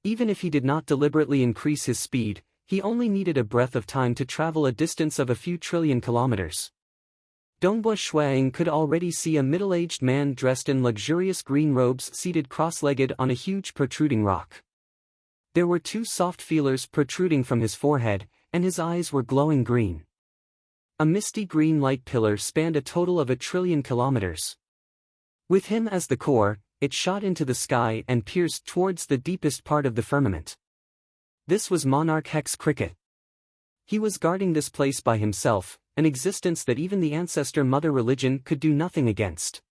Even if he did not deliberately increase his speed, he only needed a breath of time to travel a distance of a few trillion kilometers. Dongbua Shuang could already see a middle-aged man dressed in luxurious green robes seated cross-legged on a huge protruding rock. There were two soft feelers protruding from his forehead, and his eyes were glowing green. A misty green light pillar spanned a total of 1 trillion kilometers. With him as the core, it shot into the sky and pierced towards the deepest part of the firmament. This was Monarch Hex Cricket. He was guarding this place by himself, an existence that even the ancestor mother religion could do nothing against.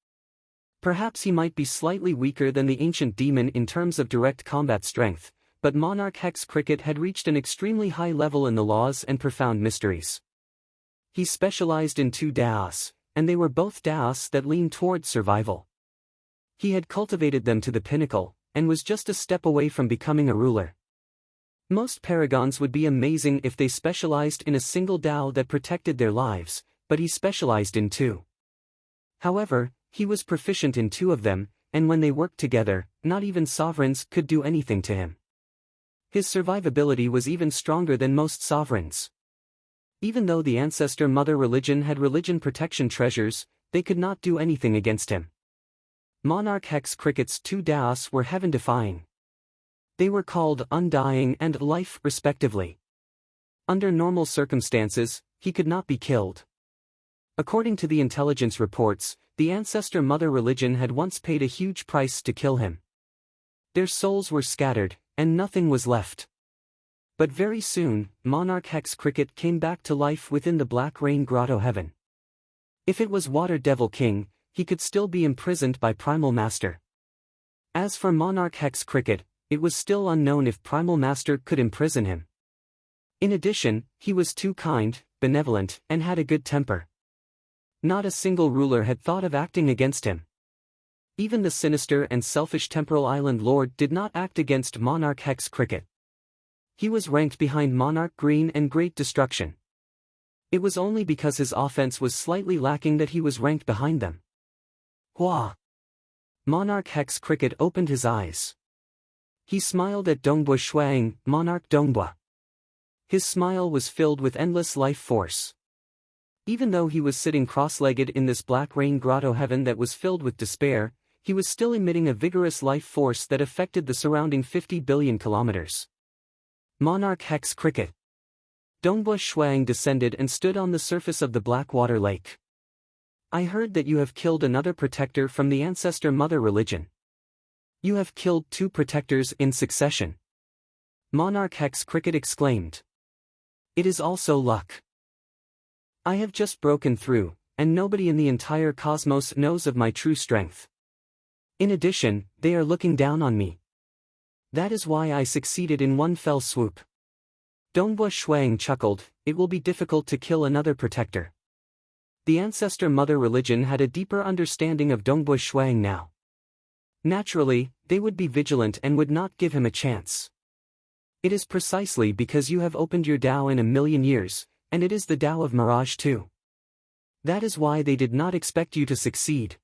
Perhaps he might be slightly weaker than the ancient demon in terms of direct combat strength, but Monarch Hex Cricket had reached an extremely high level in the laws and profound mysteries. He specialized in 2 Daos, and they were both Daos that leaned towards survival. He had cultivated them to the pinnacle, and was just a step away from becoming a ruler. Most paragons would be amazing if they specialized in a single Dao that protected their lives, but he specialized in 2. However, he was proficient in 2 of them, and when they worked together, not even sovereigns could do anything to him. His survivability was even stronger than most sovereigns. Even though the ancestor mother religion had religion protection treasures, they could not do anything against him. Monarch Hex Cricket's 2 Daos were heaven-defying. They were called Undying and Life, respectively. Under normal circumstances, he could not be killed. According to the intelligence reports, the ancestor mother religion had once paid a huge price to kill him. Their souls were scattered, and nothing was left. But very soon, Monarch Hex Cricket came back to life within the Black Rain Grotto Heaven. If it was Water Devil King, he could still be imprisoned by Primal Master. As for Monarch Hex Cricket, it was still unknown if Primal Master could imprison him. In addition, he was too kind, benevolent, and had a good temper. Not a single ruler had thought of acting against him. Even the sinister and selfish Temporal Island Lord did not act against Monarch Hex Cricket. He was ranked behind Monarch Green and Great Destruction. It was only because his offense was slightly lacking that he was ranked behind them. Hua! Monarch Hex Cricket opened his eyes. He smiled at Dongbua Shuang, Monarch Dongbua. His smile was filled with endless life force. Even though he was sitting cross-legged in this Black Rain Grotto Heaven that was filled with despair, he was still emitting a vigorous life force that affected the surrounding 50 billion kilometers. Monarch Hex Cricket. Dongbua Shuang descended and stood on the surface of the Blackwater Lake. I heard that you have killed another protector from the ancestor mother religion. You have killed 2 protectors in succession. Monarch Hex Cricket exclaimed. It is also luck. I have just broken through, and nobody in the entire cosmos knows of my true strength. In addition, they are looking down on me. That is why I succeeded in one fell swoop. Dongbua Shuang chuckled, it will be difficult to kill another protector. The ancestor mother religion had a deeper understanding of Dongbua Shuang now. Naturally, they would be vigilant and would not give him a chance. It is precisely because you have opened your Tao in 1,000,000 years, and it is the Tao of Mirage too. That is why they did not expect you to succeed.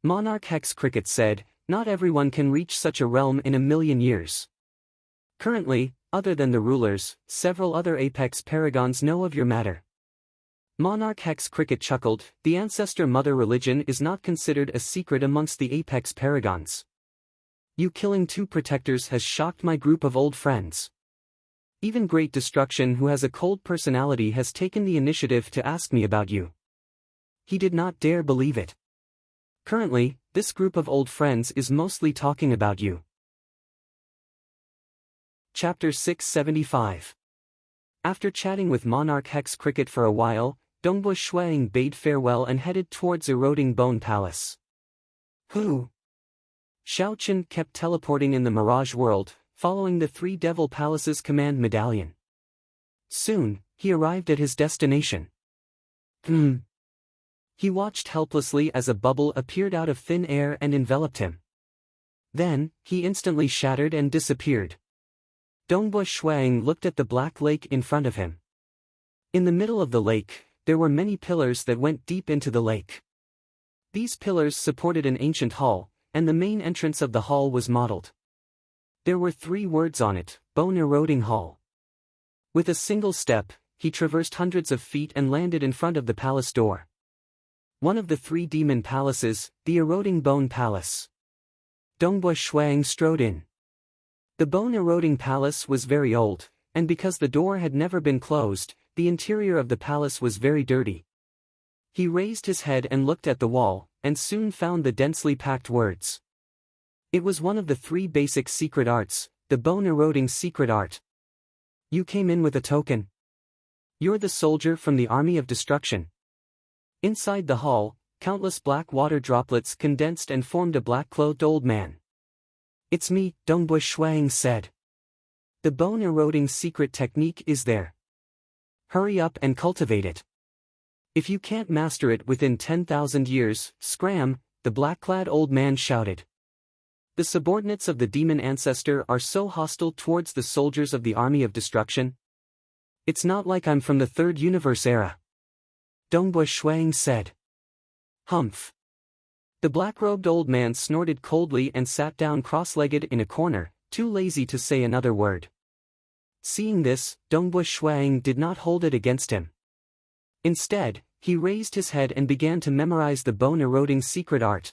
Monarch Hex Cricket said, not everyone can reach such a realm in 1,000,000 years. Currently, other than the rulers, several other apex paragons know of your matter. Monarch Hex Cricket chuckled, the ancestor mother religion is not considered a secret amongst the apex paragons. You killing 2 protectors has shocked my group of old friends. Even Great Destruction, who has a cold personality, has taken the initiative to ask me about you. He did not dare believe it. Currently, this group of old friends is mostly talking about you. Chapter 675. After chatting with Monarch Hex Cricket for a while, Dongbua Shuang bade farewell and headed towards Eroding Bone Palace. Who? Xiaochen kept teleporting in the Mirage world, following the 3 Devil Palaces command medallion. Soon, he arrived at his destination. He watched helplessly as a bubble appeared out of thin air and enveloped him. Then, he instantly shattered and disappeared. Dongbua Shuang looked at the black lake in front of him. In the middle of the lake, there were many pillars that went deep into the lake. These pillars supported an ancient hall, and the main entrance of the hall was modeled. There were 3 words on it: bone-eroding hall. With a single step, he traversed hundreds of feet and landed in front of the palace door. One of the 3 demon palaces, the Eroding Bone Palace. Dongbua Shuang strode in. The bone-eroding palace was very old, and because the door had never been closed, the interior of the palace was very dirty. He raised his head and looked at the wall, and soon found the densely packed words. It was one of the 3 basic secret arts, the bone-eroding secret art. You came in with a token. You're the soldier from the army of destruction. Inside the hall, countless black water droplets condensed and formed a black-clothed old man. It's me, Dongbua Shuang said. The bone-eroding secret technique is there. Hurry up and cultivate it. If you can't master it within 10,000 years, scram, the black-clad old man shouted. The subordinates of the demon ancestor are so hostile towards the soldiers of the army of destruction. It's not like I'm from the 3rd universe era. Dongbua Shuang said. Humph. The black-robed old man snorted coldly and sat down cross-legged in a corner, too lazy to say another word. Seeing this, Dongbua Shuang did not hold it against him. Instead, he raised his head and began to memorize the bone-eroding secret art.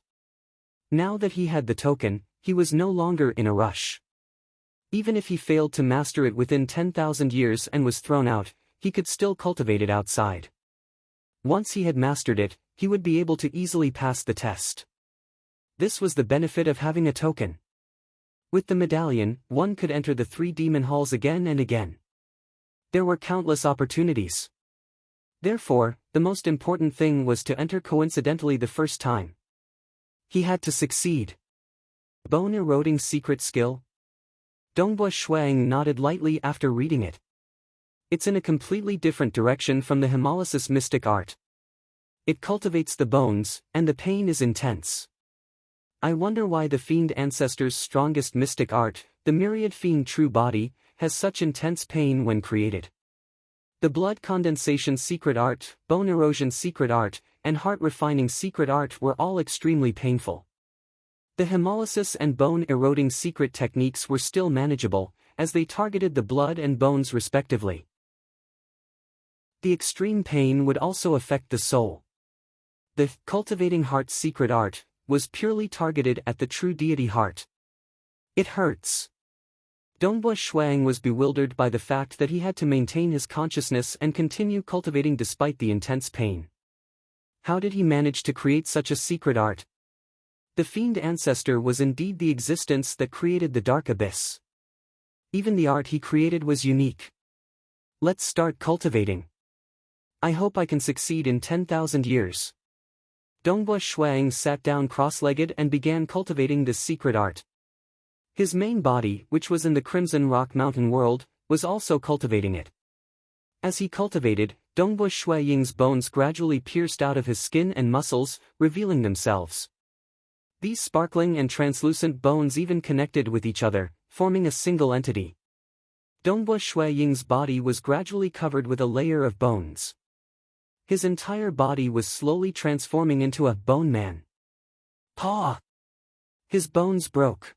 Now that he had the token, he was no longer in a rush. Even if he failed to master it within 10,000 years and was thrown out, he could still cultivate it outside. Once he had mastered it, he would be able to easily pass the test. This was the benefit of having a token. With the medallion, one could enter the 3 demon halls again and again. There were countless opportunities. Therefore, the most important thing was to enter coincidentally the first time. He had to succeed. Bone-eroding secret skill? Dongbua Shuang nodded lightly after reading it. It's in a completely different direction from the hemolysis mystic art. It cultivates the bones, and the pain is intense. I wonder why the fiend ancestor's strongest mystic art, the myriad fiend true body, has such intense pain when created. The blood condensation secret art, bone erosion secret art, and heart refining secret art were all extremely painful. The hemolysis and bone eroding secret techniques were still manageable, as they targeted the blood and bones respectively. The extreme pain would also affect the soul. The cultivating heart secret art was purely targeted at the true deity heart. It hurts. Dongbua Shuang was bewildered by the fact that he had to maintain his consciousness and continue cultivating despite the intense pain. How did he manage to create such a secret art? The fiend ancestor was indeed the existence that created the dark abyss. Even the art he created was unique. Let's start cultivating. I hope I can succeed in 10,000 years. Dongbua Shuang sat down cross-legged and began cultivating this secret art. His main body, which was in the Crimson Rock Mountain world, was also cultivating it. As he cultivated, Dongbua Ying's bones gradually pierced out of his skin and muscles, revealing themselves. These sparkling and translucent bones even connected with each other, forming a single entity. Dongbua Ying's body was gradually covered with a layer of bones. His entire body was slowly transforming into a bone man. Paw! His bones broke.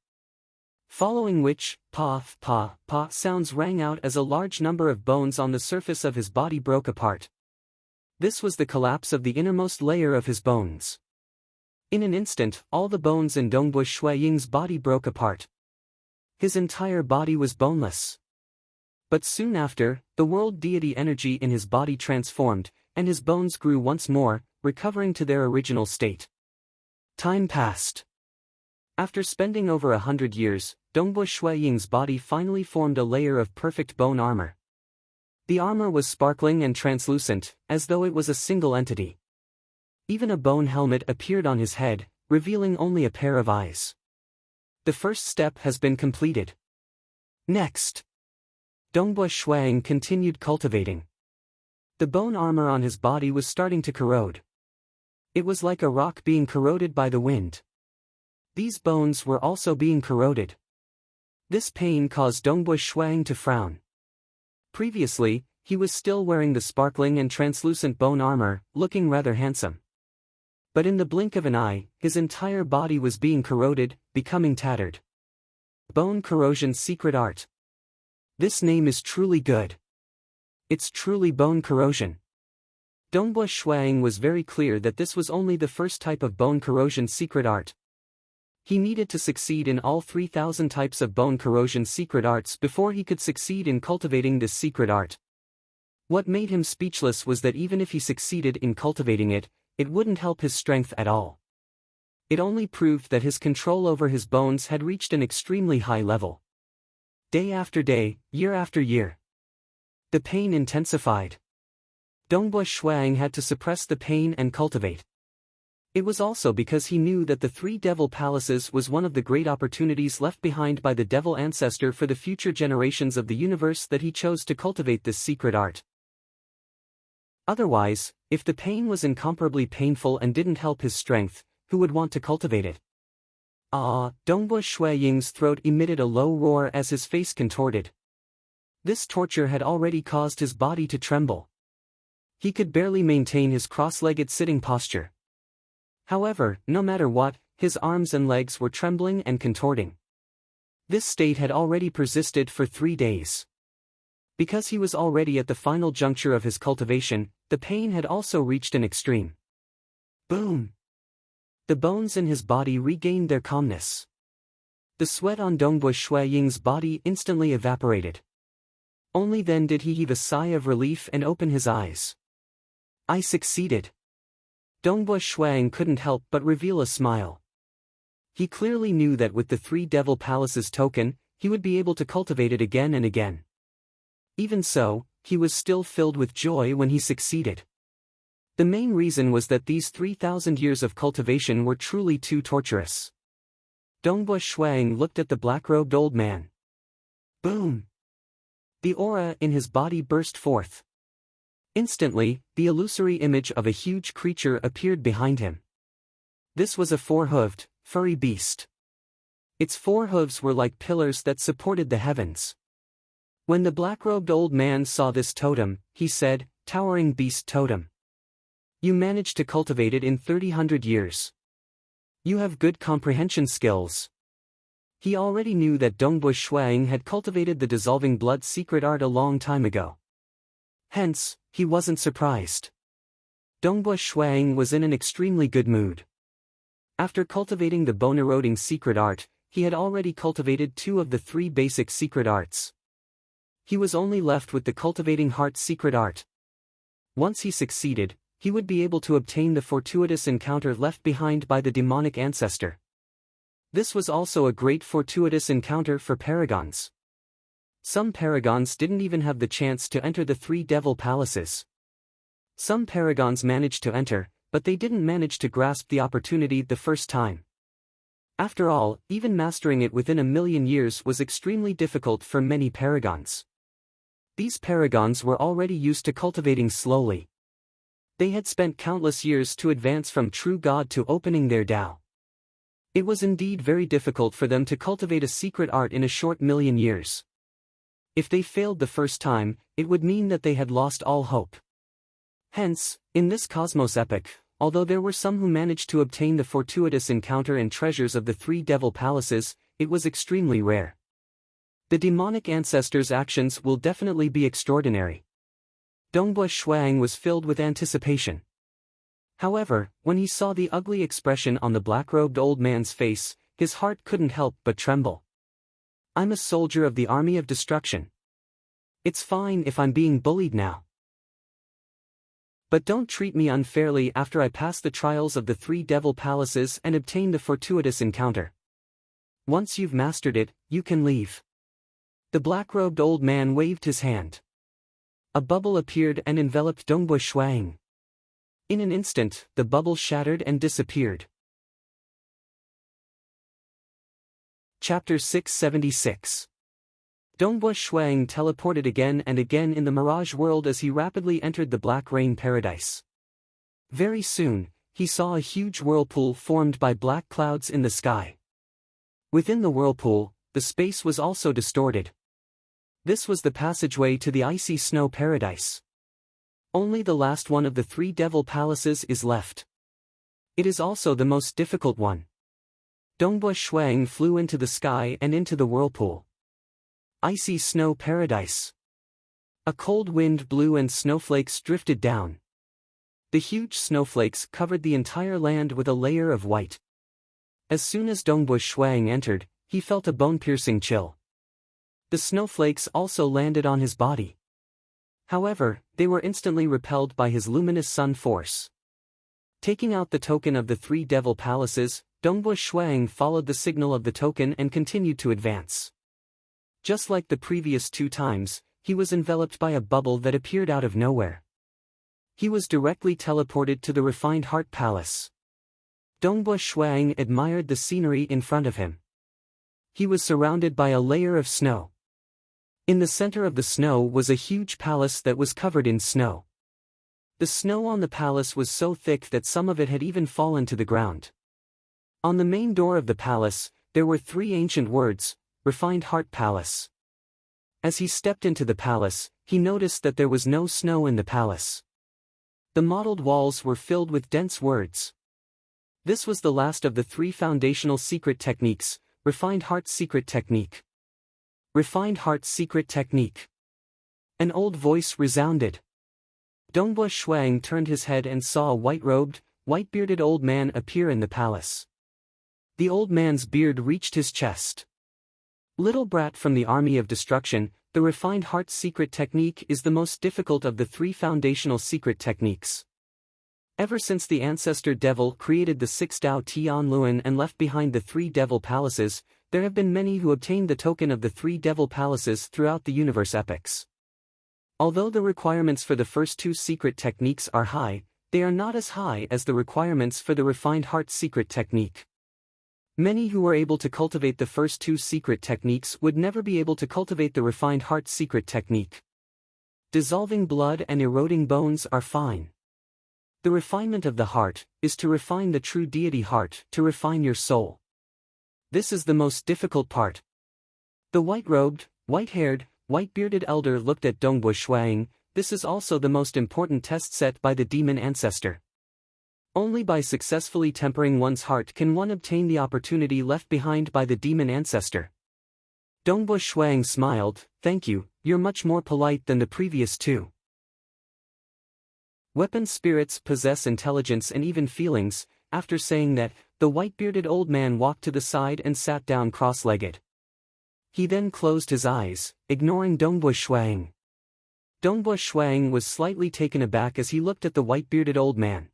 Following which, pa, pa, pa sounds rang out as a large number of bones on the surface of his body broke apart. This was the collapse of the innermost layer of his bones. In an instant, all the bones in Dongbua Ying's body broke apart. His entire body was boneless. But soon after, the world deity energy in his body transformed, and his bones grew once more, recovering to their original state. Time passed. After spending over 100 years, Dongbua Ying's body finally formed a layer of perfect bone armor. The armor was sparkling and translucent, as though it was a single entity. Even a bone helmet appeared on his head, revealing only a pair of eyes. The first step has been completed. Next. Dongbua Shuang continued cultivating. The bone armor on his body was starting to corrode. It was like a rock being corroded by the wind. These bones were also being corroded. This pain caused Dongbua Shuang to frown. Previously, he was still wearing the sparkling and translucent bone armor, looking rather handsome. But in the blink of an eye, his entire body was being corroded, becoming tattered. Bone corrosion secret art. This name is truly good. It's truly bone corrosion. Dongbua Shuang was very clear that this was only the first type of bone corrosion secret art. He needed to succeed in all 3,000 types of bone corrosion secret arts before he could succeed in cultivating this secret art. What made him speechless was that even if he succeeded in cultivating it, it wouldn't help his strength at all. It only proved that his control over his bones had reached an extremely high level. Day after day, year after year, the pain intensified. Dongbua Shuang had to suppress the pain and cultivate. It was also because he knew that the Three Devil Palaces was one of the great opportunities left behind by the Devil Ancestor for the future generations of the universe that he chose to cultivate this secret art. Otherwise, if the pain was incomparably painful and didn't help his strength, who would want to cultivate it? Dongbua Ying's throat emitted a low roar as his face contorted. This torture had already caused his body to tremble. He could barely maintain his cross-legged sitting posture. However, no matter what, his arms and legs were trembling and contorting. This state had already persisted for 3 days. Because he was already at the final juncture of his cultivation, the pain had also reached an extreme. Boom! The bones in his body regained their calmness. The sweat on Dongbua Ying's body instantly evaporated. Only then did he heave a sigh of relief and open his eyes. I succeeded. Dongbua Shuang couldn't help but reveal a smile. He clearly knew that with the Three Devil Palaces token, he would be able to cultivate it again and again. Even so, he was still filled with joy when he succeeded. The main reason was that these 3,000 years of cultivation were truly too torturous. Dongbua Shuang looked at the black-robed old man. Boom! The aura in his body burst forth. Instantly, the illusory image of a huge creature appeared behind him. This was a four-hooved, furry beast. Its 4 hooves were like pillars that supported the heavens. When the black-robed old man saw this totem, he said, Towering Beast Totem. You managed to cultivate it in 3,000 years. You have good comprehension skills. He already knew that Dongbua Shuang had cultivated the dissolving blood secret art a long time ago. Hence, he wasn't surprised. Dongbua Shuang was in an extremely good mood. After cultivating the bone-eroding secret art, he had already cultivated 2 of the 3 basic secret arts. He was only left with the cultivating heart secret art. Once he succeeded, he would be able to obtain the fortuitous encounter left behind by the demonic ancestor. This was also a great fortuitous encounter for paragons. Some paragons didn't even have the chance to enter the Three Devil Palaces. Some paragons managed to enter, but they didn't manage to grasp the opportunity the first time. After all, even mastering it within 1,000,000 years was extremely difficult for many paragons. These paragons were already used to cultivating slowly. They had spent countless years to advance from true God to opening their Tao. It was indeed very difficult for them to cultivate a secret art in a short 1,000,000 years. If they failed the first time, it would mean that they had lost all hope. Hence, in this cosmos epoch, although there were some who managed to obtain the fortuitous encounter and treasures of the Three Devil Palaces, it was extremely rare. The demonic ancestor's actions will definitely be extraordinary. Dongbua Shuang was filled with anticipation. However, when he saw the ugly expression on the black-robed old man's face, his heart couldn't help but tremble. I'm a soldier of the army of destruction. It's fine if I'm being bullied now. But don't treat me unfairly after I pass the trials of the Three Devil Palaces and obtain the fortuitous encounter. Once you've mastered it, you can leave. The black-robed old man waved his hand. A bubble appeared and enveloped Dongbua Shuang. In an instant, the bubble shattered and disappeared. Chapter 676. Dongbua Shuang teleported again and again in the mirage world as he rapidly entered the Black Rain Paradise. Very soon, he saw a huge whirlpool formed by black clouds in the sky. Within the whirlpool, the space was also distorted. This was the passageway to the icy snow paradise. Only the last one of the Three Devil Palaces is left. It is also the most difficult one. Dongbua Shuang flew into the sky and into the whirlpool. Icy snow paradise. A cold wind blew and snowflakes drifted down. The huge snowflakes covered the entire land with a layer of white. As soon as Dongbua Shuang entered, he felt a bone-piercing chill. The snowflakes also landed on his body. However, they were instantly repelled by his luminous sun force. Taking out the token of the 3 devil palaces, Dongbua Shuang followed the signal of the token and continued to advance. Just like the previous 2 times, he was enveloped by a bubble that appeared out of nowhere. He was directly teleported to the refined heart palace. Dongbua Shuang admired the scenery in front of him. He was surrounded by a layer of snow. In the center of the snow was a huge palace that was covered in snow. The snow on the palace was so thick that some of it had even fallen to the ground. On the main door of the palace, there were 3 ancient words, Refined Heart Palace. As he stepped into the palace, he noticed that there was no snow in the palace. The mottled walls were filled with dense words. This was the last of the 3 foundational secret techniques, Refined Heart Secret Technique. Refined Heart Secret Technique. An old voice resounded. Dongbua Shuang turned his head and saw a white-robed, white-bearded old man appear in the palace. The old man's beard reached his chest. Little brat from the army of destruction, the Refined Heart Secret Technique is the most difficult of the 3 foundational secret techniques. Ever since the ancestor devil created the 6 Dao Tianluan and left behind the 3 devil palaces, there have been many who obtained the token of the 3 devil palaces throughout the universe epochs. Although the requirements for the first 2 secret techniques are high, they are not as high as the requirements for the Refined Heart Secret Technique. Many who were able to cultivate the first 2 secret techniques would never be able to cultivate the Refined Heart Secret Technique. Dissolving blood and eroding bones are fine. The refinement of the heart is to refine the true deity heart, to refine your soul. This is the most difficult part. The white-robed, white-haired, white-bearded elder looked at Dongbua Shuang. This is also the most important test set by the demon ancestor. Only by successfully tempering one's heart can one obtain the opportunity left behind by the demon ancestor. Dongbua Shuang smiled, "Thank you, you're much more polite than the previous 2. Weapon spirits possess intelligence and even feelings." After saying that, the white-bearded old man walked to the side and sat down cross-legged. He then closed his eyes, ignoring Dongbua Shuang. Dongbua Shuang was slightly taken aback as he looked at the white-bearded old man.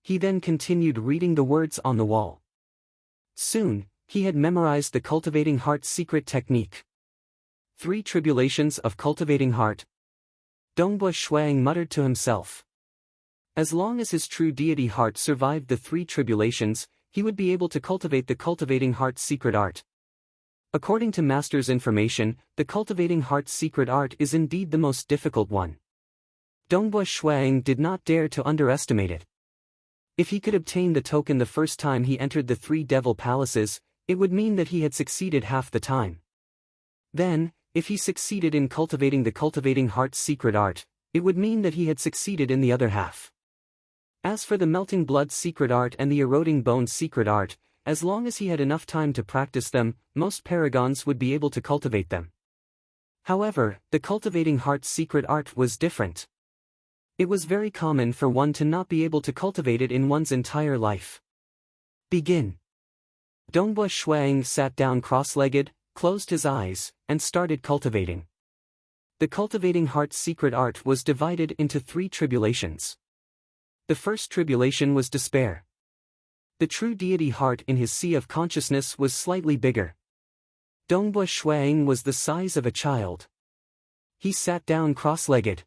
He then continued reading the words on the wall. Soon, he had memorized the Cultivating Heart Secret Technique. 3 tribulations of cultivating heart. Dongbua Shuang muttered to himself. As long as his true deity heart survived the 3 tribulations, he would be able to cultivate the Cultivating Heart Secret Art. According to Master's information, the Cultivating Heart Secret Art is indeed the most difficult one. Dongbua Shuang did not dare to underestimate it. If he could obtain the token the first time he entered the 3 devil palaces, it would mean that he had succeeded half the time. Then, if he succeeded in cultivating the Cultivating Heart Secret Art, it would mean that he had succeeded in the other half. As for the Melting Blood Secret Art and the Eroding Bone Secret Art, as long as he had enough time to practice them, most paragons would be able to cultivate them. However, the Cultivating Heart Secret Art was different. It was very common for one to not be able to cultivate it in one's entire life. Begin. Dongbua Shuang sat down cross-legged, closed his eyes, and started cultivating. The Cultivating Heart Secret Art was divided into 3 tribulations. The first tribulation was despair. The true deity heart in his sea of consciousness was slightly bigger. Dongbua Shuang was the size of a child. He sat down cross-legged.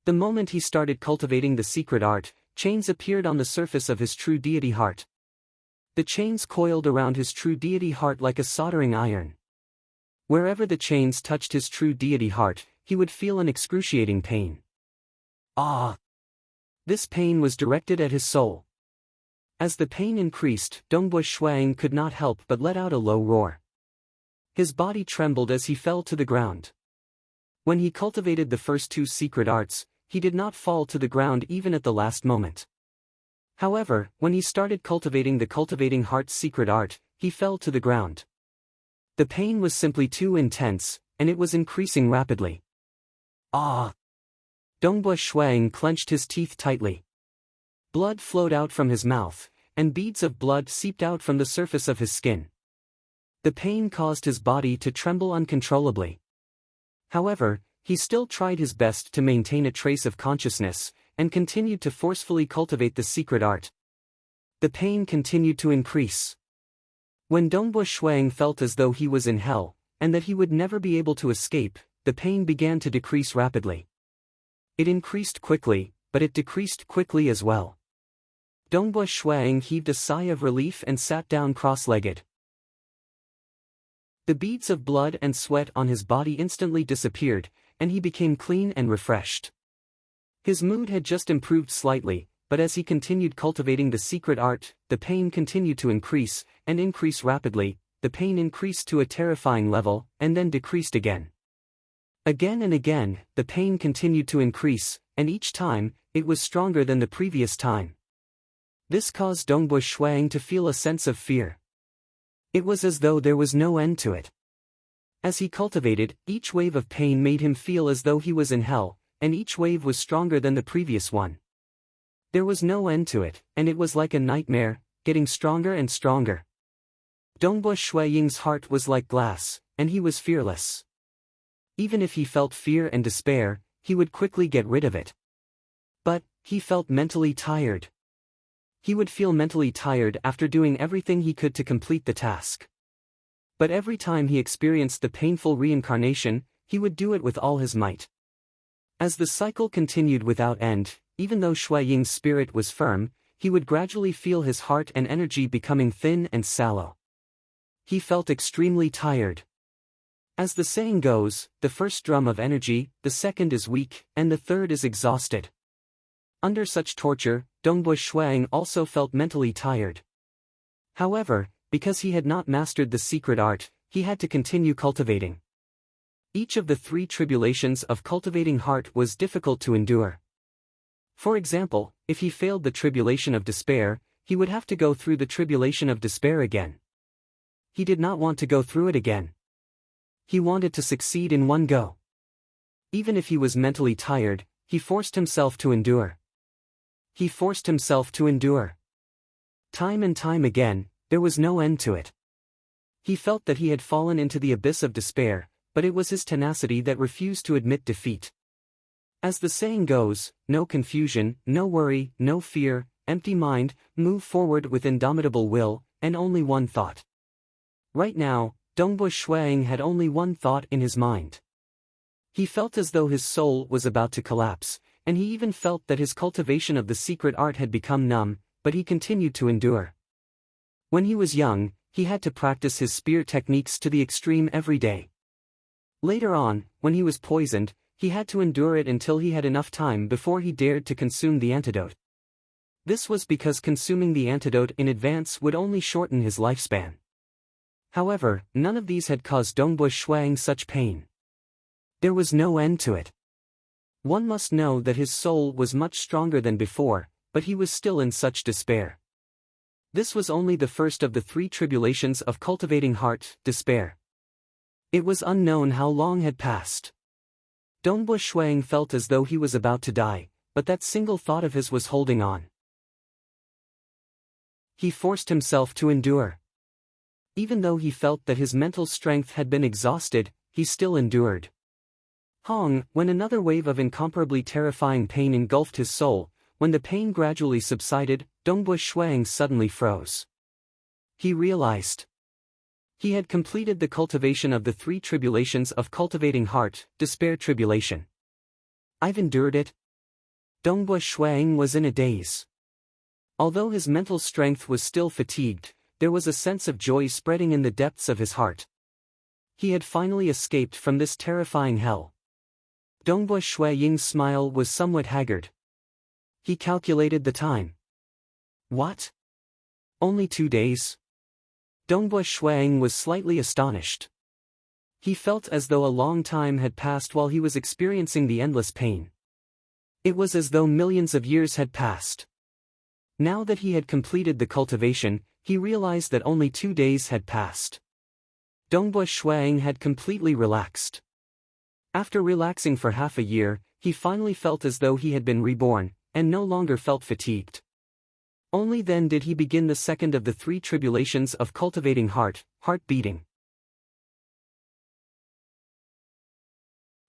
The moment he started cultivating the secret art, chains appeared on the surface of his true deity heart. The chains coiled around his true deity heart like a soldering iron. Wherever the chains touched his true deity heart, he would feel an excruciating pain. Ah! This pain was directed at his soul. As the pain increased, Dongbua Shuang could not help but let out a low roar. His body trembled as he fell to the ground. When he cultivated the first 2 secret arts, he did not fall to the ground even at the last moment. However, when he started cultivating the cultivating heart's secret art, he fell to the ground. The pain was simply too intense, and it was increasing rapidly. Ah! Dongbua Shuang clenched his teeth tightly. Blood flowed out from his mouth, and beads of blood seeped out from the surface of his skin. The pain caused his body to tremble uncontrollably. However, he still tried his best to maintain a trace of consciousness, and continued to forcefully cultivate the secret art. The pain continued to increase. When Dongbua Shuang felt as though he was in hell, and that he would never be able to escape, the pain began to decrease rapidly. It increased quickly, but it decreased quickly as well. Dongbua Shuang heaved a sigh of relief and sat down cross-legged. The beads of blood and sweat on his body instantly disappeared, and he became clean and refreshed. His mood had just improved slightly, but as he continued cultivating the secret art, the pain continued to increase, and increase rapidly. The pain increased to a terrifying level, and then decreased again. Again and again, the pain continued to increase, and each time, it was stronger than the previous time. This caused Dongbua Shuang to feel a sense of fear. It was as though there was no end to it. As he cultivated, each wave of pain made him feel as though he was in hell, and each wave was stronger than the previous one. There was no end to it, and it was like a nightmare, getting stronger and stronger. Dongbua Shuaying's heart was like glass, and he was fearless. Even if he felt fear and despair, he would quickly get rid of it. But, he felt mentally tired. He would feel mentally tired after doing everything he could to complete the task. But every time he experienced the painful reincarnation, he would do it with all his might. As the cycle continued without end, even though Shuaying's spirit was firm, he would gradually feel his heart and energy becoming thin and sallow. He felt extremely tired. As the saying goes, the first drum of energy, the second is weak, and the third is exhausted. Under such torture, Dongbua Shuang also felt mentally tired. However, because he had not mastered the secret art, he had to continue cultivating. Each of the three tribulations of cultivating heart was difficult to endure. For example, if he failed the tribulation of despair, he would have to go through the tribulation of despair again. He did not want to go through it again. He wanted to succeed in one go. Even if he was mentally tired, he forced himself to endure. He forced himself to endure. Time and time again, there was no end to it. He felt that he had fallen into the abyss of despair, but it was his tenacity that refused to admit defeat. As the saying goes, no confusion, no worry, no fear, empty mind, move forward with indomitable will, and only one thought. Right now, Dongbua Shuang had only one thought in his mind. He felt as though his soul was about to collapse, and he even felt that his cultivation of the secret art had become numb, but he continued to endure. When he was young, he had to practice his spear techniques to the extreme every day. Later on, when he was poisoned, he had to endure it until he had enough time before he dared to consume the antidote. This was because consuming the antidote in advance would only shorten his lifespan. However, none of these had caused Dongbua Shuang such pain. There was no end to it. One must know that his soul was much stronger than before, but he was still in such despair. This was only the first of the three tribulations of cultivating heart, despair. It was unknown how long had passed. Dongbua Shuang felt as though he was about to die, but that single thought of his was holding on. He forced himself to endure. Even though he felt that his mental strength had been exhausted, he still endured. When another wave of incomparably terrifying pain engulfed his soul, when the pain gradually subsided, Dongbua Shuang suddenly froze. He realized. He had completed the cultivation of the three tribulations of cultivating heart, despair tribulation. I've endured it. Dongbua Shuang was in a daze. Although his mental strength was still fatigued, there was a sense of joy spreading in the depths of his heart. He had finally escaped from this terrifying hell. Dongbua Shuaying's smile was somewhat haggard. He calculated the time. What? Only 2 days? Dongbua Shuang was slightly astonished. He felt as though a long time had passed while he was experiencing the endless pain. It was as though millions of years had passed. Now that he had completed the cultivation, he realized that only 2 days had passed. Dongbua Shuang had completely relaxed. After relaxing for half a year, he finally felt as though he had been reborn, and no longer felt fatigued. Only then did he begin the second of the 3 tribulations of cultivating heart beating.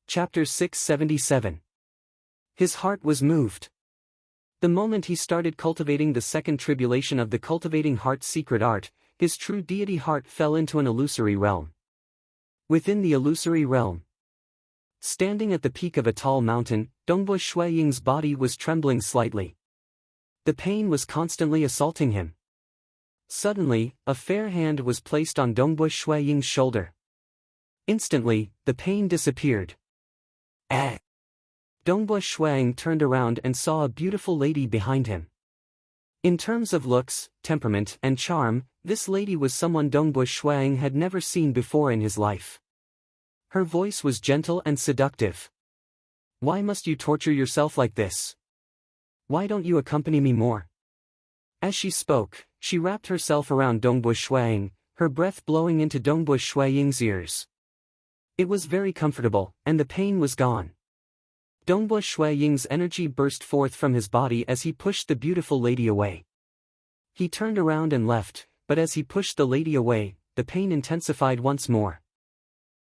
Chapter 677. His heart was moved. The moment he started cultivating the second tribulation of the cultivating heart secret art, his true deity heart fell into an illusory realm. Within the illusory realm, standing at the peak of a tall mountain, Dongbua Shuiying's body was trembling slightly. The pain was constantly assaulting him. Suddenly, a fair hand was placed on Dongbua Shuiying's shoulder. Instantly, the pain disappeared. Dongbua Shuiying turned around and saw a beautiful lady behind him. In terms of looks, temperament, and charm, this lady was someone Dongbua Shuiying had never seen before in his life. Her voice was gentle and seductive. "Why must you torture yourself like this? Why don't you accompany me more?" As she spoke, she wrapped herself around Dongbua Shuiying, her breath blowing into Dongbua Shuiying's ears. It was very comfortable, and the pain was gone. Dongbua Shuiying's energy burst forth from his body as he pushed the beautiful lady away. He turned around and left, but as he pushed the lady away, the pain intensified once more.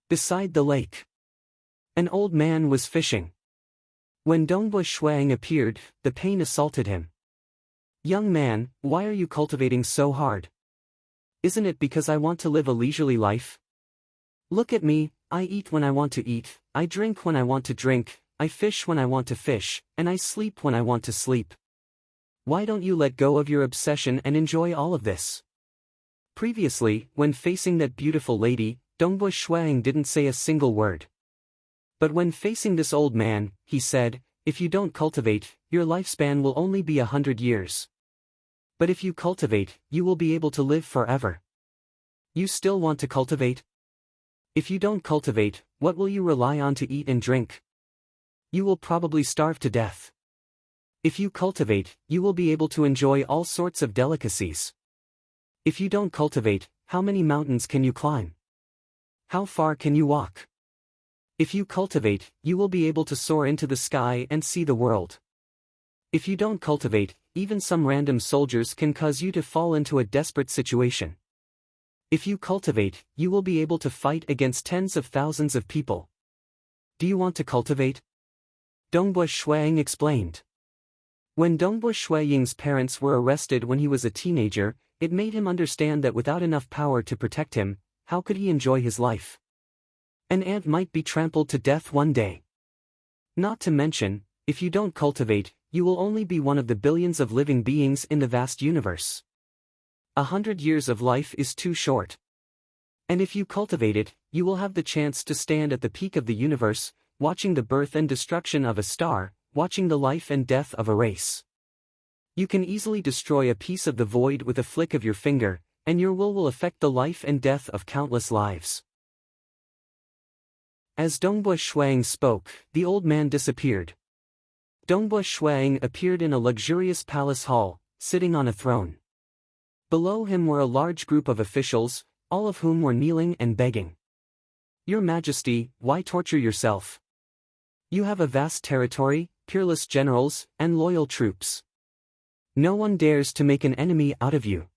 Beside the lake, an old man was fishing. When Dongbua Shuiying appeared, the pain assaulted him. "Young man, why are you cultivating so hard? Isn't it because I want to live a leisurely life? Look at me, I eat when I want to eat, I drink when I want to drink, I fish when I want to fish, and I sleep when I want to sleep. Why don't you let go of your obsession and enjoy all of this?" Previously, when facing that beautiful lady, Dongbua Shuiying didn't say a single word. But when facing this old man, he said, "If you don't cultivate, your lifespan will only be 100 years. But if you cultivate, you will be able to live forever. You still want to cultivate? If you don't cultivate, what will you rely on to eat and drink? You will probably starve to death. If you cultivate, you will be able to enjoy all sorts of delicacies. If you don't cultivate, how many mountains can you climb? How far can you walk? If you cultivate, you will be able to soar into the sky and see the world. If you don't cultivate, even some random soldiers can cause you to fall into a desperate situation. If you cultivate, you will be able to fight against tens of thousands of people. Do you want to cultivate?" Dongbua Shuiying explained. When Dongbua Shuiying's parents were arrested when he was a teenager, it made him understand that without enough power to protect him, how could he enjoy his life? An ant might be trampled to death one day. Not to mention, if you don't cultivate, you will only be one of the billions of living beings in the vast universe. 100 years of life is too short. And if you cultivate it, you will have the chance to stand at the peak of the universe, watching the birth and destruction of a star, watching the life and death of a race. You can easily destroy a piece of the void with a flick of your finger, and your will affect the life and death of countless lives. As Dongbua Shuiying spoke, the old man disappeared. Dongbua Shuiying appeared in a luxurious palace hall, sitting on a throne. Below him were a large group of officials, all of whom were kneeling and begging. "Your Majesty, why torture yourself? You have a vast territory, peerless generals, and loyal troops. No one dares to make an enemy out of you.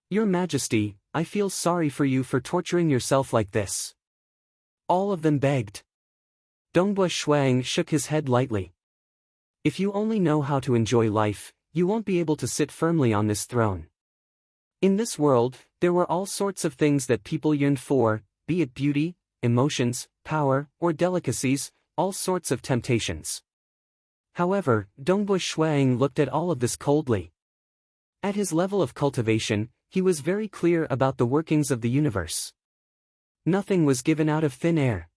Your Majesty, I feel sorry for you for torturing yourself like this." All of them begged. Dongbua Shuiying shook his head lightly. "If you only know how to enjoy life, you won't be able to sit firmly on this throne. In this world, there were all sorts of things that people yearned for, be it beauty, emotions, power, or delicacies, all sorts of temptations." However, Dongbua Shuiying looked at all of this coldly. At his level of cultivation, he was very clear about the workings of the universe. Nothing was given out of thin air.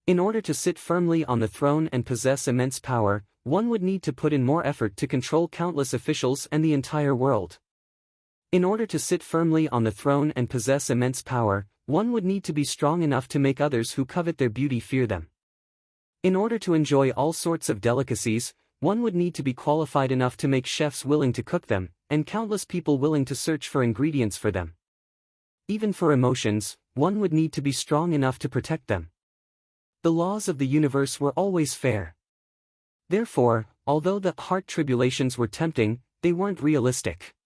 In order to sit firmly on the throne and possess immense power, one would need to put in more effort to control countless officials and the entire world. In order to sit firmly on the throne and possess immense power, one would need to be strong enough to make others who covet their beauty fear them. In order to enjoy all sorts of delicacies, One would need to be qualified enough to make chefs willing to cook them, and countless people willing to search for ingredients for them. Even for emotions, one would need to be strong enough to protect them. The laws of the universe were always fair. Therefore, although the heart tribulations were tempting, they weren't realistic.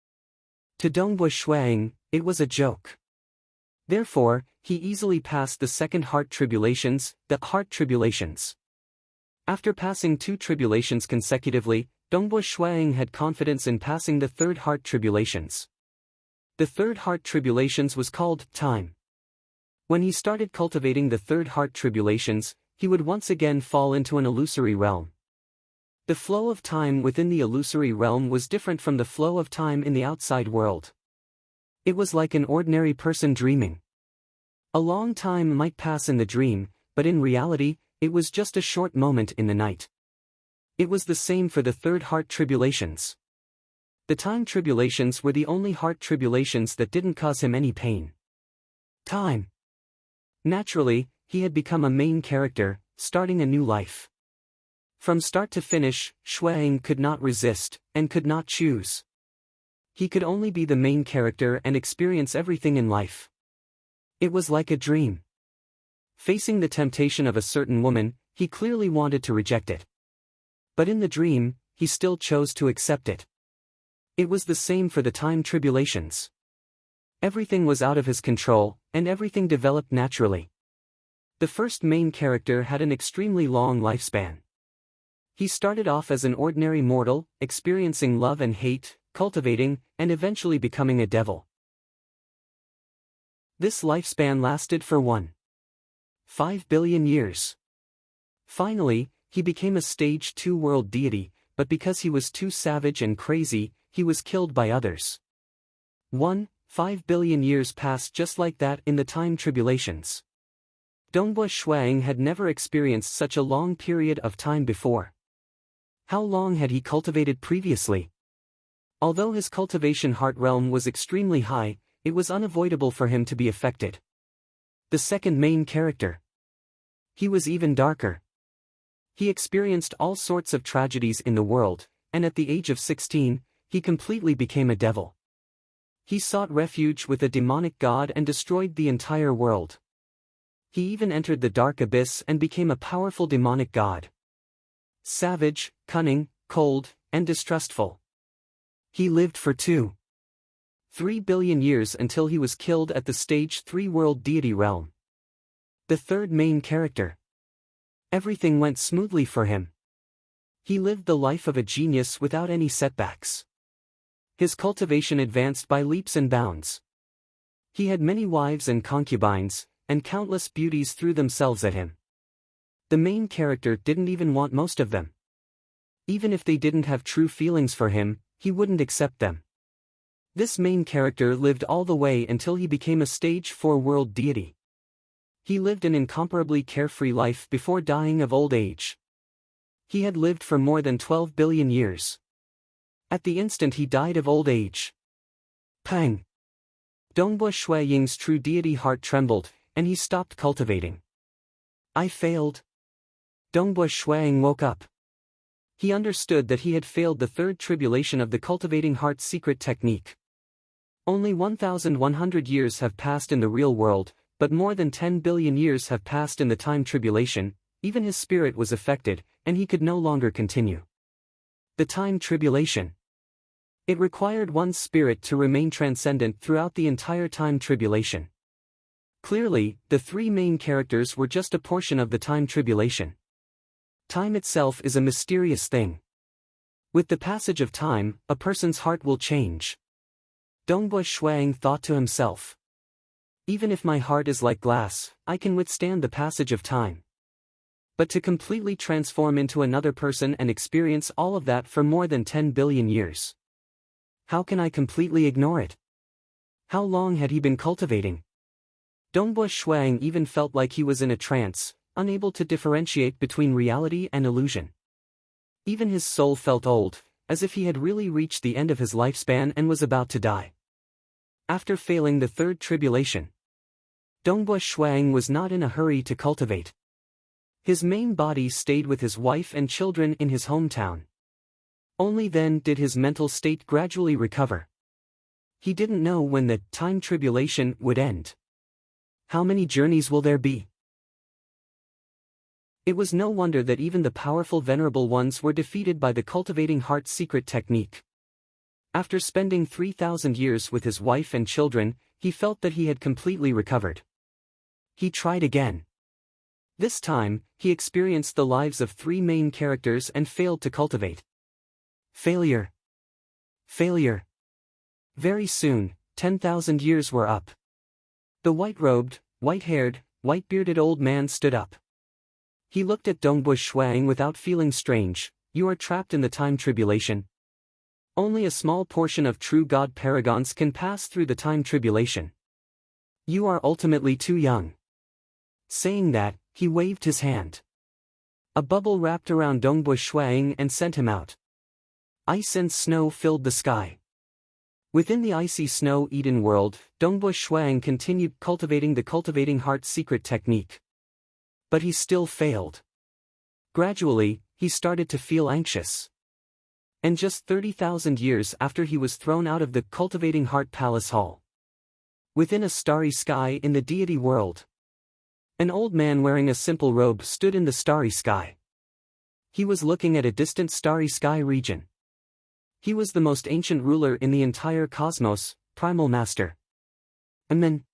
To Dongbui Shuang, it was a joke. Therefore, he easily passed the second heart tribulations, the heart tribulations. After passing 2 tribulations consecutively, Dongbui Shuang had confidence in passing the third heart tribulations. The third heart tribulations was called time. When he started cultivating the third heart tribulations, he would once again fall into an illusory realm. The flow of time within the illusory realm was different from the flow of time in the outside world. It was like an ordinary person dreaming. A long time might pass in the dream, but in reality, it was just a short moment in the night. It was the same for the third heart tribulations. The time tribulations were the only heart tribulations that didn't cause him any pain. Time. Naturally, he had become a main character, starting a new life. From start to finish, Shuang could not resist, and could not choose. He could only be the main character and experience everything in life. It was like a dream. Facing the temptation of a certain woman, he clearly wanted to reject it. But in the dream, he still chose to accept it. It was the same for the time tribulations. Everything was out of his control, and everything developed naturally. The first main character had an extremely long lifespan. He started off as an ordinary mortal, experiencing love and hate, cultivating, and eventually becoming a devil. This lifespan lasted for 1.5 billion years. Finally, he became a stage 2 world deity, but because he was too savage and crazy, he was killed by others. 1.5 billion years passed just like that in the time tribulations. Dongbui Shuang had never experienced such a long period of time before. How long had he cultivated previously? Although his cultivation heart realm was extremely high, it was unavoidable for him to be affected. The second main character. He was even darker. He experienced all sorts of tragedies in the world, and at the age of 16, he completely became a devil. He sought refuge with a demonic god and destroyed the entire world. He even entered the dark abyss and became a powerful demonic god. Savage, cunning, cold, and distrustful. He lived for 2.3 billion years until he was killed at the stage 3 world deity realm. The third main character. Everything went smoothly for him. He lived the life of a genius without any setbacks. His cultivation advanced by leaps and bounds. He had many wives and concubines, and countless beauties threw themselves at him. The main character didn't even want most of them. Even if they didn't have true feelings for him, he wouldn't accept them. This main character lived all the way until he became a stage 4 world deity. He lived an incomparably carefree life before dying of old age. He had lived for more than 12 billion years. At the instant he died of old age. Pang! Dongbui Shuaying's true deity heart trembled, and he stopped cultivating. I failed. Dongbui Shuaying woke up. He understood that he had failed the third tribulation of the cultivating heart secret technique. Only 1,100 years have passed in the real world, but more than 10 billion years have passed in the time tribulation. Even his spirit was affected, and he could no longer continue. The time tribulation. It required one's spirit to remain transcendent throughout the entire time tribulation. Clearly, the 3 main characters were just a portion of the time tribulation. Time itself is a mysterious thing. With the passage of time, a person's heart will change. Dongbui Shuang thought to himself. Even if my heart is like glass, I can withstand the passage of time. But to completely transform into another person and experience all of that for more than 10 billion years. How can I completely ignore it? How long had he been cultivating? Dongbui Shuang even felt like he was in a trance, unable to differentiate between reality and illusion. Even his soul felt old, as if he had really reached the end of his lifespan and was about to die. After failing the third tribulation, Dongbui Shuang was not in a hurry to cultivate. His main body stayed with his wife and children in his hometown. Only then did his mental state gradually recover. He didn't know when the time tribulation would end. How many journeys will there be? It was no wonder that even the powerful venerable ones were defeated by the cultivating heart secret technique. After spending 3,000 years with his wife and children, he felt that he had completely recovered. He tried again. This time, he experienced the lives of 3 main characters and failed to cultivate. Failure. Failure. Very soon, 10,000 years were up. The white-robed, white-haired, white-bearded old man stood up. He looked at Dongbu Shuang without feeling strange. You are trapped in the time tribulation. Only a small portion of true God paragons can pass through the time tribulation. You are ultimately too young. Saying that, he waved his hand. A bubble wrapped around Dongbu Shuang and sent him out. Ice and snow filled the sky. Within the icy snow-eaten world, Dongbu Shuang continued cultivating the cultivating heart secret technique. But he still failed. Gradually, he started to feel anxious. And just 30,000 years after he was thrown out of the cultivating heart palace hall. Within a starry sky in the deity world, an old man wearing a simple robe stood in the starry sky. He was looking at a distant starry sky region. He was the most ancient ruler in the entire cosmos, Primal Master. And then,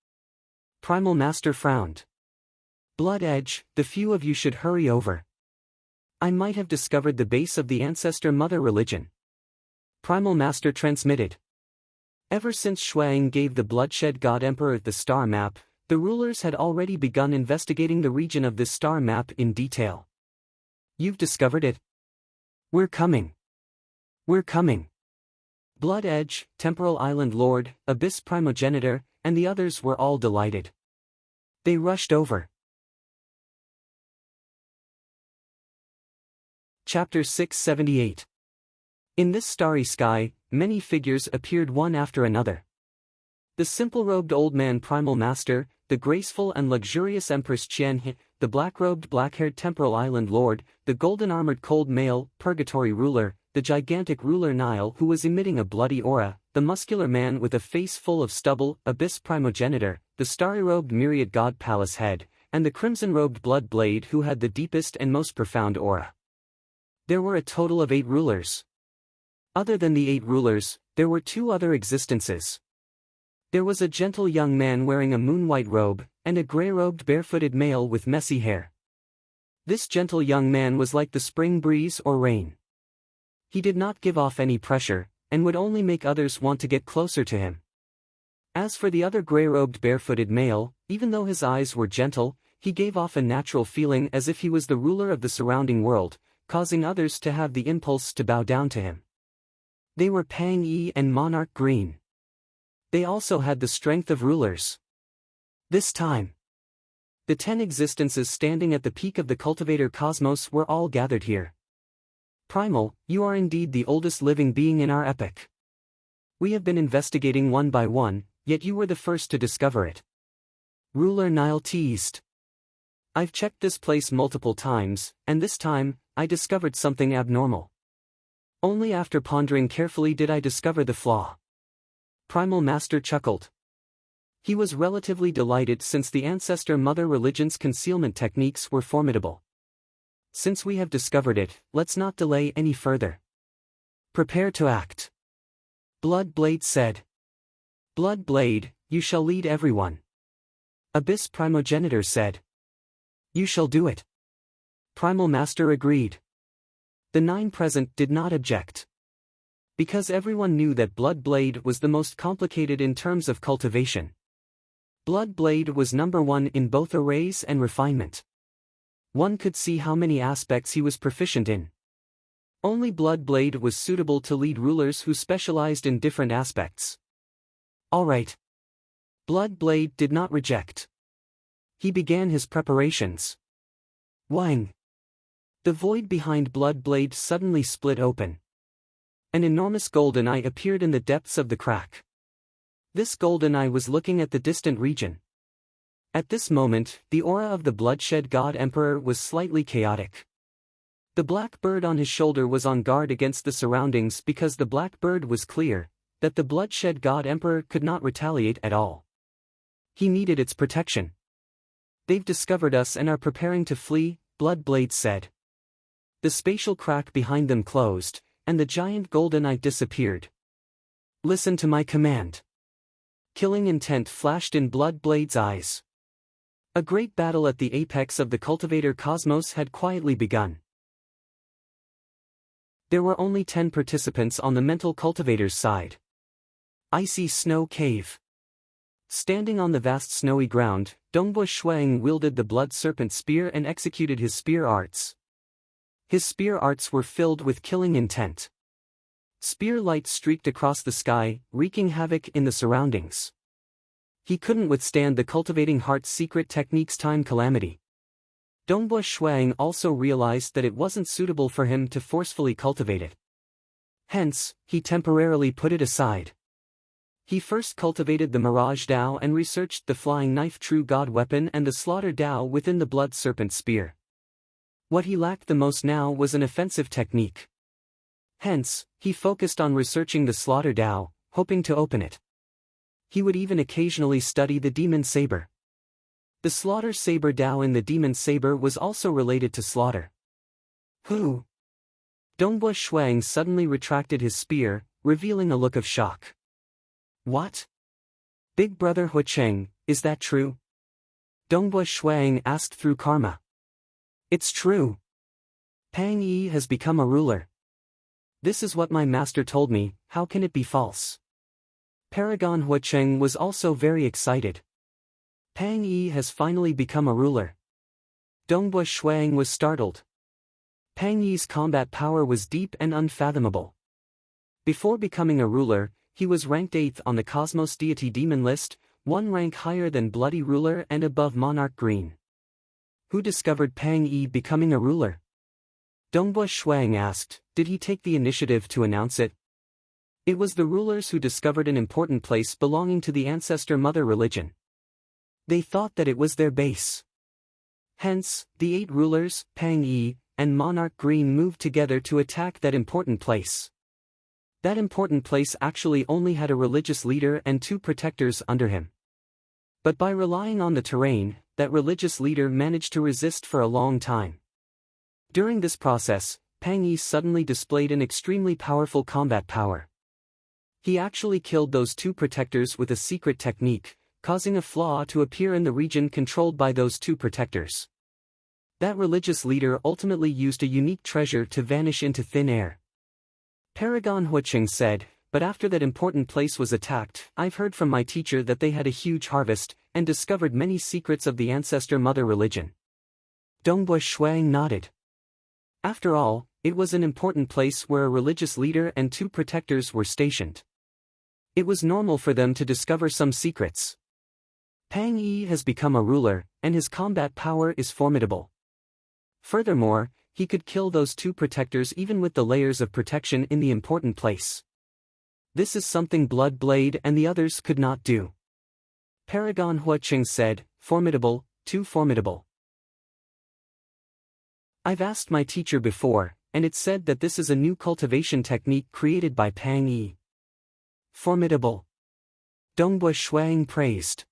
Primal Master frowned. Blood Edge, the few of you should hurry over. I might have discovered the base of the ancestor mother religion. Primal Master transmitted. Ever since Shuang gave the bloodshed god emperor the star map, the rulers had already begun investigating the region of this star map in detail. You've discovered it? We're coming. We're coming. Blood Edge, Temporal Island Lord, Abyss Primogenitor, and the others were all delighted. They rushed over. Chapter 678. In this starry sky, many figures appeared one after another. The simple-robed old man Primal Master, the graceful and luxurious Empress Qian, the black-robed black-haired Temporal Island Lord, the golden-armored cold male, Purgatory Ruler, the gigantic ruler Nile who was emitting a bloody aura, the muscular man with a face full of stubble, Abyss Primogenitor, the starry-robed myriad god Palace Head, and the crimson-robed Blood Blade who had the deepest and most profound aura. There were a total of 8 rulers. Other than the 8 rulers, there were 2 other existences. There was a gentle young man wearing a moon-white robe, and a grey-robed barefooted male with messy hair. This gentle young man was like the spring breeze or rain. He did not give off any pressure, and would only make others want to get closer to him. As for the other grey-robed barefooted male, even though his eyes were gentle, he gave off a natural feeling as if he was the ruler of the surrounding world, causing others to have the impulse to bow down to him. They were Pang Yi and Monarch Green. They also had the strength of rulers. This time, the 10 existences standing at the peak of the cultivator cosmos were all gathered here. Primal, you are indeed the oldest living being in our epoch. We have been investigating one by one, yet you were the first to discover it. Ruler Nile teased. I've checked this place multiple times, and this time, I discovered something abnormal. Only after pondering carefully did I discover the flaw. Primal Master chuckled. He was relatively delighted since the ancestor mother religion's concealment techniques were formidable. Since we have discovered it, let's not delay any further. Prepare to act. Blood Blade said. Blood Blade, you shall lead everyone. Abyss Primogenitor said. You shall do it. Primal Master agreed. The 9 present did not object. Because everyone knew that Blood Blade was the most complicated in terms of cultivation. Blood Blade was number 1 in both arrays and refinement. One could see how many aspects he was proficient in. Only Blood Blade was suitable to lead rulers who specialized in different aspects. All right. Blood Blade did not reject. He began his preparations. Wang. The void behind Blood Blade suddenly split open. An enormous golden eye appeared in the depths of the crack. This golden eye was looking at the distant region. At this moment, the aura of the bloodshed god emperor was slightly chaotic. The black bird on his shoulder was on guard against the surroundings because the black bird was clear that the bloodshed god emperor could not retaliate at all. He needed its protection. They've discovered us and are preparing to flee, Bloodblade said. The spatial crack behind them closed, and the giant golden eye disappeared. Listen to my command. Killing intent flashed in Bloodblade's eyes. A great battle at the apex of the cultivator cosmos had quietly begun. There were only 10 participants on the mental cultivator's side. Icy Snow Cave. Standing on the vast snowy ground, Dongbo Shuang wielded the blood serpent spear and executed his spear arts. His spear arts were filled with killing intent. Spear light streaked across the sky, wreaking havoc in the surroundings. He couldn't withstand the cultivating heart's secret technique's time calamity. Dongbo Shuang also realized that it wasn't suitable for him to forcefully cultivate it. Hence, he temporarily put it aside. He first cultivated the Mirage Dao and researched the Flying Knife True God weapon and the Slaughter Dao within the Blood Serpent Spear. What he lacked the most now was an offensive technique. Hence, he focused on researching the Slaughter Dao, hoping to open it. He would even occasionally study the Demon Saber. The Slaughter Saber Dao in the Demon Saber was also related to slaughter. Who? Dongbo Shuang suddenly retracted his spear, revealing a look of shock. What? Big Brother Huacheng, is that true? Dongbo Shuang asked through karma. It's true. Pang Yi has become a ruler. This is what my master told me, how can it be false? Paragon Huacheng was also very excited. Pang Yi has finally become a ruler. Dongbo Shuang was startled. Pang Yi's combat power was deep and unfathomable. Before becoming a ruler, he was ranked 8th on the Cosmos Deity Demon list, 1 rank higher than Bloody Ruler and above Monarch Green. Who discovered Pang Yi becoming a ruler? Dongbo Shuang asked, did he take the initiative to announce it? It was the rulers who discovered an important place belonging to the ancestor mother religion. They thought that it was their base. Hence, the 8 rulers, Pang Yi, and Monarch Green moved together to attack that important place. That important place actually only had a religious leader and 2 protectors under him. But by relying on the terrain, that religious leader managed to resist for a long time. During this process, Pang Yi suddenly displayed an extremely powerful combat power. He actually killed those 2 protectors with a secret technique, causing a flaw to appear in the region controlled by those 2 protectors. That religious leader ultimately used a unique treasure to vanish into thin air. Paragon Huacheng said, but after that important place was attacked, I've heard from my teacher that they had a huge harvest, and discovered many secrets of the ancestor mother religion. Dongbo Shuang nodded. After all, it was an important place where a religious leader and 2 protectors were stationed. It was normal for them to discover some secrets. Pang Yi has become a ruler, and his combat power is formidable. Furthermore, he could kill those 2 protectors even with the layers of protection in the important place. This is something Bloodblade and the others could not do. Paragon Huacheng said, formidable, too formidable. I've asked my teacher before, and it said that this is a new cultivation technique created by Pang Yi. Formidable. Dongbo Shuang praised.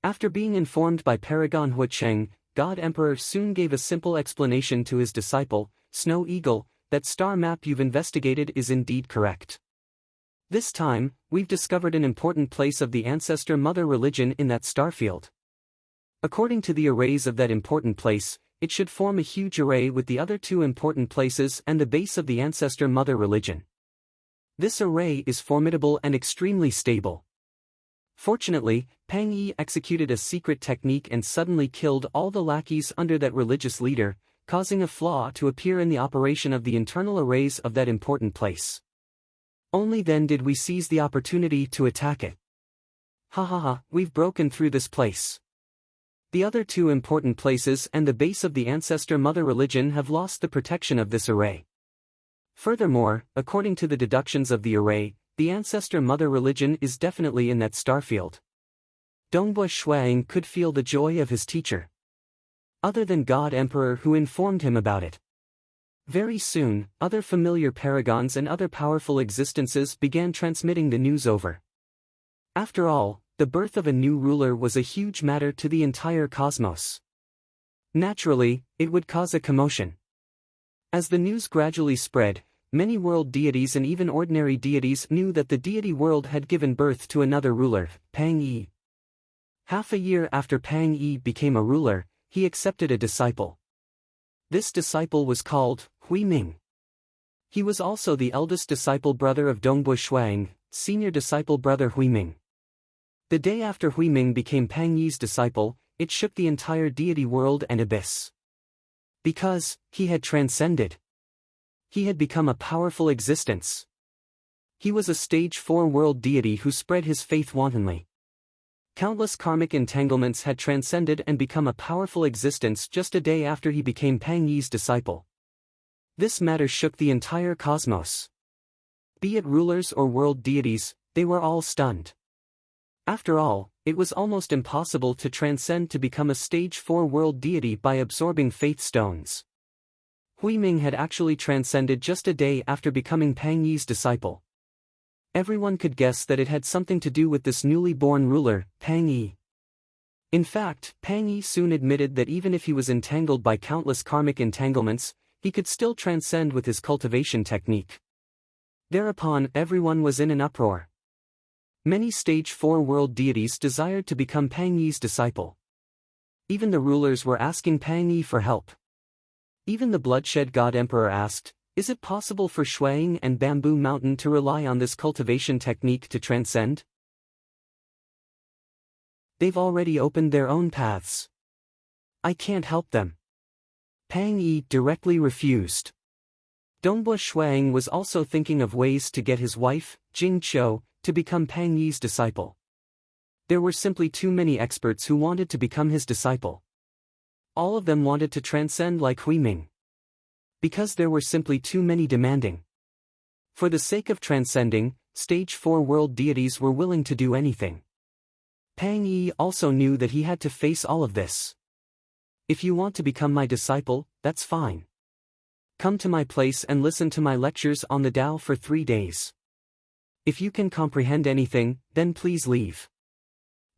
After being informed by Paragon Huacheng, God Emperor soon gave a simple explanation to his disciple, Snow Eagle, that star map you've investigated is indeed correct. This time, we've discovered an important place of the ancestor mother religion in that star field. According to the arrays of that important place, it should form a huge array with the other 2 important places and the base of the ancestor mother religion. This array is formidable and extremely stable. Fortunately, Pang Yi executed a secret technique and suddenly killed all the lackeys under that religious leader, causing a flaw to appear in the operation of the internal arrays of that important place. Only then did we seize the opportunity to attack it. Ha ha ha, we've broken through this place. The other 2 important places and the base of the ancestor mother religion have lost the protection of this array. Furthermore, according to the deductions of the array, the ancestor mother religion is definitely in that starfield. Dongbo Shuang could feel the joy of his teacher. Other than God Emperor who informed him about it. Very soon, other familiar paragons and other powerful existences began transmitting the news over. After all, the birth of a new ruler was a huge matter to the entire cosmos. Naturally, it would cause a commotion. As the news gradually spread, many world deities and even ordinary deities knew that the deity world had given birth to another ruler, Pang Yi. Half a year after Pang Yi became a ruler, he accepted a disciple. This disciple was called Hui Ming. He was also the eldest disciple brother of Dongbu Shuang, senior disciple brother Hui Ming. The day after Hui Ming became Pang Yi's disciple, it shook the entire deity world and abyss. Because he had transcended. He had become a powerful existence. He was a stage 4 world deity who spread his faith wantonly. Countless karmic entanglements had transcended and become a powerful existence just a day after he became Pang Yi's disciple. This matter shook the entire cosmos. Be it rulers or world deities, they were all stunned. After all, it was almost impossible to transcend to become a stage 4 world deity by absorbing faith stones. Hui Ming had actually transcended just a day after becoming Pang Yi's disciple. Everyone could guess that it had something to do with this newly born ruler, Pang Yi. In fact, Pang Yi soon admitted that even if he was entangled by countless karmic entanglements, he could still transcend with his cultivation technique. Thereupon, everyone was in an uproar. Many stage 4 world deities desired to become Pang Yi's disciple. Even the rulers were asking Pang Yi for help. Even the bloodshed god emperor asked, "Is it possible for Shuang and Bamboo Mountain to rely on this cultivation technique to transcend? They've already opened their own paths. I can't help them." Pang Yi directly refused. Dongbu Shuang was also thinking of ways to get his wife, Jing to become Pang Yi's disciple. There were simply too many experts who wanted to become his disciple. All of them wanted to transcend like Hui Ming. Because there were simply too many demanding. For the sake of transcending, stage 4 world deities were willing to do anything. Pang Yi also knew that he had to face all of this. "If you want to become my disciple, that's fine. Come to my place and listen to my lectures on the Tao for 3 days. If you can comprehend anything, then please leave."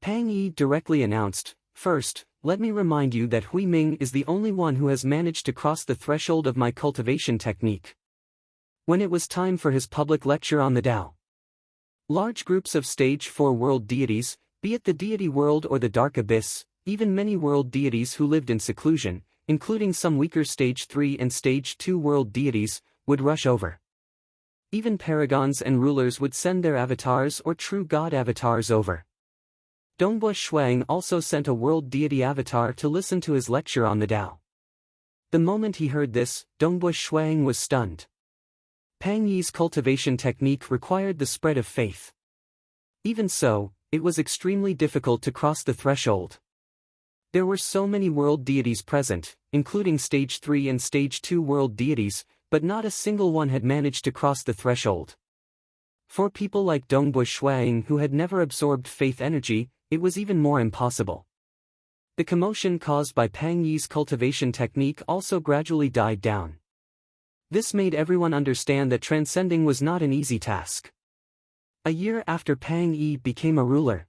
Pang Yi directly announced, "First, let me remind you that Hui Ming is the only one who has managed to cross the threshold of my cultivation technique." When it was time for his public lecture on the Tao, large groups of stage 4 world deities, be it the deity world or the dark abyss, even many world deities who lived in seclusion, including some weaker stage 3 and stage 2 world deities, would rush over. Even paragons and rulers would send their avatars or true god avatars over. Dongbu Shuang also sent a world deity avatar to listen to his lecture on the Tao. The moment he heard this, Dongbu Shuang was stunned. Pang Yi's cultivation technique required the spread of faith. Even so, it was extremely difficult to cross the threshold. There were so many world deities present, including stage 3 and stage 2 world deities, but not a single one had managed to cross the threshold. For people like Dongbu Shuang who had never absorbed faith energy, it was even more impossible. The commotion caused by Pang Yi's cultivation technique also gradually died down. This made everyone understand that transcending was not an easy task. A year after Pang Yi became a ruler,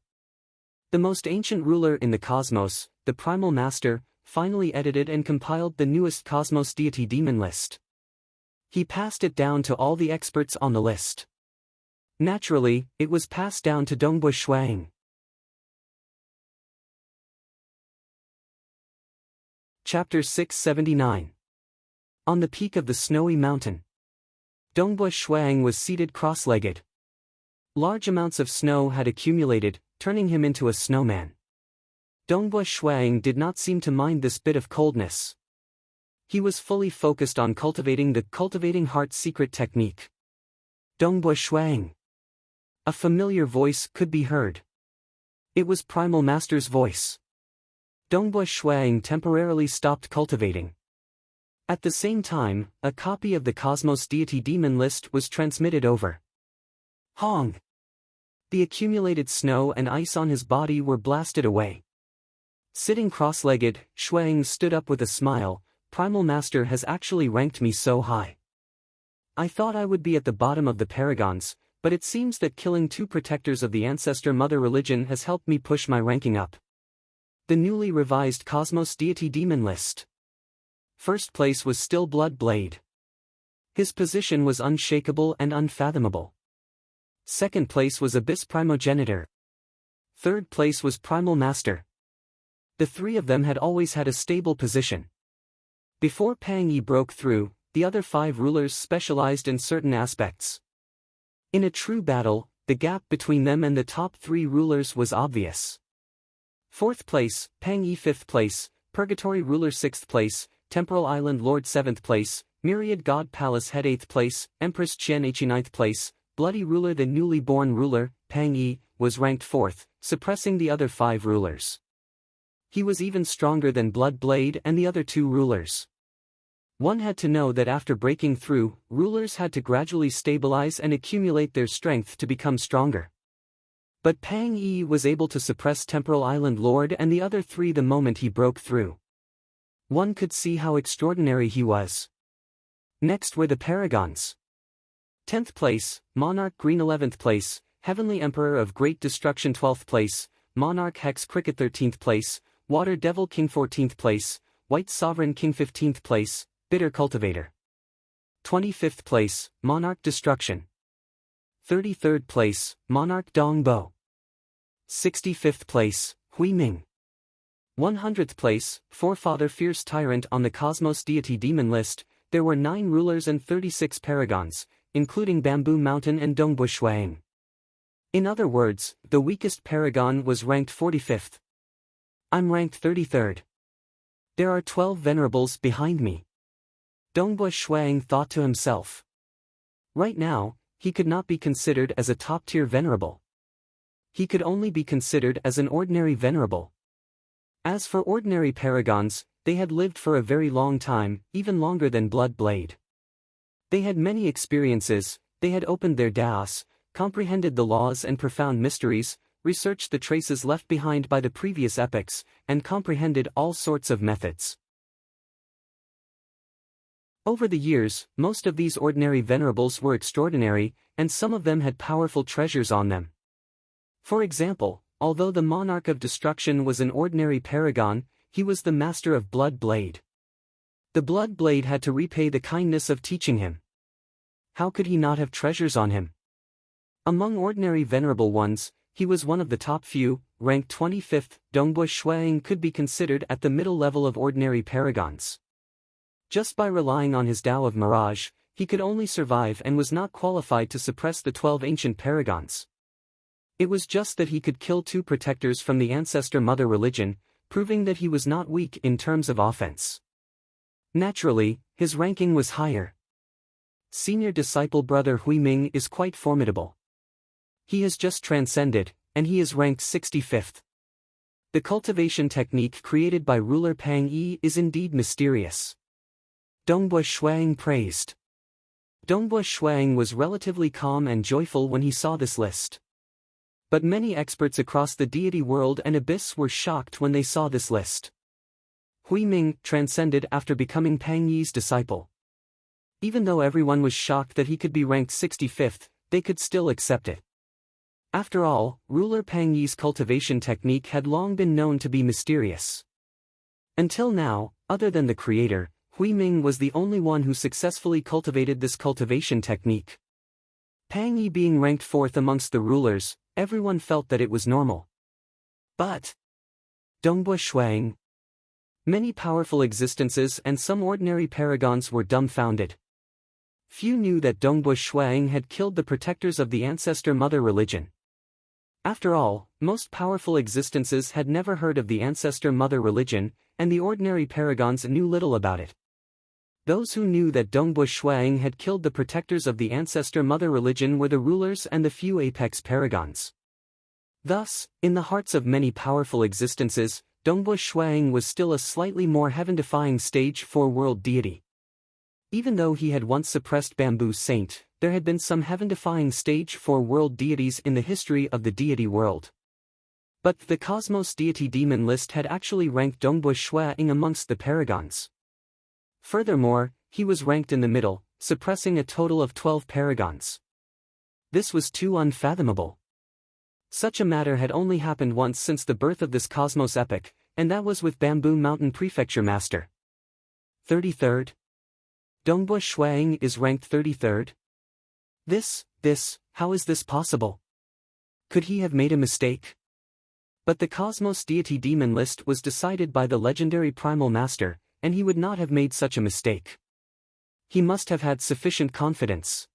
the most ancient ruler in the cosmos, the Primal Master, finally edited and compiled the newest Cosmos Deity Demon list. He passed it down to all the experts on the list. Naturally, it was passed down to Dongbu Shuang. Chapter 679. On the peak of the snowy mountain, Dongbu Shuang was seated cross-legged. Large amounts of snow had accumulated, turning him into a snowman. Dongbu Shuang did not seem to mind this bit of coldness. He was fully focused on cultivating the cultivating heart secret technique. Dongbu Shuang. A familiar voice could be heard. It was Primal Master's voice. Dongbu Shuang temporarily stopped cultivating. At the same time, a copy of the Cosmos Deity Demon list was transmitted over. Hong! The accumulated snow and ice on his body were blasted away. Sitting cross-legged, Shuang stood up with a smile, Primal Master has actually ranked me so high. I thought I would be at the bottom of the paragons, but it seems that killing 2 protectors of the Ancestor Mother religion has helped me push my ranking up. The newly revised Cosmos Deity Demon list. First place was still Blood Blade. His position was unshakable and unfathomable. Second place was Abyss Primogenitor. Third place was Primal Master. The 3 of them had always had a stable position. Before Pang Yi broke through, the other 5 rulers specialized in certain aspects. In a true battle, the gap between them and the top 3 rulers was obvious. 4th place, Pang Yi. 5th place, Purgatory Ruler. 6th place, Temporal Island Lord. 7th place, Myriad God Palace Head. 8th place, Empress Qian He. 9th place, Bloody Ruler. The newly born ruler, Pang Yi, was ranked 4th, suppressing the other 5 rulers. He was even stronger than Blood Blade and the other 2 rulers. One had to know that after breaking through, rulers had to gradually stabilize and accumulate their strength to become stronger. But Pang Yi was able to suppress Temporal Island Lord and the other 3 the moment he broke through. One could see how extraordinary he was. Next were the paragons. 10th place, Monarch Green. 11th place, Heavenly Emperor of Great Destruction. 12th place, Monarch Hex Cricket. 13th place, Water Devil King. 14th place, White Sovereign King. 15th place, Bitter Cultivator. 25th place, Monarch Destruction. 33rd place, Monarch Dong Bo. 65th place, Hui Ming. 100th place, Forefather Fierce Tyrant. On the Cosmos Deity Demon list, there were 9 rulers and 36 paragons, including Bamboo Mountain and Dongbo Shuang. In other words, the weakest paragon was ranked 45th. I'm ranked 33rd. There are 12 venerables behind me. Dongbo Shuang thought to himself. Right now, he could not be considered as a top-tier venerable. He could only be considered as an ordinary venerable. As for ordinary paragons, they had lived for a very long time, even longer than Blood Blade. They had many experiences, they had opened their daos, comprehended the laws and profound mysteries, researched the traces left behind by the previous epochs, and comprehended all sorts of methods. Over the years, most of these ordinary venerables were extraordinary, and some of them had powerful treasures on them. For example, although the Monarch of Destruction was an ordinary paragon, he was the master of Blood Blade. The Blood Blade had to repay the kindness of teaching him. How could he not have treasures on him? Among ordinary venerable ones, he was one of the top few, ranked 25th. Dongbo Shuang could be considered at the middle level of ordinary paragons. Just by relying on his Tao of Mirage, he could only survive and was not qualified to suppress the 12 ancient paragons. It was just that he could kill 2 protectors from the Ancestor Mother religion, proving that he was not weak in terms of offense. Naturally, his ranking was higher. Senior disciple brother Hui Ming is quite formidable. He has just transcended, and he is ranked 65th. The cultivation technique created by ruler Pang Yi is indeed mysterious. Dongbo Shuang praised. Dongbo Shuang was relatively calm and joyful when he saw this list. But many experts across the deity world and abyss were shocked when they saw this list. Hui Ming transcended after becoming Pang Yi's disciple. Even though everyone was shocked that he could be ranked 65th, they could still accept it. After all, ruler Pang Yi's cultivation technique had long been known to be mysterious. Until now, other than the creator, Hui Ming was the only one who successfully cultivated this cultivation technique. Pang Yi being ranked 4th amongst the rulers, everyone felt that it was normal. But Dongbo Shuang. Many powerful existences and some ordinary paragons were dumbfounded. Few knew that Dongbo Shuang had killed the protectors of the Ancestor Mother religion. After all, most powerful existences had never heard of the Ancestor Mother religion, and the ordinary paragons knew little about it. Those who knew that Dongbo Shuang had killed the protectors of the Ancestor Mother religion were the rulers and the few apex paragons. Thus, in the hearts of many powerful existences, Dongbo Shuang was still a slightly more heaven-defying stage 4 world deity. Even though he had once suppressed Bamboo Saint, there had been some heaven-defying stage 4 world deities in the history of the deity world. But the Cosmos Deity Demon list had actually ranked Dongbo Shuang amongst the paragons. Furthermore, he was ranked in the middle, suppressing a total of 12 paragons. This was too unfathomable. Such a matter had only happened once since the birth of this cosmos epoch, and that was with Bamboo Mountain Prefecture Master. 33rd. Dongbua Shuang is ranked 33rd. How is this possible? Could he have made a mistake? But the Cosmos Deity Demon list was decided by the legendary Primal Master, and he would not have made such a mistake. He must have had sufficient confidence.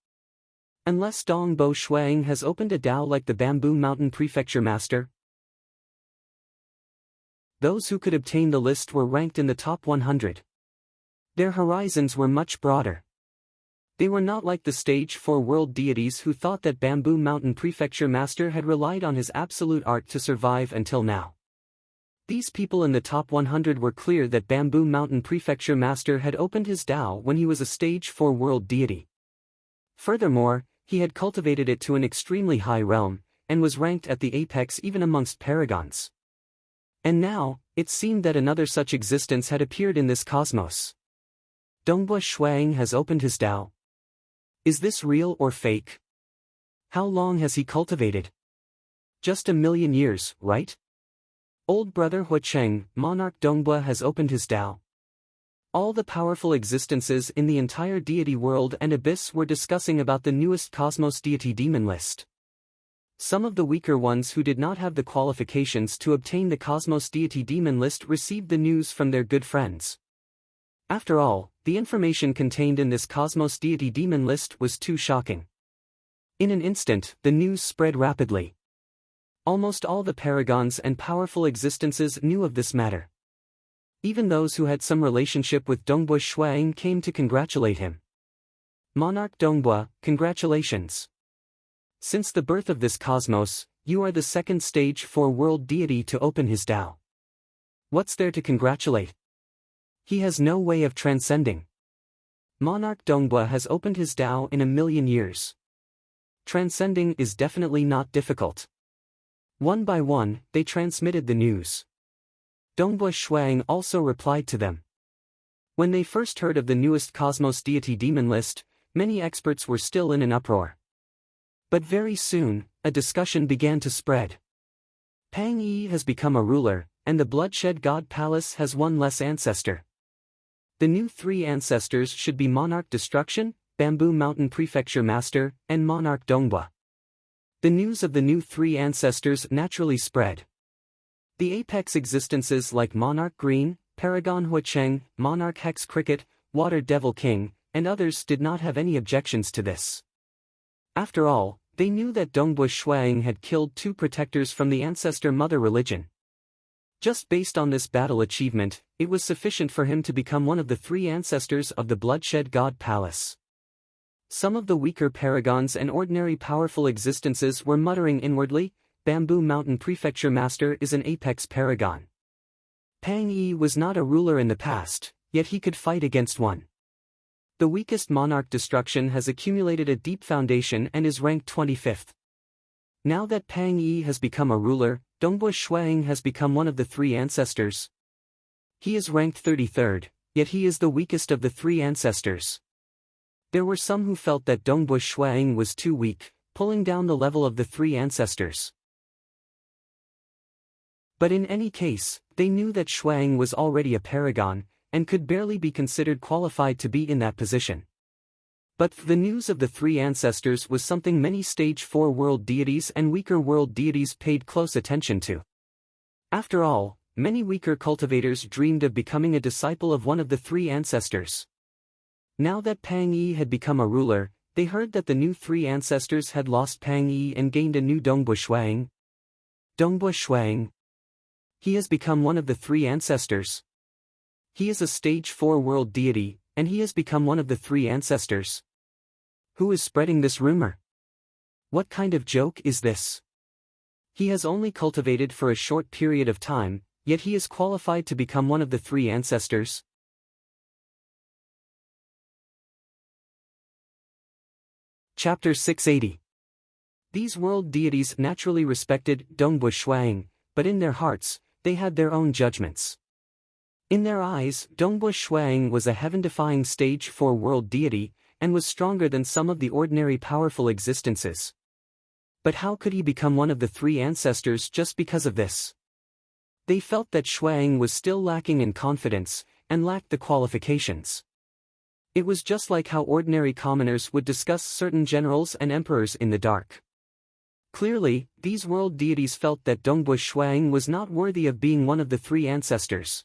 Unless Dongbua Shuang has opened a Dao like the Bamboo Mountain Prefecture Master. Those who could obtain the list were ranked in the top 100. Their horizons were much broader. They were not like the Stage 4 world deities who thought that Bamboo Mountain Prefecture Master had relied on his absolute art to survive until now. These people in the top 100 were clear that Bamboo Mountain Prefecture Master had opened his Dao when he was a Stage 4 world deity. Furthermore, he had cultivated it to an extremely high realm, and was ranked at the apex even amongst paragons. And now, it seemed that another such existence had appeared in this cosmos. Dongbua Shuang has opened his Dao. Is this real or fake? How long has he cultivated? Just 1,000,000 years, right? Old brother Huacheng, Monarch Dongbua has opened his Dao. All the powerful existences in the entire deity world and abyss were discussing about the newest Cosmos Deity Demon list. Some of the weaker ones who did not have the qualifications to obtain the Cosmos Deity Demon list received the news from their good friends. After all, the information contained in this Cosmos Deity Demon list was too shocking. In an instant, the news spread rapidly. Almost all the paragons and powerful existences knew of this matter. Even those who had some relationship with Dongbua Shuang came to congratulate him. Monarch Dongbua, congratulations. Since the birth of this cosmos, you are the second Stage 4 world deity to open his Dao. What's there to congratulate? He has no way of transcending. Monarch Dongbua has opened his Dao in 1,000,000 years. Transcending is definitely not difficult. One by one, they transmitted the news. Dongbua Shuang also replied to them. When they first heard of the newest Cosmos Deity Demon list, many experts were still in an uproar. But very soon, a discussion began to spread. Pang Yi has become a ruler, and the Bloodshed God Palace has one less ancestor. The new 3 ancestors should be Monarch Destruction, Bamboo Mountain Prefecture Master, and Monarch Dongbua. The news of the new 3 ancestors naturally spread. The apex existences like Monarch Green, Paragon Huacheng, Monarch Hex Cricket, Water Devil King, and others did not have any objections to this. After all, they knew that Dongbua Shuang had killed 2 protectors from the ancestor mother religion. Just based on this battle achievement, it was sufficient for him to become one of the 3 ancestors of the Bloodshed God Palace. Some of the weaker paragons and ordinary powerful existences were muttering inwardly, Bamboo Mountain Prefecture Master is an apex paragon. Pang Yi was not a ruler in the past, yet he could fight against one. The weakest Monarch Destruction has accumulated a deep foundation and is ranked 25th. Now that Pang Yi has become a ruler, Dongbua Shuang has become one of the 3 ancestors. He is ranked 33rd, yet he is the weakest of the 3 ancestors. There were some who felt that Dongbua Shuang was too weak, pulling down the level of the 3 ancestors. But in any case, they knew that Shuang was already a paragon, and could barely be considered qualified to be in that position. But the news of the 3 ancestors was something many Stage 4 world deities and weaker world deities paid close attention to. After all, many weaker cultivators dreamed of becoming a disciple of one of the 3 ancestors. Now that Pang Yi had become a ruler, they heard that the new 3 ancestors had lost Pang Yi and gained a new Dongbua Shuang. Dongbua Shuang. He has become one of the 3 ancestors. He is a Stage 4 world deity, and he has become one of the 3 ancestors. Who is spreading this rumor? What kind of joke is this? He has only cultivated for a short period of time, yet he is qualified to become one of the 3 ancestors. Chapter 680. These world deities naturally respected Dongbua Shuang, but in their hearts, they had their own judgments. In their eyes, Dongbu Shuang was a heaven-defying stage 4 world deity, and was stronger than some of the ordinary powerful existences. But how could he become one of the three ancestors just because of this? They felt that Shuang was still lacking in confidence, and lacked the qualifications. It was just like how ordinary commoners would discuss certain generals and emperors in the dark. Clearly, these world deities felt that Dongbu Shuang was not worthy of being one of the three ancestors.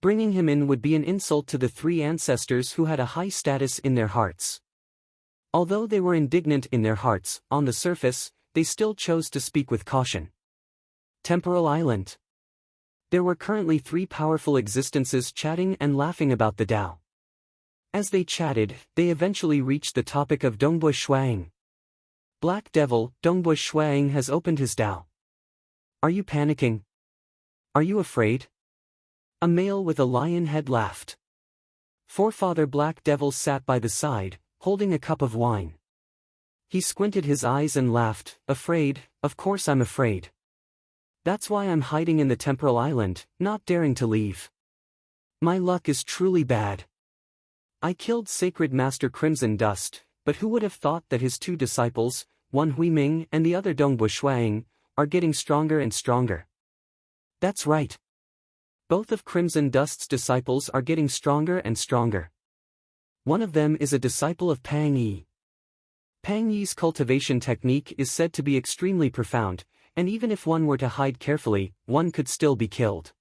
Bringing him in would be an insult to the three ancestors who had a high status in their hearts. Although they were indignant in their hearts, on the surface, they still chose to speak with caution. Temporal Island. There were currently three powerful existences chatting and laughing about the Tao. As they chatted, they eventually reached the topic of Dongbu Shuang. Black Devil, Dongbu Shuang has opened his Tao. Are you panicking? Are you afraid? A male with a lion head laughed. Forefather Black Devil sat by the side, holding a cup of wine. He squinted his eyes and laughed. Afraid, of course I'm afraid. That's why I'm hiding in the Temporal Island, not daring to leave. My luck is truly bad. I killed Sacred Master Crimson Dust, but who would have thought that his two disciples, one Huiming and the other Dongbu Shuang, are getting stronger and stronger. That's right. Both of Crimson Dust's disciples are getting stronger and stronger. One of them is a disciple of Pang Yi. Pang Yi's cultivation technique is said to be extremely profound, and even if one were to hide carefully, one could still be killed.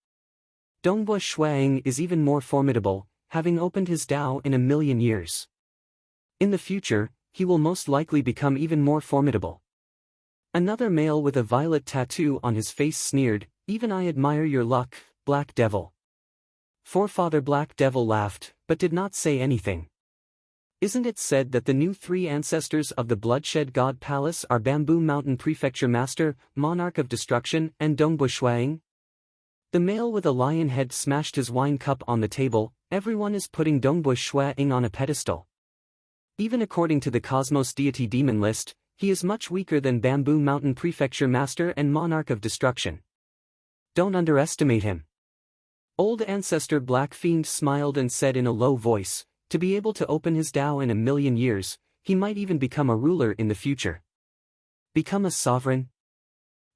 Dongbu Shuang is even more formidable, having opened his Tao in 1,000,000 years. In the future, he will most likely become even more formidable. Another male with a violet tattoo on his face sneered, "Even I admire your luck, Black Devil." Forefather Black Devil laughed, but did not say anything. Isn't it said that the new three ancestors of the Bloodshed God Palace are Bamboo Mountain Prefecture Master, Monarch of Destruction, and Dongbu Shuang? The male with a lion head smashed his wine cup on the table. Everyone is putting Dongbu Shuang on a pedestal. Even according to the Cosmos Deity Demon list, he is much weaker than Bamboo Mountain Prefecture Master and Monarch of Destruction. Don't underestimate him. Old Ancestor Black Fiend smiled and said in a low voice, to be able to open his Tao in 1,000,000 years, he might even become a ruler in the future. Become a sovereign?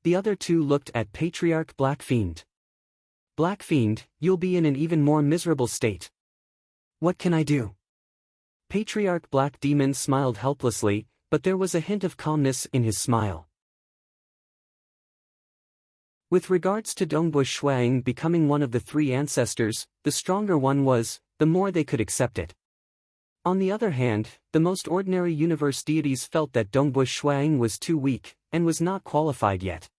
The other two looked at Patriarch Black Fiend. Black Fiend, you'll be in an even more miserable state. What can I do? Patriarch Black Demon smiled helplessly, but there was a hint of calmness in his smile. With regards to Dongbu Shuang becoming one of the three ancestors, the stronger one was, the more they could accept it. On the other hand, the most ordinary universe deities felt that Dongbu Shuang was too weak, and was not qualified yet.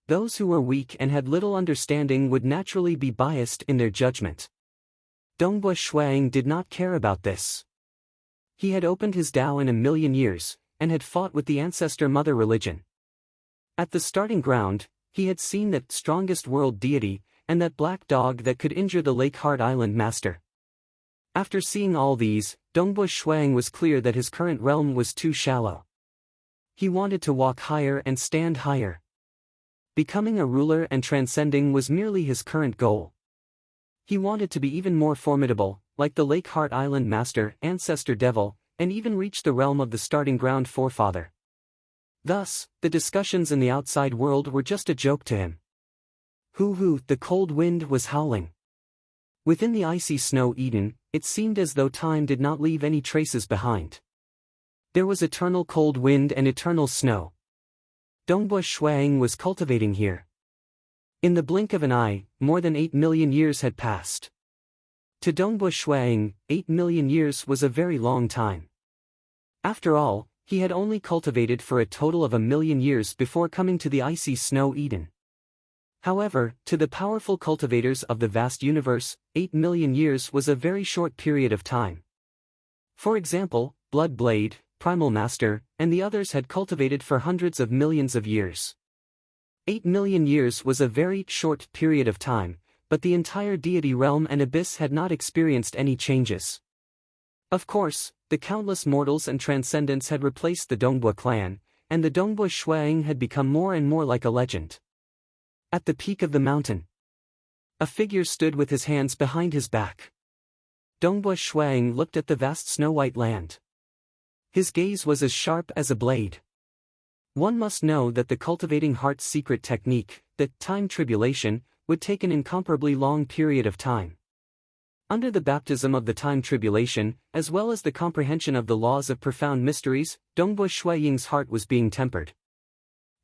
Those who were weak and had little understanding would naturally be biased in their judgment. Dongbu Shuang did not care about this. He had opened his Tao in 1,000,000 years, and had fought with the ancestor mother religion. At the starting ground, he had seen that strongest world deity, and that black dog that could injure the Lake Heart Island master. After seeing all these, Dongbu Shuang was clear that his current realm was too shallow. He wanted to walk higher and stand higher. Becoming a ruler and transcending was merely his current goal. He wanted to be even more formidable, like the Lake Heart Island Master, Ancestor Devil, and even reach the realm of the starting ground Forefather. Thus, the discussions in the outside world were just a joke to him. Hoo-hoo, the cold wind was howling. Within the icy snow Eden, it seemed as though time did not leave any traces behind. There was eternal cold wind and eternal snow. Dongbu Shuang was cultivating here. In the blink of an eye, more than 8,000,000 years had passed. To Dongbu Shuang, 8,000,000 years was a very long time. After all, he had only cultivated for a total of 1,000,000 years before coming to the icy snow Eden. However, to the powerful cultivators of the vast universe, 8,000,000 years was a very short period of time. For example, Blood Blade, Primal Master, and the others had cultivated for hundreds of millions of years. 8,000,000 years was a very short period of time, but the entire deity realm and abyss had not experienced any changes. Of course, the countless mortals and transcendents had replaced the Dongbu clan, and the Dongbu Shuang had become more and more like a legend. At the peak of the mountain, A figure stood with his hands behind his back. Dongbua Shuang looked at the vast snow-white land. His gaze was as sharp as a blade. One must know that the cultivating heart's secret technique, the time tribulation, would take an incomparably long period of time. Under the baptism of the time tribulation, as well as the comprehension of the laws of profound mysteries, Dongbua Shuaying's heart was being tempered.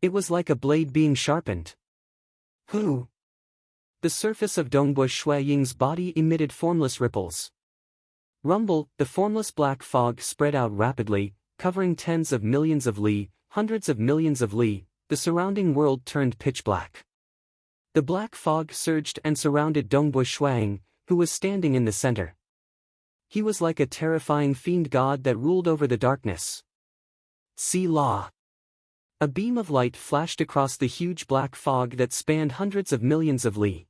It was like a blade being sharpened. Who? The surface of Dongbua Shuaying's body emitted formless ripples. Rumble, the formless black fog spread out rapidly, covering tens of millions of li, hundreds of millions of li, the surrounding world turned pitch black. The black fog surged and surrounded Dongbua Shuaying, who was standing in the center. He was like a terrifying fiend god that ruled over the darkness. See law. A beam of light flashed across the huge black fog that spanned hundreds of millions of li.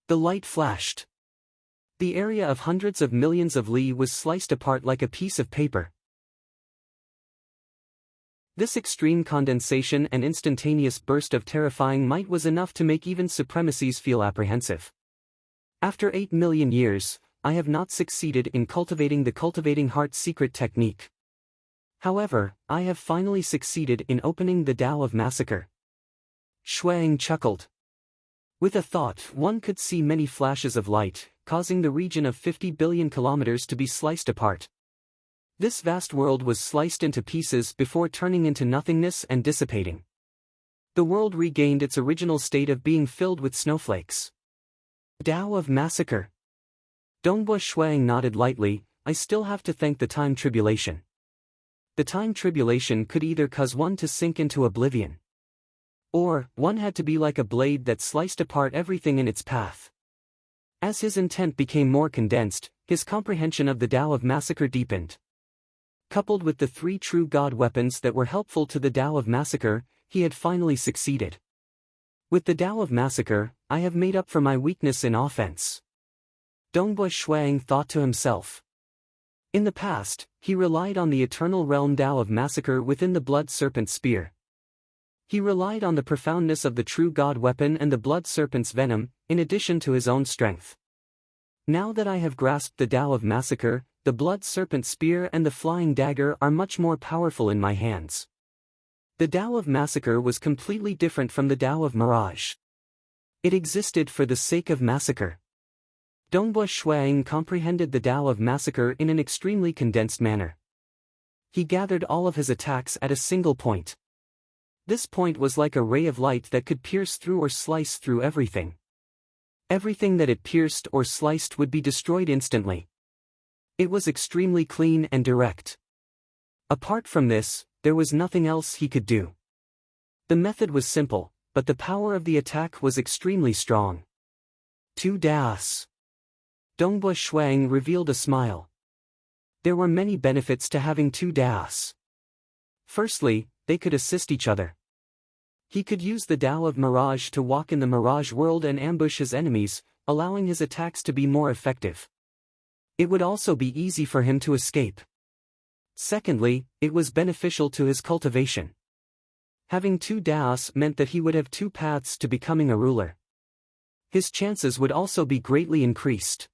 The light flashed. The area of hundreds of millions of li was sliced apart like a piece of paper. This extreme condensation and instantaneous burst of terrifying might was enough to make even supremacies feel apprehensive. After 8 million years, I have not succeeded in cultivating the cultivating heart's secret technique. However, I have finally succeeded in opening the Tao of Massacre. Shuang chuckled. With a thought, one could see many flashes of light, causing the region of 50 billion kilometers to be sliced apart. This vast world was sliced into pieces before turning into nothingness and dissipating. The world regained its original state of being filled with snowflakes. Tao of Massacre. Dongbua Shuang nodded lightly. I still have to thank the time tribulation. The time tribulation could either cause one to sink into oblivion, or one had to be like a blade that sliced apart everything in its path. As his intent became more condensed, his comprehension of the Tao of Massacre deepened. Coupled with the 3 true God weapons that were helpful to the Tao of Massacre, he had finally succeeded. With the Tao of Massacre, I have made up for my weakness in offense. Dongbua Shuang thought to himself. In the past, he relied on the eternal realm Tao of Massacre within the blood serpent spear. He relied on the profoundness of the true God weapon and the blood serpent's venom, in addition to his own strength. Now that I have grasped the Tao of Massacre, the blood serpent spear and the flying dagger are much more powerful in my hands. The Tao of Massacre was completely different from the Tao of Mirage. It existed for the sake of massacre. Dongbua Shuang comprehended the Tao of Massacre in an extremely condensed manner. He gathered all of his attacks at a single point. This point was like a ray of light that could pierce through or slice through everything. Everything that it pierced or sliced would be destroyed instantly. It was extremely clean and direct. Apart from this, there was nothing else he could do. The method was simple, but the power of the attack was extremely strong. 2 Daos. Dongbua Shuang revealed a smile. There were many benefits to having 2 Daos. Firstly, they could assist each other. He could use the Tao of Mirage to walk in the Mirage world and ambush his enemies, allowing his attacks to be more effective. It would also be easy for him to escape. Secondly, it was beneficial to his cultivation. Having 2 Daos meant that he would have 2 paths to becoming a ruler. His chances would also be greatly increased.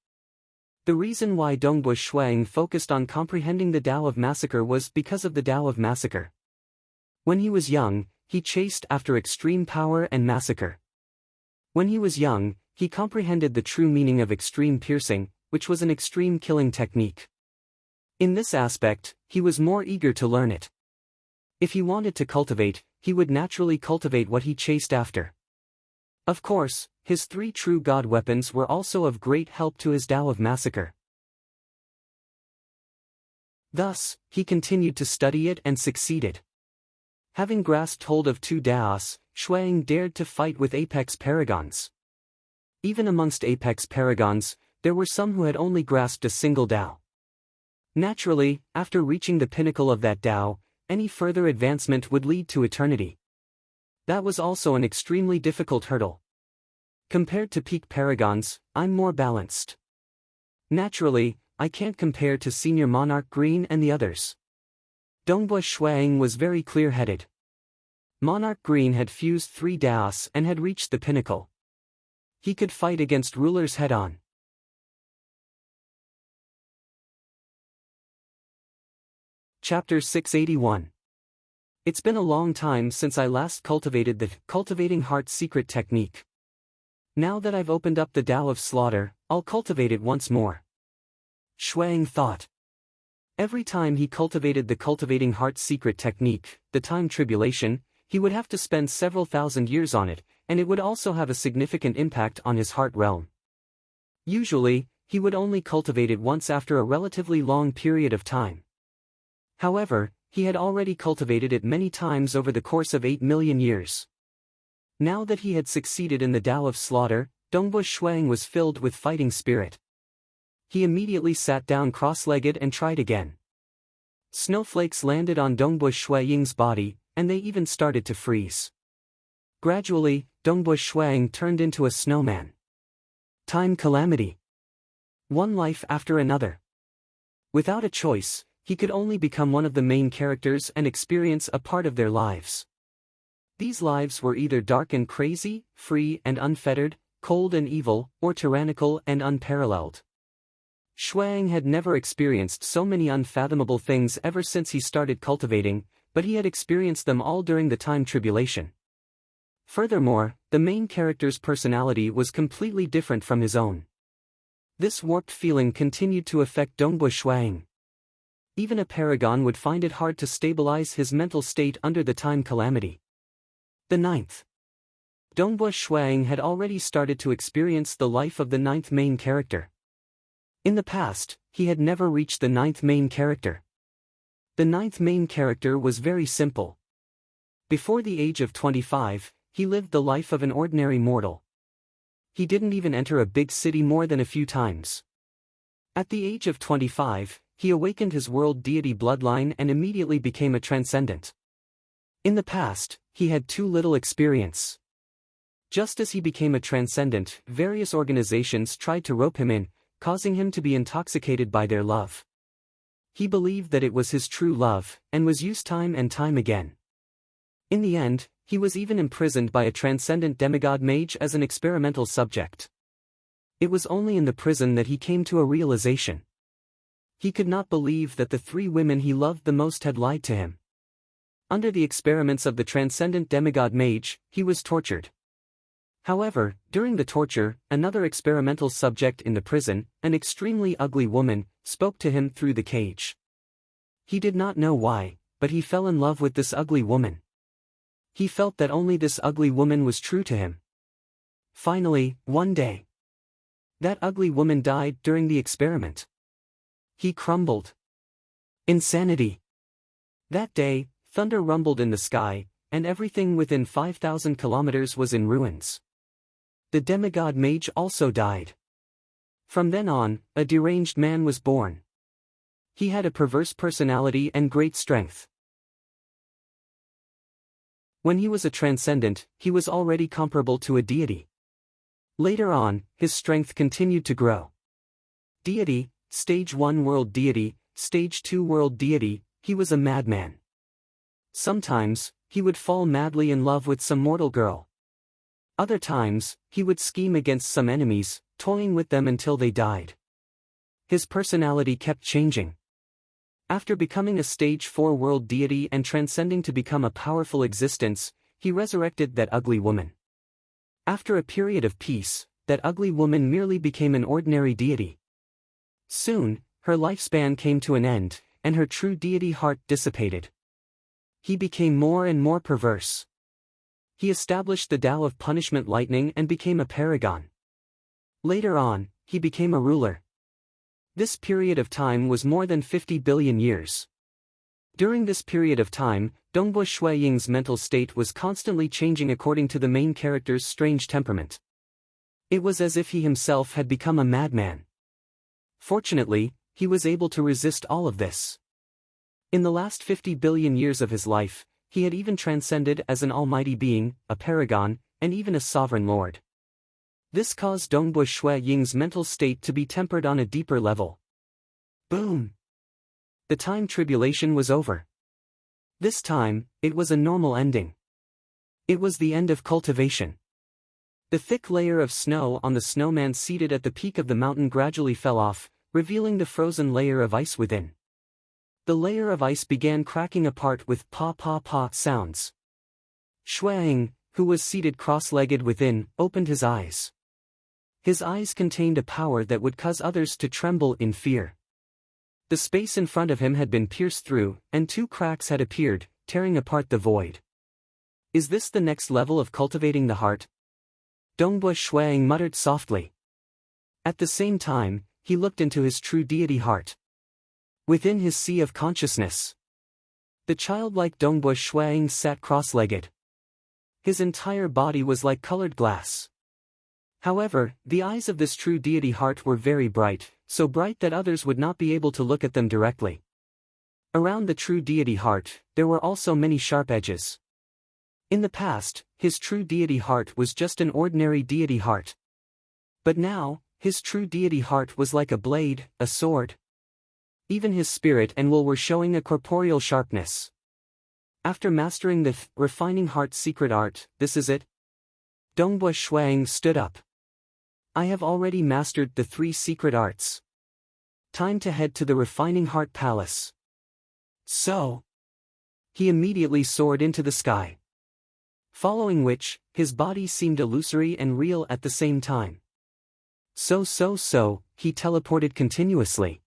The reason why Dongbua Shuang focused on comprehending the Tao of Massacre was because of the Tao of Massacre. When he was young, he chased after extreme power and massacre. When he was young, he comprehended the true meaning of extreme piercing, which was an extreme killing technique. In this aspect, he was more eager to learn it. If he wanted to cultivate, he would naturally cultivate what he chased after. Of course, his 3 true God weapons were also of great help to his Tao of Massacre. Thus, he continued to study it and succeeded. Having grasped hold of 2 Daos, Shuang dared to fight with apex paragons. Even amongst apex paragons, there were some who had only grasped a single Tao. Naturally, after reaching the pinnacle of that Tao, any further advancement would lead to eternity. That was also an extremely difficult hurdle. Compared to peak paragons, I'm more balanced. Naturally, I can't compare to Senior Monarch Green and the others. Dongbua Shuang was very clear-headed. Monarch Green had fused 3 Daos and had reached the pinnacle. He could fight against rulers head-on. Chapter 681. It's been a long time since I last cultivated the cultivating heart secret technique. Now that I've opened up the Tao of slaughter, I'll cultivate it once more. Shuang thought. Every time he cultivated the cultivating heart secret technique, the time tribulation, he would have to spend several thousand years on it, and it would also have a significant impact on his heart realm. Usually, he would only cultivate it once after a relatively long period of time. However, he had already cultivated it many times over the course of 8 million years. Now that he had succeeded in the Tao of slaughter, Dongbu Shuang was filled with fighting spirit. He immediately sat down cross-legged and tried again. Snowflakes landed on Dongbu Shuang's body, and they even started to freeze. Gradually, Dongbu Shuang turned into a snowman. Time calamity. One life after another. Without a choice, he could only become one of the main characters and experience a part of their lives. These lives were either dark and crazy, free and unfettered, cold and evil, or tyrannical and unparalleled. Shuang had never experienced so many unfathomable things ever since he started cultivating, but he had experienced them all during the time tribulation. Furthermore, the main character's personality was completely different from his own. This warped feeling continued to affect Dongbu Shuang. Even a paragon would find it hard to stabilize his mental state under the time calamity. The 9th. Dongbu Shuang had already started to experience the life of the 9th main character. In the past, he had never reached the 9th main character. The 9th main character was very simple. Before the age of 25, he lived the life of an ordinary mortal. He didn't even enter a big city more than a few times. At the age of 25, he awakened his world deity bloodline and immediately became a transcendent. In the past, he had too little experience. Just as he became a transcendent, various organizations tried to rope him in, causing him to be intoxicated by their love. He believed that it was his true love, and was used time and time again. In the end, he was even imprisoned by a transcendent demigod mage as an experimental subject. It was only in the prison that he came to a realization. He could not believe that the 3 women he loved the most had lied to him. Under the experiments of the transcendent demigod mage, he was tortured. However, during the torture, another experimental subject in the prison, an extremely ugly woman, spoke to him through the cage. He did not know why, but he fell in love with this ugly woman. He felt that only this ugly woman was true to him. Finally, one day, that ugly woman died during the experiment. He crumbled. Insanity. That day, thunder rumbled in the sky, and everything within 5,000 kilometers was in ruins. The demigod mage also died. From then on, a deranged man was born. He had a perverse personality and great strength. When he was a transcendent, he was already comparable to a deity. Later on, his strength continued to grow. Deity, Stage 1 World Deity, Stage 2 World Deity, he was a madman. Sometimes, he would fall madly in love with some mortal girl. Other times, he would scheme against some enemies, toying with them until they died. His personality kept changing. After becoming a Stage 4 World Deity and transcending to become a powerful existence, he resurrected that ugly woman. After a period of peace, that ugly woman merely became an ordinary deity. Soon, her lifespan came to an end, and her true deity heart dissipated. He became more and more perverse. He established the Tao of punishment lightning and became a paragon. Later on, he became a ruler. This period of time was more than 50 billion years. During this period of time, Dongbu Shuiying's mental state was constantly changing according to the main character's strange temperament. It was as if he himself had become a madman. Fortunately, he was able to resist all of this. In the last 50 billion years of his life, he had even transcended as an almighty being, a paragon, and even a sovereign lord. This caused Dongbu Shuiying's mental state to be tempered on a deeper level. Boom! The time tribulation was over. This time, it was a normal ending. It was the end of cultivation. The thick layer of snow on the snowman seated at the peak of the mountain gradually fell off, revealing the frozen layer of ice within. The layer of ice began cracking apart with pa-pa-pa sounds. Ying, who was seated cross-legged within, opened his eyes. His eyes contained a power that would cause others to tremble in fear. The space in front of him had been pierced through, and two cracks had appeared, tearing apart the void. Is this the next level of cultivating the heart? Ying muttered softly. At the same time, he looked into his true deity heart. Within his sea of consciousness, the childlike Ying sat cross-legged. His entire body was like colored glass. However, the eyes of this true deity heart were very bright, so bright that others would not be able to look at them directly. Around the true deity heart, there were also many sharp edges. In the past, his true deity heart was just an ordinary deity heart. But now, his true deity heart was like a blade, a sword. Even his spirit and will were showing a corporeal sharpness. After mastering the refining heart's secret art, this is it? Ying stood up. I have already mastered the 3 secret arts. Time to head to the refining heart palace. So, he immediately soared into the sky. Following which, his body seemed illusory and real at the same time. So, he teleported continuously.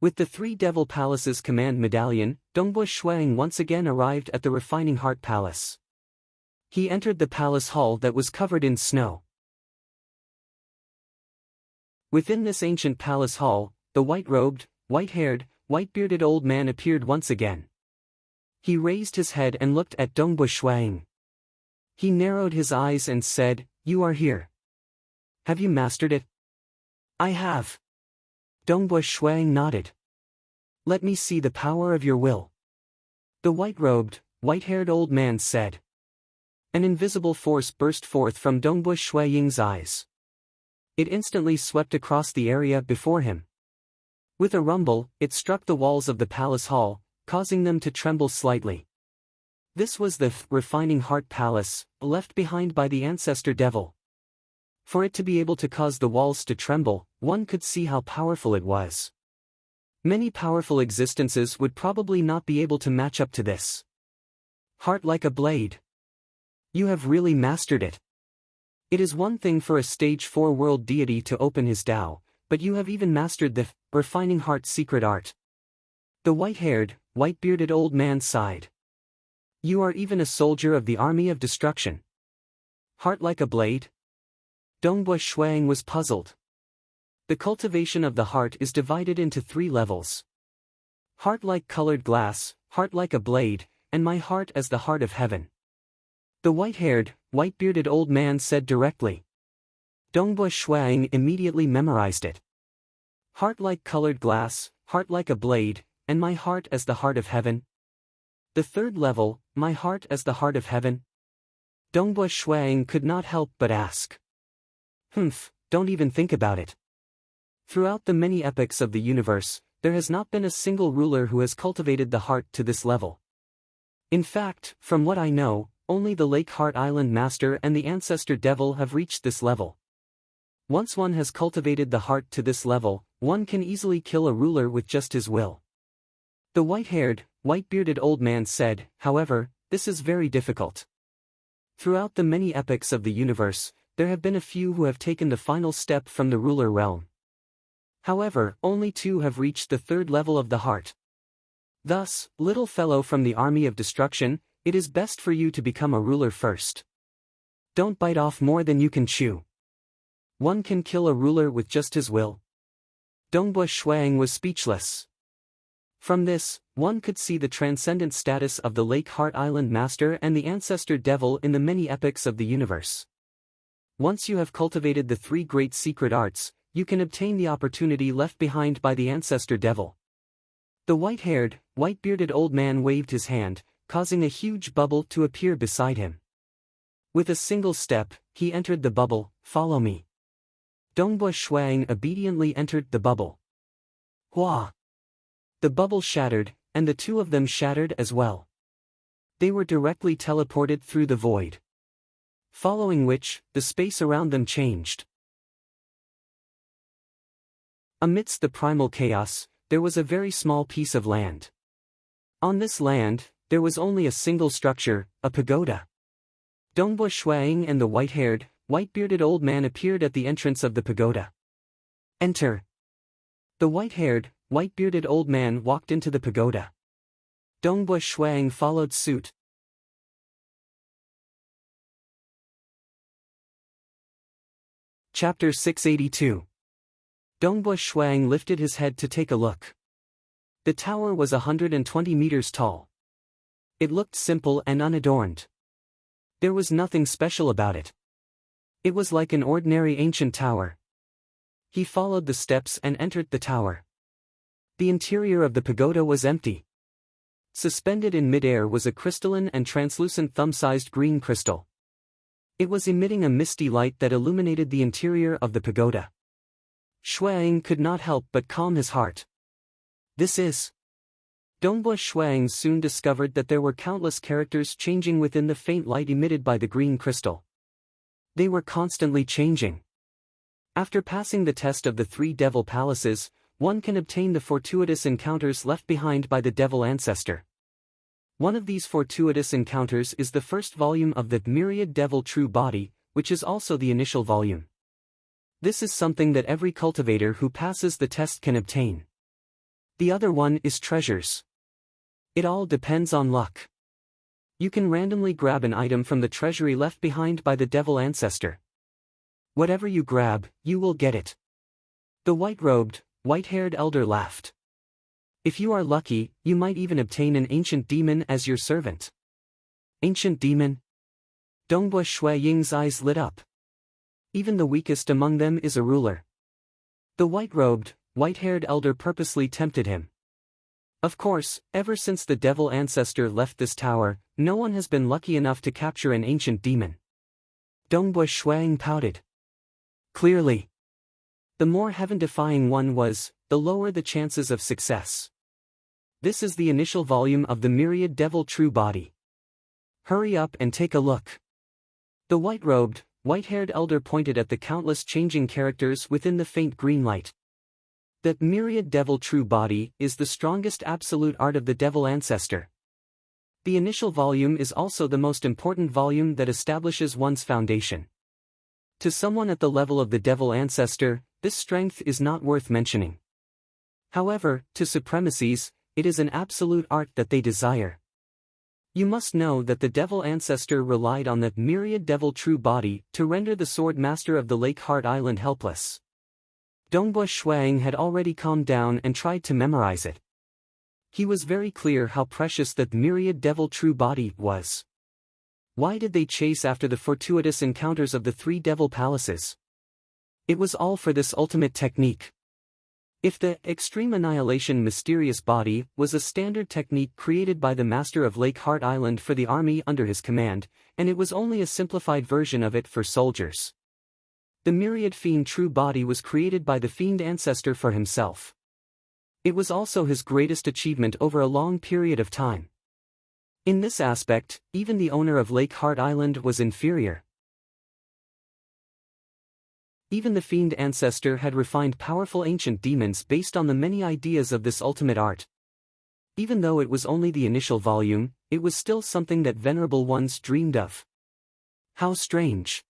With the 3 Devil Palaces command medallion, Ying once again arrived at the refining heart palace. He entered the palace hall that was covered in snow. Within this ancient palace hall, the white-robed, white-haired, white-bearded old man appeared once again. He raised his head and looked at Ying. He narrowed his eyes and said, "You are here. Have you mastered it?" "I have." Ying nodded. "Let me see the power of your will." The white-robed, white-haired old man said. An invisible force burst forth from Ying's eyes. It instantly swept across the area before him. With a rumble, it struck the walls of the palace hall, causing them to tremble slightly. This was the refining heart palace, left behind by the ancestor devil. For it to be able to cause the walls to tremble, one could see how powerful it was. Many powerful existences would probably not be able to match up to this. Heart like a blade. You have really mastered it. It is one thing for a stage 4 world deity to open his Tao, but you have even mastered the refining heart secret art. The white-haired, white-bearded old man sighed. You are even a soldier of the army of destruction. Heart like a blade? Ying was puzzled. The cultivation of the heart is divided into 3 levels. Heart like colored glass, heart like a blade, and my heart as the heart of heaven. The white-haired, white-bearded old man said directly. Ying immediately memorized it. Heart like colored glass, heart like a blade, and my heart as the heart of heaven. The 3rd level, my heart as the heart of heaven. Ying could not help but ask. Don't even think about it. Throughout the many epochs of the universe, there has not been a single ruler who has cultivated the heart to this level. In fact, from what I know, only the Lake Heart Island Master and the Ancestor Devil have reached this level. Once one has cultivated the heart to this level, one can easily kill a ruler with just his will. The white-haired, white-bearded old man said, however, this is very difficult. Throughout the many epochs of the universe, there have been a few who have taken the final step from the ruler realm. However, only 2 have reached the 3rd level of the heart. Thus, little fellow from the army of destruction, it is best for you to become a ruler first. Don't bite off more than you can chew. One can kill a ruler with just his will. Ying was speechless. From this, one could see the transcendent status of the Lake Heart Island Master and the Ancestor Devil in the many epochs of the universe. Once you have cultivated the 3 great secret arts, you can obtain the opportunity left behind by the Ancestor Devil. The white-haired, white-bearded old man waved his hand, causing a huge bubble to appear beside him. With a single step, he entered the bubble. Follow me. Ying obediently entered the bubble. Hua! The bubble shattered, and the 2 of them shattered as well. They were directly teleported through the void. following which, the space around them changed. Amidst the primal chaos, there was a very small piece of land. On this land, there was only a single structure, a pagoda. Dongbo Shuang and the white-haired, white-bearded old man appeared at the entrance of the pagoda. Enter. The white-haired, white-bearded old man walked into the pagoda. Dongbo Shuang followed suit. Chapter 682. Dongbo Shuang lifted his head to take a look. The tower was 120 meters tall. It looked simple and unadorned. There was nothing special about it. It was like an ordinary ancient tower. He followed the steps and entered the tower. The interior of the pagoda was empty. Suspended in midair was a crystalline and translucent thumb-sized green crystal. It was emitting a misty light that illuminated the interior of the pagoda. Shuang could not help but calm his heart. This is. Dongbo Shuang soon discovered that there were countless characters changing within the faint light emitted by the green crystal. They were constantly changing. After passing the test of the 3 devil palaces, one can obtain the fortuitous encounters left behind by the devil ancestor. One of these fortuitous encounters is the first volume of the Myriad Devil True Body, which is also the initial volume. This is something that every cultivator who passes the test can obtain. The other one is treasures. It all depends on luck. You can randomly grab an item from the treasury left behind by the devil ancestor. Whatever you grab, you will get it. The white-robed, white-haired elder laughed. If you are lucky, you might even obtain an ancient demon as your servant. Ancient demon? Dongbo Ying's eyes lit up. Even the weakest among them is a ruler. The white-robed, white-haired elder purposely tempted him. Of course, ever since the devil ancestor left this tower, no one has been lucky enough to capture an ancient demon. Dongbo Shuang pouted. Clearly. The more heaven-defying one was, the lower the chances of success. This is the initial volume of the Myriad Devil True Body. Hurry up and take a look. The white-robed, white-haired elder pointed at the countless changing characters within the faint green light. The Myriad Devil True Body is the strongest absolute art of the devil ancestor. The initial volume is also the most important volume that establishes one's foundation. To someone at the level of the devil ancestor, this strength is not worth mentioning. However, to supremacies, it is an absolute art that they desire. You must know that the devil ancestor relied on the Myriad Devil True Body to render the sword master of the Lake Heart Island helpless. Dongbo Shuang had already calmed down and tried to memorize it. He was very clear how precious that Myriad Devil True Body was. Why did they chase after the fortuitous encounters of the 3 devil palaces? It was all for this ultimate technique. If the Extreme Annihilation Mysterious Body was a standard technique created by the master of Lake Heart Island for the army under his command, and it was only a simplified version of it for soldiers. The Myriad Fiend True Body was created by the Fiend ancestor for himself. It was also his greatest achievement over a long period of time. In this aspect, even the owner of Lake Heart Island was inferior. Even the Fiend ancestor had refined powerful ancient demons based on the many ideas of this ultimate art. Even though it was only the initial volume, it was still something that venerable ones dreamed of. How strange.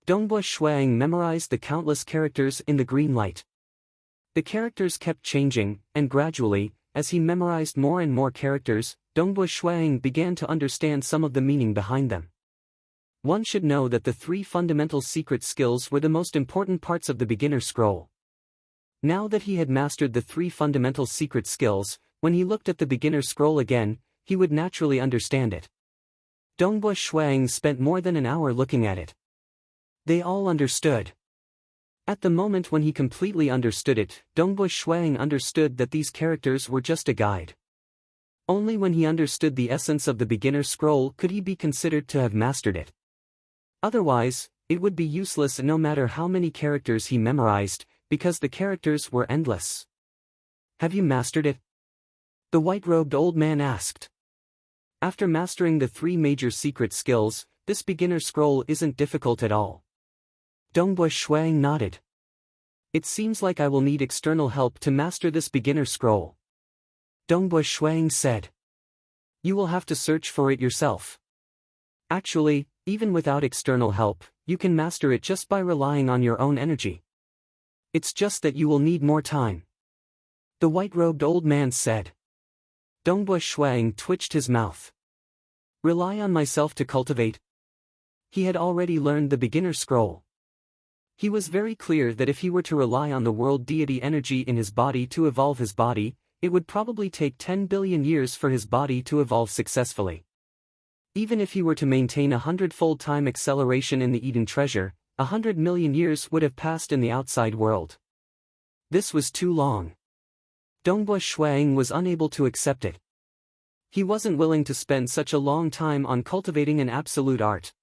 Dongbo Shuang memorized the countless characters in the green light. The characters kept changing, and gradually, as he memorized more and more characters, Dongbo Shuang began to understand some of the meaning behind them. One should know that the 3 fundamental secret skills were the most important parts of the beginner scroll. Now that he had mastered the 3 fundamental secret skills, when he looked at the beginner scroll again, he would naturally understand it. Dongbo Shuang spent more than an hour looking at it. They all understood. At the moment when he completely understood it, Dongbo Shuang understood that these characters were just a guide. Only when he understood the essence of the beginner scroll could he be considered to have mastered it. Otherwise, it would be useless no matter how many characters he memorized, because the characters were endless. Have you mastered it? The white-robed old man asked. After mastering the 3 major secret skills, this beginner scroll isn't difficult at all. Dongbua Shuang nodded. It seems like I will need external help to master this beginner scroll. Dongbua Shuang said. You will have to search for it yourself. Actually, even without external help, you can master it just by relying on your own energy. It's just that you will need more time. The white-robed old man said. Dongbua Shuang twitched his mouth. Rely on myself to cultivate. He had already learned the beginner scroll. He was very clear that if he were to rely on the world deity energy in his body to evolve his body, it would probably take 10 billion years for his body to evolve successfully. Even if he were to maintain 100-fold time acceleration in the Eden treasure, 100 million years would have passed in the outside world. This was too long. Dongbua Shuang was unable to accept it. He wasn't willing to spend such a long time on cultivating an absolute art.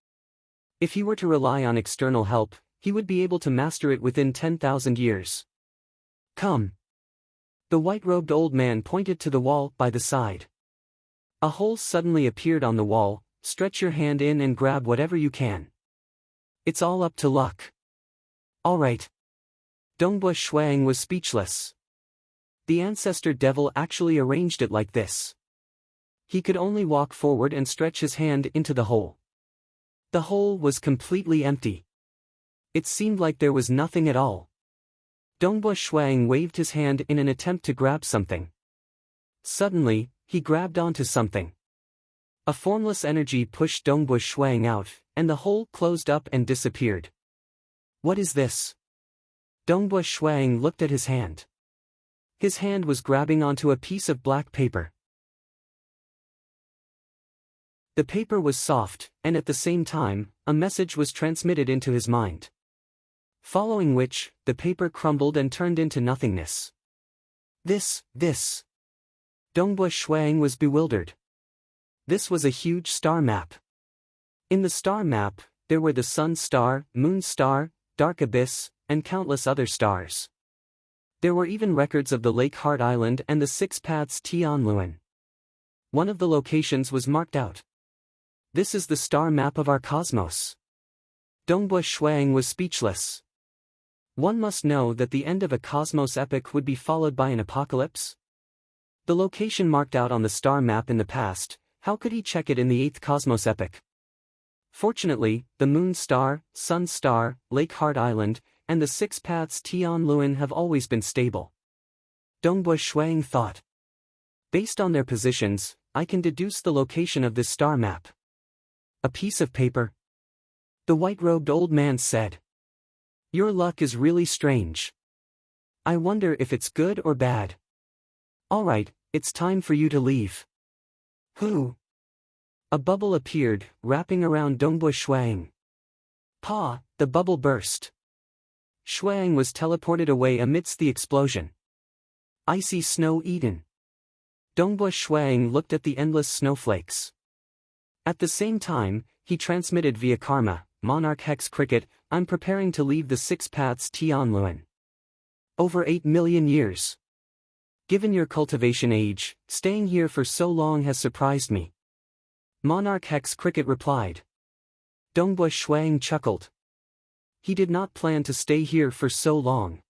If he were to rely on external help, he would be able to master it within 10,000 years. Come. The white-robed old man pointed to the wall by the side. A hole suddenly appeared on the wall. Stretch your hand in and grab whatever you can. It's all up to luck. All right. Dongbua Shuang was speechless. The ancestor devil actually arranged it like this. He could only walk forward and stretch his hand into the hole. The hole was completely empty. It seemed like there was nothing at all. Dongbua Shuang waved his hand in an attempt to grab something. Suddenly, he grabbed onto something. A formless energy pushed Dongbua Shuang out, and the hole closed up and disappeared. What is this? Dongbua Shuang looked at his hand. His hand was grabbing onto a piece of black paper. The paper was soft, and at the same time, a message was transmitted into his mind. Following which, the paper crumbled and turned into nothingness. This. Dongbua Shuang was bewildered. This was a huge star map. In the star map, there were the sun star, moon star, dark abyss, and countless other stars. There were even records of the Lake Heart Island and the 6 paths Tianluan. One of the locations was marked out. This is the star map of our cosmos. Dongbua Shuang was speechless. One must know that the end of a cosmos epoch would be followed by an apocalypse. The location marked out on the star map in the past, how could he check it in the 8th cosmos epoch? Fortunately, the moon star, sun star, Lake Heart Island, and the 6 paths Tianluan have always been stable. Dongbua Shuang thought. Based on their positions, I can deduce the location of this star map. A piece of paper? The white-robed old man said. Your luck is really strange. I wonder if it's good or bad. All right, it's time for you to leave. Who? A bubble appeared, wrapping around Dongbua Shuang. Pa, the bubble burst. Shuang was teleported away amidst the explosion. Icy snow Eden. Dongbua Shuang looked at the endless snowflakes. At the same time, he transmitted via karma, Monarch Hex Cricket, I'm preparing to leave the 6 paths Tianluan. Over 8 million years. Given your cultivation age, staying here for so long has surprised me. Monarch Hex Cricket replied. Dongbua Shuang chuckled. He did not plan to stay here for so long.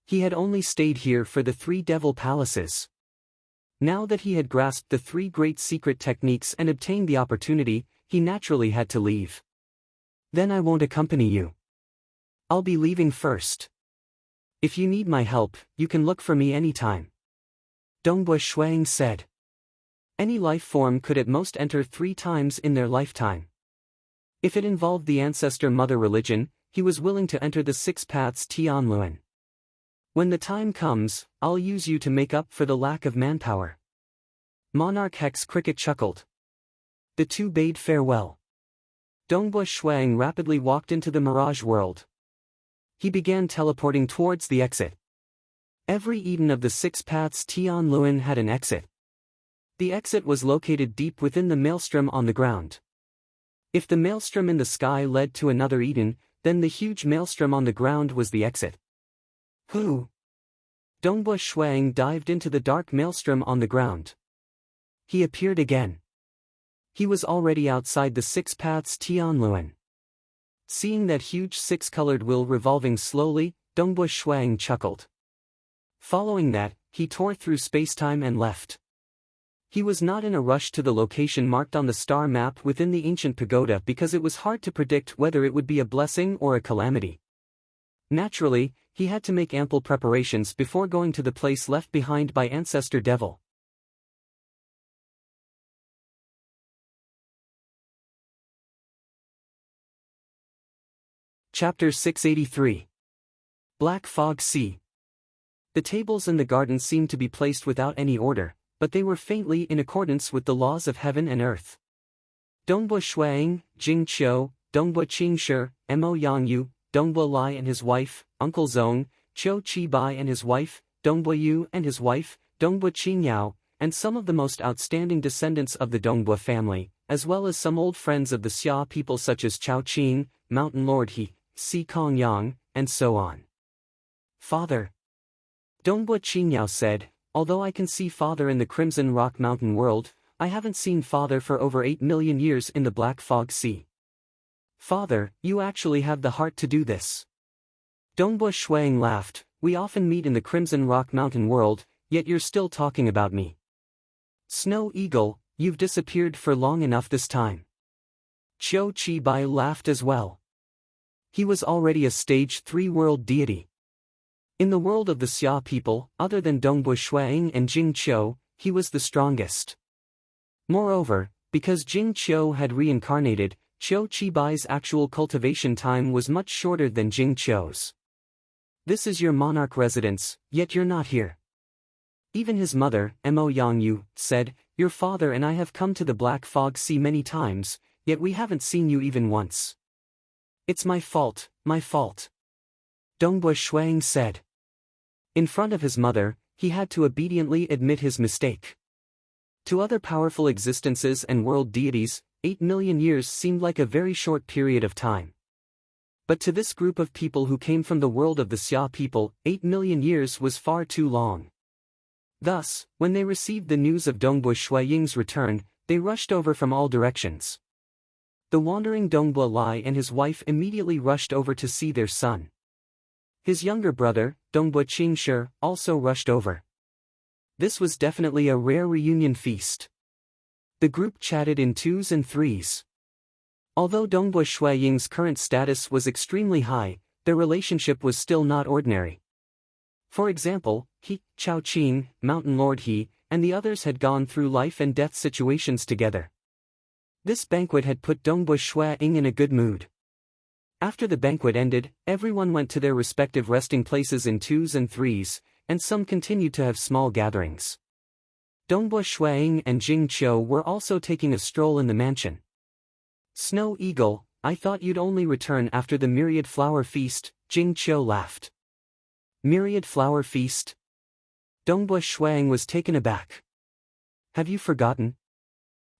He had only stayed here for the 3 devil palaces. Now that he had grasped the 3 great secret techniques and obtained the opportunity, he naturally had to leave. Then I won't accompany you. I'll be leaving first. If you need my help, you can look for me anytime. Dongbua Shuang said. Any life form could at most enter 3 times in their lifetime. If it involved the ancestor mother religion, he was willing to enter the 6 paths Tianluan. When the time comes, I'll use you to make up for the lack of manpower. Monarch Hex Cricket chuckled. The two bade farewell. Dongbua Shuang rapidly walked into the mirage world. He began teleporting towards the exit. Every Eden of the 6 paths Tianluan had an exit. The exit was located deep within the maelstrom on the ground. If the maelstrom in the sky led to another Eden, then the huge maelstrom on the ground was the exit. Who? Dongbua Shuang dived into the dark maelstrom on the ground. He appeared again. He was already outside the Six Paths Tianluan. Seeing that huge six-colored wheel revolving slowly, Dongbua Shuang chuckled. Following that, he tore through spacetime and left. He was not in a rush to the location marked on the star map within the ancient pagoda because it was hard to predict whether it would be a blessing or a calamity. Naturally, he had to make ample preparations before going to the place left behind by Ancestor Devil. Chapter 683. Black Fog Sea. The tables in the garden seemed to be placed without any order, but they were faintly in accordance with the laws of heaven and earth. Dongbua Shuang, Jing Qiu, Dongbua Qingshi, Mo Yangyu, Dongbua Lai and his wife, Uncle Zong, Qiu Qibai and his wife, Dongbua Yu and his wife, Dongbua Qingyao, and some of the most outstanding descendants of the Dongbua family, as well as some old friends of the Xia people such as Chao Qing, Mountain Lord He, Si Kong Yang, and so on. Father. Dongbua Qingyao said, although I can see Father in the Crimson Rock Mountain world, I haven't seen Father for over 8 million years in the Black Fog Sea. Father, you actually have the heart to do this. Dongbua Shuang laughed, we often meet in the Crimson Rock Mountain world, yet you're still talking about me. Snow Eagle, you've disappeared for long enough this time. Qiu Qibai laughed as well. He was already a stage 3 world deity. In the world of the Xia people, other than Dongbua Shuang and Jing Qiu, he was the strongest. Moreover, because Jing Qiu had reincarnated, Qiu Qibai's actual cultivation time was much shorter than Jing Qiu's. This is your monarch residence, yet you're not here. Even his mother, Mo Yangyu, said, your father and I have come to the Black Fog Sea many times, yet we haven't seen you even once. It's my fault, my fault. Dongbua Shuang said. In front of his mother, he had to obediently admit his mistake. To other powerful existences and world deities, 8 million years seemed like a very short period of time. But to this group of people who came from the world of the Xia people, 8 million years was far too long. Thus, when they received the news of Dongbua Shuaying's return, they rushed over from all directions. The wandering Dongbua Lai and his wife immediately rushed over to see their son. His younger brother, Dongbua Qingshi, also rushed over. This was definitely a rare reunion feast. The group chatted in 2s and 3s. Although Dongbua Shuaying's current status was extremely high, their relationship was still not ordinary. For example, he, Chao Qing, Mountain Lord He, and the others had gone through life and death situations together. This banquet had put Dongbua Shuaying in a good mood. After the banquet ended, everyone went to their respective resting places in 2s and 3s, and some continued to have small gatherings. Dongbua Shuaying and Jing Qiu were also taking a stroll in the mansion. Snow Eagle, I thought you'd only return after the Myriad Flower Feast, Jing Qiu laughed. Myriad Flower Feast? Dongbua Shuang was taken aback. Have you forgotten?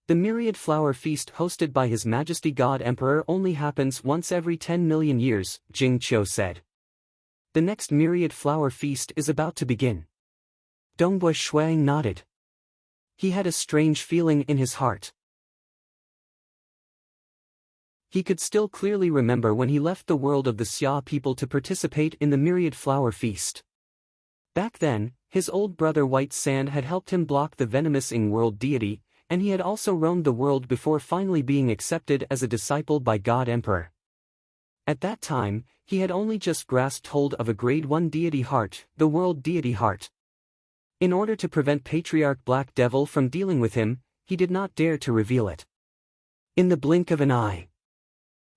The Myriad Flower Feast hosted by His Majesty God Emperor only happens once every 10 million years, Jing Qiu said. The next Myriad Flower Feast is about to begin. Dongbua Shuang nodded. He had a strange feeling in his heart. He could still clearly remember when he left the world of the Xia people to participate in the Myriad Flower Feast. Back then, his old brother White Sand had helped him block the venomous Ying world deity, and he had also roamed the world before finally being accepted as a disciple by God Emperor. At that time, he had only just grasped hold of a grade 1 deity heart, the world deity heart. In order to prevent Patriarch Black Devil from dealing with him, he did not dare to reveal it. In the blink of an eye.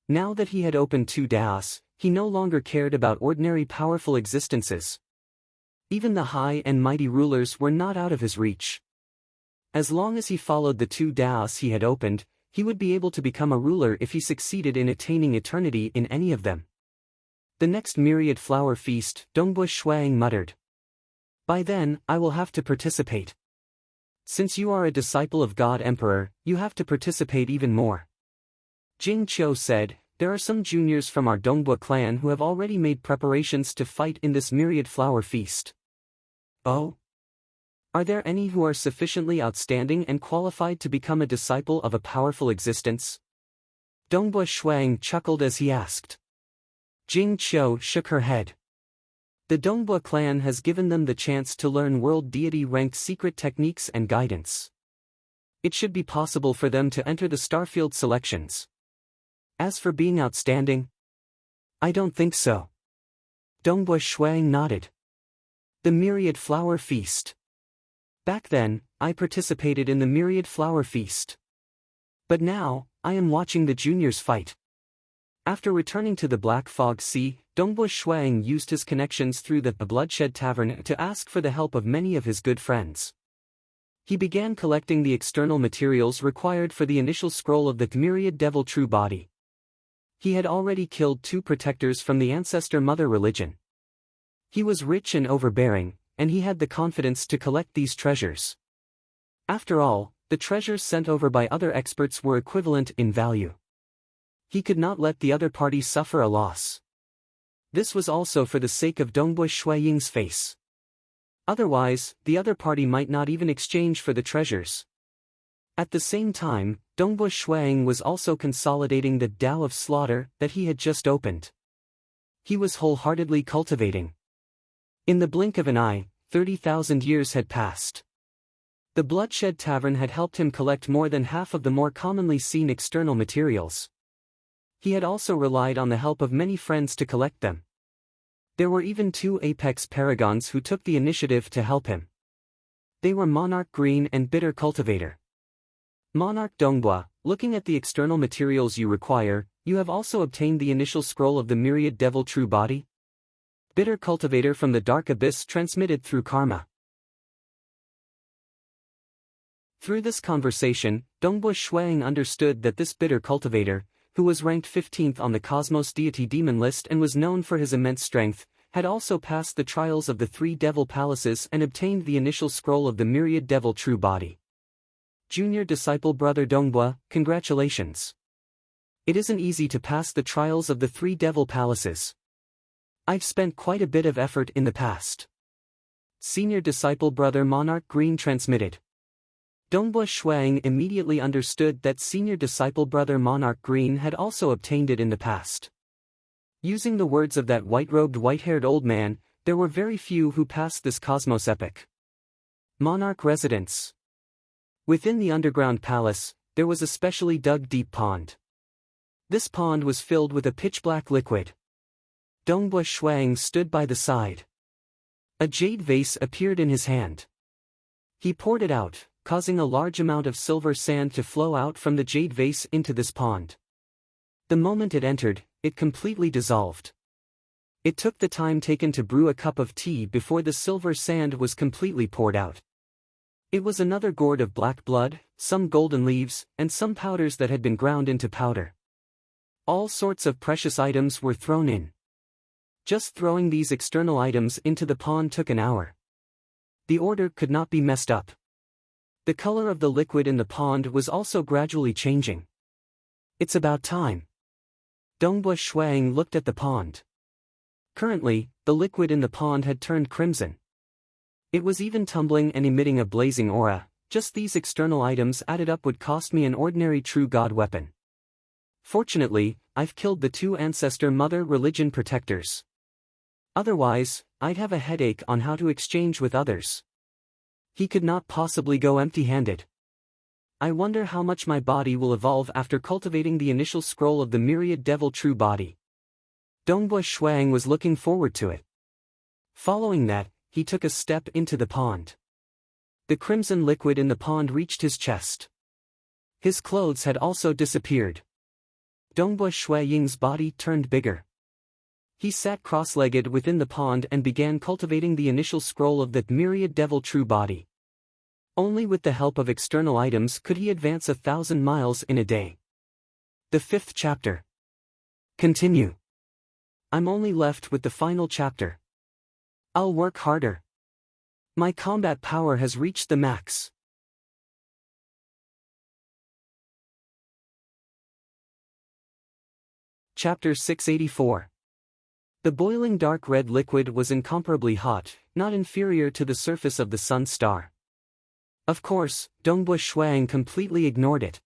Now that he had opened 2 daos, he no longer cared about ordinary powerful existences. Even the high and mighty rulers were not out of his reach. As long as he followed the 2 daos he had opened, he would be able to become a ruler if he succeeded in attaining eternity in any of them. The next Myriad Flower Feast, Dongbua Shuang muttered. By then, I will have to participate. Since you are a disciple of God Emperor, you have to participate even more. Jing Qiu said, there are some juniors from our Dongbua clan who have already made preparations to fight in this Myriad Flower Feast. Oh? Are there any who are sufficiently outstanding and qualified to become a disciple of a powerful existence? Dongbua Shuang chuckled as he asked. Jing Qiu shook her head. The Dongbua clan has given them the chance to learn world deity-ranked secret techniques and guidance. It should be possible for them to enter the Starfield selections. As for being outstanding, I don't think so. Dongbua Shuang nodded. The Myriad Flower Feast. Back then, I participated in the Myriad Flower Feast. But now, I am watching the juniors fight. After returning to the Black Fog Sea, Dongbua Shuang used his connections through the Bloodshed Tavern to ask for the help of many of his good friends. He began collecting the external materials required for the initial scroll of the Myriad Devil True Body. He had already killed 2 protectors from the Ancestor Mother religion. He was rich and overbearing, and he had the confidence to collect these treasures. After all, the treasures sent over by other experts were equivalent in value. He could not let the other party suffer a loss. This was also for the sake of Dongbua Shuaying's face. Otherwise, the other party might not even exchange for the treasures. At the same time, Dongbua Shuaying was also consolidating the Tao of Slaughter that he had just opened. He was wholeheartedly cultivating. In the blink of an eye, 30,000 years had passed. The Bloodshed Tavern had helped him collect more than half of the more commonly seen external materials. He had also relied on the help of many friends to collect them. There were even 2 apex paragons who took the initiative to help him. They were Monarch Green and Bitter Cultivator. Monarch Dongbua, looking at the external materials you require, you have also obtained the initial scroll of the Myriad Devil True Body? Bitter Cultivator from the Dark Abyss transmitted through Karma. Through this conversation, Dongbua Shuang understood that this Bitter Cultivator, who was ranked 15th on the Cosmos Deity Demon list and was known for his immense strength, had also passed the trials of the 3 Devil Palaces and obtained the initial scroll of the Myriad Devil True Body. Junior Disciple Brother Dongbua, congratulations. It isn't easy to pass the trials of the 3 Devil Palaces. I've spent quite a bit of effort in the past. Senior Disciple Brother Monarch Green transmitted. Dongbua Shuang immediately understood that Senior Disciple Brother Monarch Green had also obtained it in the past. Using the words of that white-robed white-haired old man, there were very few who passed this cosmos epic. Monarch Residence. Within the underground palace, there was a specially dug deep pond. This pond was filled with a pitch-black liquid. Dongbua Shuang stood by the side. A jade vase appeared in his hand. He poured it out, causing a large amount of silver sand to flow out from the jade vase into this pond. The moment it entered, it completely dissolved. It took the time taken to brew a cup of tea before the silver sand was completely poured out. It was another gourd of black blood, some golden leaves, and some powders that had been ground into powder. All sorts of precious items were thrown in. Just throwing these external items into the pond took an hour. The order could not be messed up. The color of the liquid in the pond was also gradually changing. It's about time. Dongbua Shuang looked at the pond. Currently, the liquid in the pond had turned crimson. It was even tumbling and emitting a blazing aura. Just these external items added up would cost me an ordinary true god weapon. Fortunately, I've killed the 2 Ancestor Mother religion protectors. Otherwise, I'd have a headache on how to exchange with others. He could not possibly go empty-handed. I wonder how much my body will evolve after cultivating the initial scroll of the Myriad Devil True Body. Dongbua Shuang was looking forward to it. Following that, he took a step into the pond. The crimson liquid in the pond reached his chest. His clothes had also disappeared. Dongbua Shuaying's body turned bigger. He sat cross-legged within the pond and began cultivating the initial scroll of the Myriad Devil True Body. Only with the help of external items could he advance 1,000 miles in a day. The 5th chapter. Continue. I'm only left with the final chapter. I'll work harder. My combat power has reached the max. Chapter 684. The boiling dark red liquid was incomparably hot, not inferior to the surface of the sun star. Of course, Dongbu Shuang completely ignored it.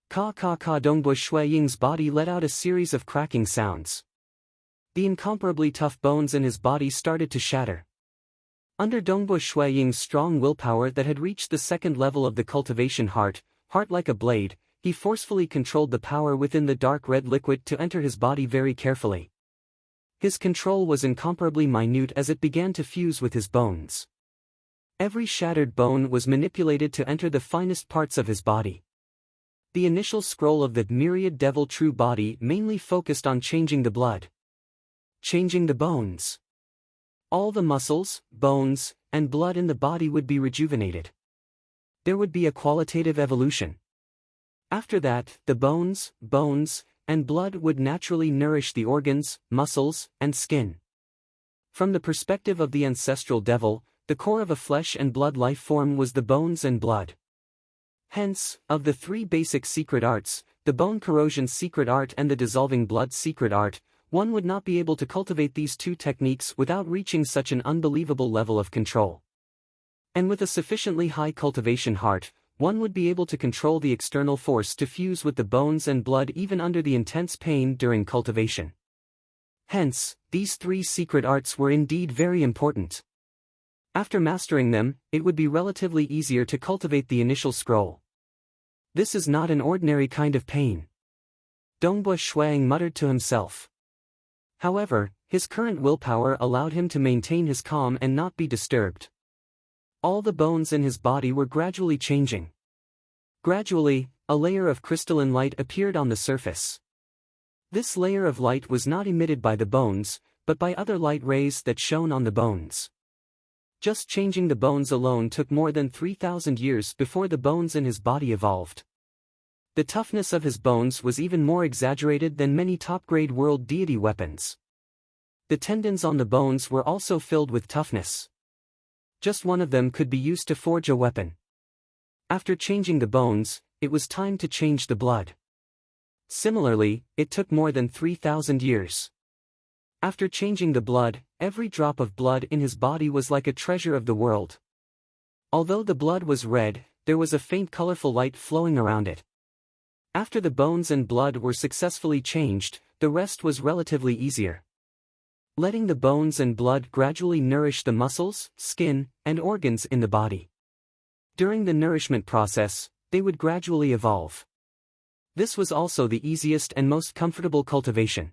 Ka ka ka. Dongbu Shuang's body let out a series of cracking sounds. The incomparably tough bones in his body started to shatter. Under Dongbu Shuang's strong willpower that had reached the second level of the cultivation heart like a blade, he forcefully controlled the power within the dark red liquid to enter his body very carefully. His control was incomparably minute as it began to fuse with his bones. Every shattered bone was manipulated to enter the finest parts of his body. The initial scroll of the myriad devil true body mainly focused on changing the blood. Changing the bones. All the muscles, bones, and blood in the body would be rejuvenated. There would be a qualitative evolution. After that, the bones, and blood would naturally nourish the organs, muscles, and skin. From the perspective of the ancestral devil, the core of a flesh and blood life form was the bones and blood. Hence, of the three basic secret arts, the bone corrosion secret art and the dissolving blood secret art, one would not be able to cultivate these two techniques without reaching such an unbelievable level of control. And with a sufficiently high cultivation heart, one would be able to control the external force to fuse with the bones and blood even under the intense pain during cultivation. Hence, these three secret arts were indeed very important. After mastering them, it would be relatively easier to cultivate the initial scroll. This is not an ordinary kind of pain. Dongbu Shuang muttered to himself. However, his current willpower allowed him to maintain his calm and not be disturbed. All the bones in his body were gradually changing. Gradually, a layer of crystalline light appeared on the surface. This layer of light was not emitted by the bones, but by other light rays that shone on the bones. Just changing the bones alone took more than 3,000 years before the bones in his body evolved. The toughness of his bones was even more exaggerated than many top-grade world deity weapons. The tendons on the bones were also filled with toughness. Just one of them could be used to forge a weapon. After changing the bones, it was time to change the blood. Similarly, it took more than 3,000 years. After changing the blood, every drop of blood in his body was like a treasure of the world. Although the blood was red, there was a faint colorful light flowing around it. After the bones and blood were successfully changed, the rest was relatively easier. Letting the bones and blood gradually nourish the muscles, skin, and organs in the body. During the nourishment process, they would gradually evolve. This was also the easiest and most comfortable cultivation.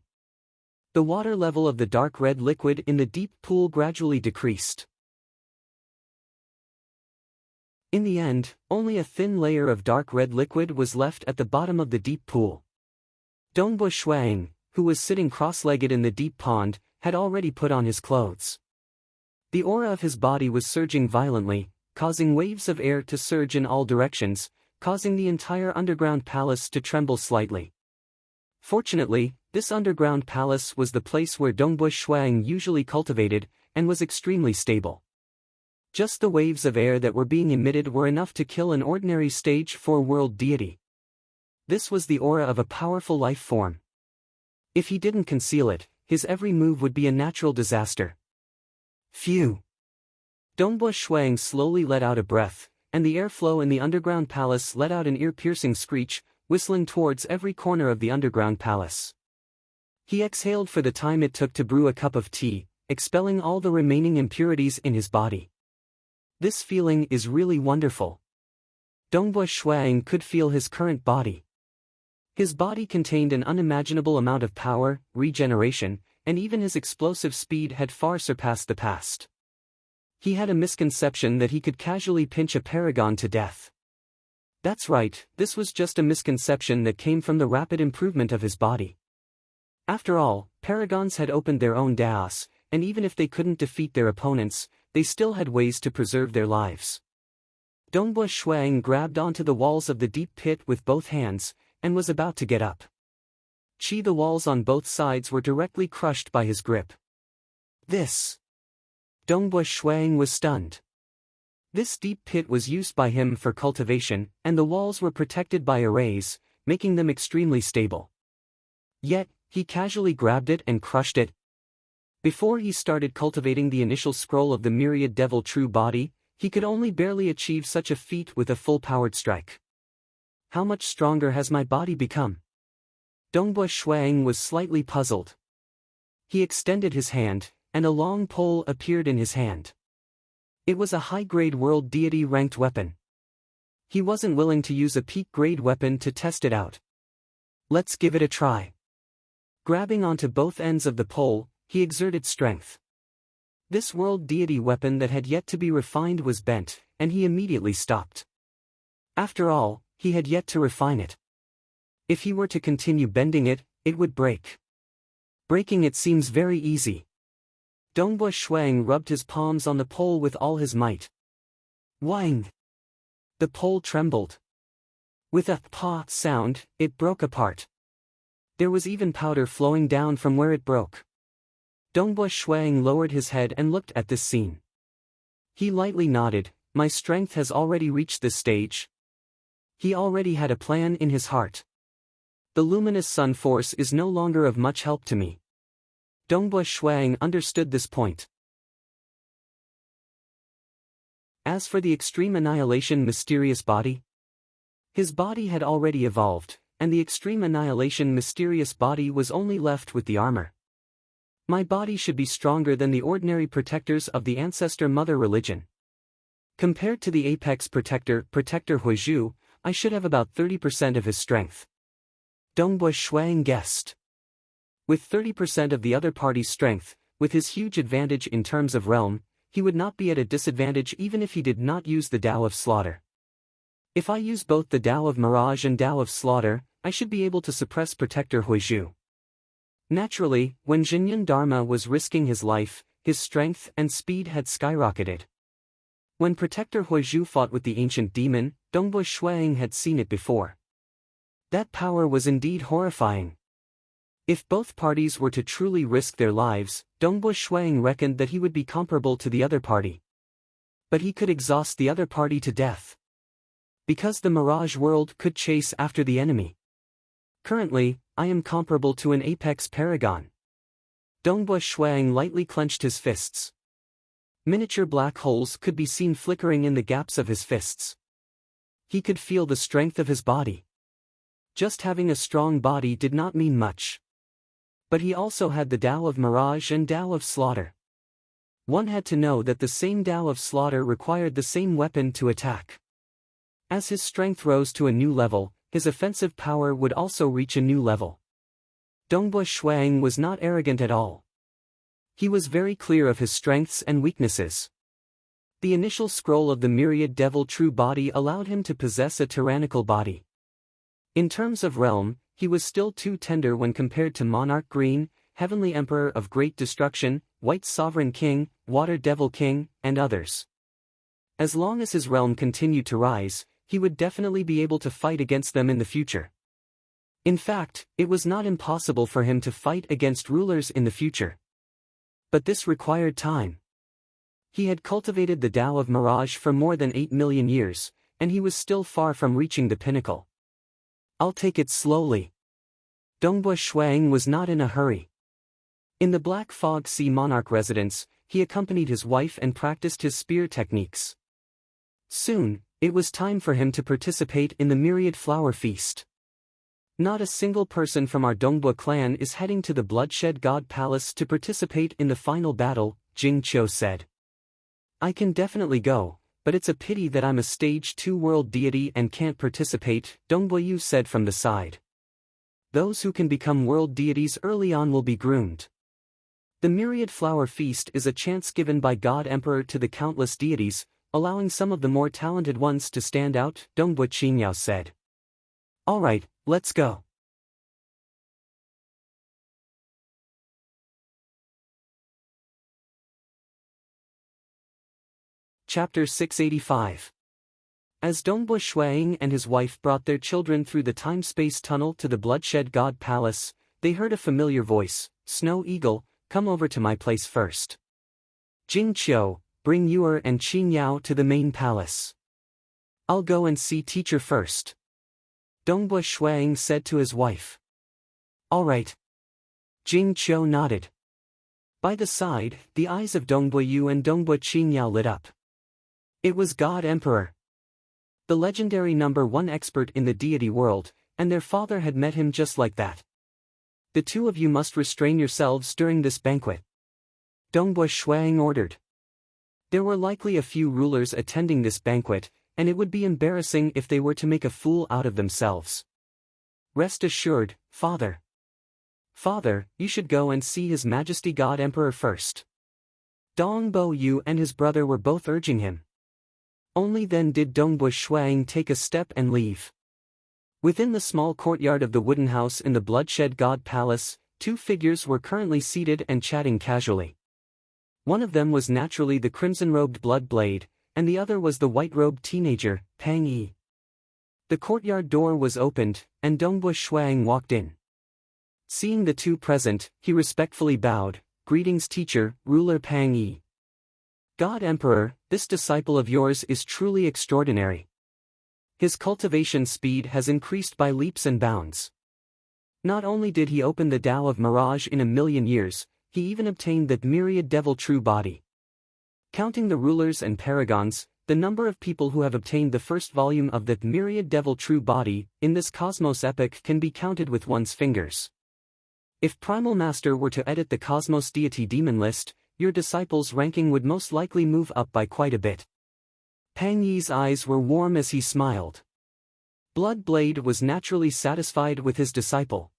The water level of the dark red liquid in the deep pool gradually decreased. In the end, only a thin layer of dark red liquid was left at the bottom of the deep pool. Dongbu Shuang, who was sitting cross-legged in the deep pond, had already put on his clothes. The aura of his body was surging violently, causing waves of air to surge in all directions, causing the entire underground palace to tremble slightly. Fortunately, this underground palace was the place where Dongbu Shuang usually cultivated, and was extremely stable. Just the waves of air that were being emitted were enough to kill an ordinary stage 4 world deity. This was the aura of a powerful life form. If he didn't conceal it, his every move would be a natural disaster. Phew! Dongbu Shuang slowly let out a breath, and the airflow in the underground palace let out an ear-piercing screech, whistling towards every corner of the underground palace. He exhaled for the time it took to brew a cup of tea, expelling all the remaining impurities in his body. This feeling is really wonderful. Dongbu Shuang could feel his current body. His body contained an unimaginable amount of power, regeneration, and even his explosive speed had far surpassed the past. He had a misconception that he could casually pinch a paragon to death. That's right, this was just a misconception that came from the rapid improvement of his body. After all, paragons had opened their own daos, and even if they couldn't defeat their opponents, they still had ways to preserve their lives. Dongbu Shuang grabbed onto the walls of the deep pit with both hands, and was about to get up. The walls on both sides were directly crushed by his grip. Dongbu Shuang was stunned. This deep pit was used by him for cultivation, and the walls were protected by arrays, making them extremely stable. Yet, he casually grabbed it and crushed it. Before he started cultivating the initial scroll of the myriad devil true body, He could only barely achieve such a feat with a full-powered strike. How much stronger has my body become? Dongbua Shuang was slightly puzzled. He extended his hand, and a long pole appeared in his hand. It was a high-grade world deity-ranked weapon. He wasn't willing to use a peak-grade weapon to test it out. Let's give it a try. Grabbing onto both ends of the pole, he exerted strength. This world deity weapon that had yet to be refined was bent, and he immediately stopped. After all, he had yet to refine it. If he were to continue bending it, it would break. Breaking it seems very easy. Dongbua Shuang rubbed his palms on the pole with all his might. Wang! The pole trembled. With a "pa" sound, it broke apart. There was even powder flowing down from where it broke. Dongbua Shuang lowered his head and looked at this scene. He lightly nodded. My strength has already reached this stage. He already had a plan in his heart. The luminous sun force is no longer of much help to me. Dongbua Shuang understood this point. As for the extreme annihilation mysterious body, his body had already evolved, and the extreme annihilation mysterious body was only left with the armor. My body should be stronger than the ordinary protectors of the ancestor mother religion. Compared to the apex protector, Protector Huizhu, I should have about 30% of his strength. Dongbua Shuang guessed. With 30% of the other party's strength, with his huge advantage in terms of realm, he would not be at a disadvantage even if he did not use the Tao of Slaughter. If I use both the Tao of Mirage and Tao of Slaughter, I should be able to suppress Protector Huizhu. Naturally, when Jinyun Dharma was risking his life, his strength and speed had skyrocketed. When Protector Huizhu fought with the ancient demon, Dongbua Shuang had seen it before. That power was indeed horrifying. If both parties were to truly risk their lives, Dongbua Shuang reckoned that he would be comparable to the other party. But he could exhaust the other party to death. Because the Mirage world could chase after the enemy. Currently, I am comparable to an apex paragon. Dongbua Shuang lightly clenched his fists. Miniature black holes could be seen flickering in the gaps of his fists. He could feel the strength of his body. Just having a strong body did not mean much. But he also had the Tao of Mirage and Tao of Slaughter. One had to know that the same Tao of Slaughter required the same weapon to attack. As his strength rose to a new level, his offensive power would also reach a new level. Dongbua Shuang was not arrogant at all. He was very clear of his strengths and weaknesses. The initial scroll of the myriad devil true body allowed him to possess a tyrannical body. In terms of realm, he was still too tender when compared to Monarch Green, Heavenly Emperor of Great Destruction, White Sovereign King, Water Devil King, and others. As long as his realm continued to rise, he would definitely be able to fight against them in the future. In fact, it was not impossible for him to fight against rulers in the future. But this required time. He had cultivated the Tao of Mirage for more than 8 million years, and he was still far from reaching the pinnacle. I'll take it slowly. Dongbua Shuang was not in a hurry. In the Black Fog Sea Monarch residence, he accompanied his wife and practiced his spear techniques. Soon, it was time for him to participate in the Myriad Flower Feast. Not a single person from our Dongbua clan is heading to the Bloodshed God Palace to participate in the final battle, Jing Qiu said. I can definitely go, but it's a pity that I'm a Stage 2 world deity and can't participate, Dongbua Yu said from the side. Those who can become world deities early on will be groomed. The Myriad Flower Feast is a chance given by God Emperor to the countless deities, allowing some of the more talented ones to stand out, Dongbua Qingyao said. Alright, let's go. Chapter 685. As Dongbua Shuang and his wife brought their children through the time-space tunnel to the Bloodshed God Palace, they heard a familiar voice, Snow Eagle, come over to my place first. Jing Qiu, bring Yuer and Qin Yao to the main palace. I'll go and see teacher first. Dongbua Shuang said to his wife. Alright. Jing Qiu nodded. By the side, the eyes of Dongbua Yu and Dongbua Qin Yao lit up. It was God Emperor, the legendary #1 expert in the deity world, and their father had met him just like that. The two of you must restrain yourselves during this banquet, Dongbua Shuang ordered. There were likely a few rulers attending this banquet, and it would be embarrassing if they were to make a fool out of themselves. Rest assured, Father. Father, you should go and see His Majesty God Emperor first. Dongbo Yu and his brother were both urging him. Only then did Dongbua Shuang take a step and leave. Within the small courtyard of the wooden house in the Bloodshed God Palace, two figures were currently seated and chatting casually. One of them was naturally the crimson-robed Blood Blade, and the other was the white-robed teenager, Pang Yi. The courtyard door was opened, and Dongbua Shuang walked in. Seeing the two present, he respectfully bowed. Greetings teacher, ruler Pang Yi. God Emperor, this disciple of yours is truly extraordinary. His cultivation speed has increased by leaps and bounds. Not only did he open the Tao of Mirage in 1,000,000 years, he even obtained that myriad devil true body. Counting the rulers and paragons, the number of people who have obtained the first volume of that myriad devil true body in this cosmos epic can be counted with one's fingers. If Primal Master were to edit the Cosmos Deity Demon list, your disciple's ranking would most likely move up by quite a bit. Pang Yi's eyes were warm as he smiled. Blood Blade was naturally satisfied with his disciple.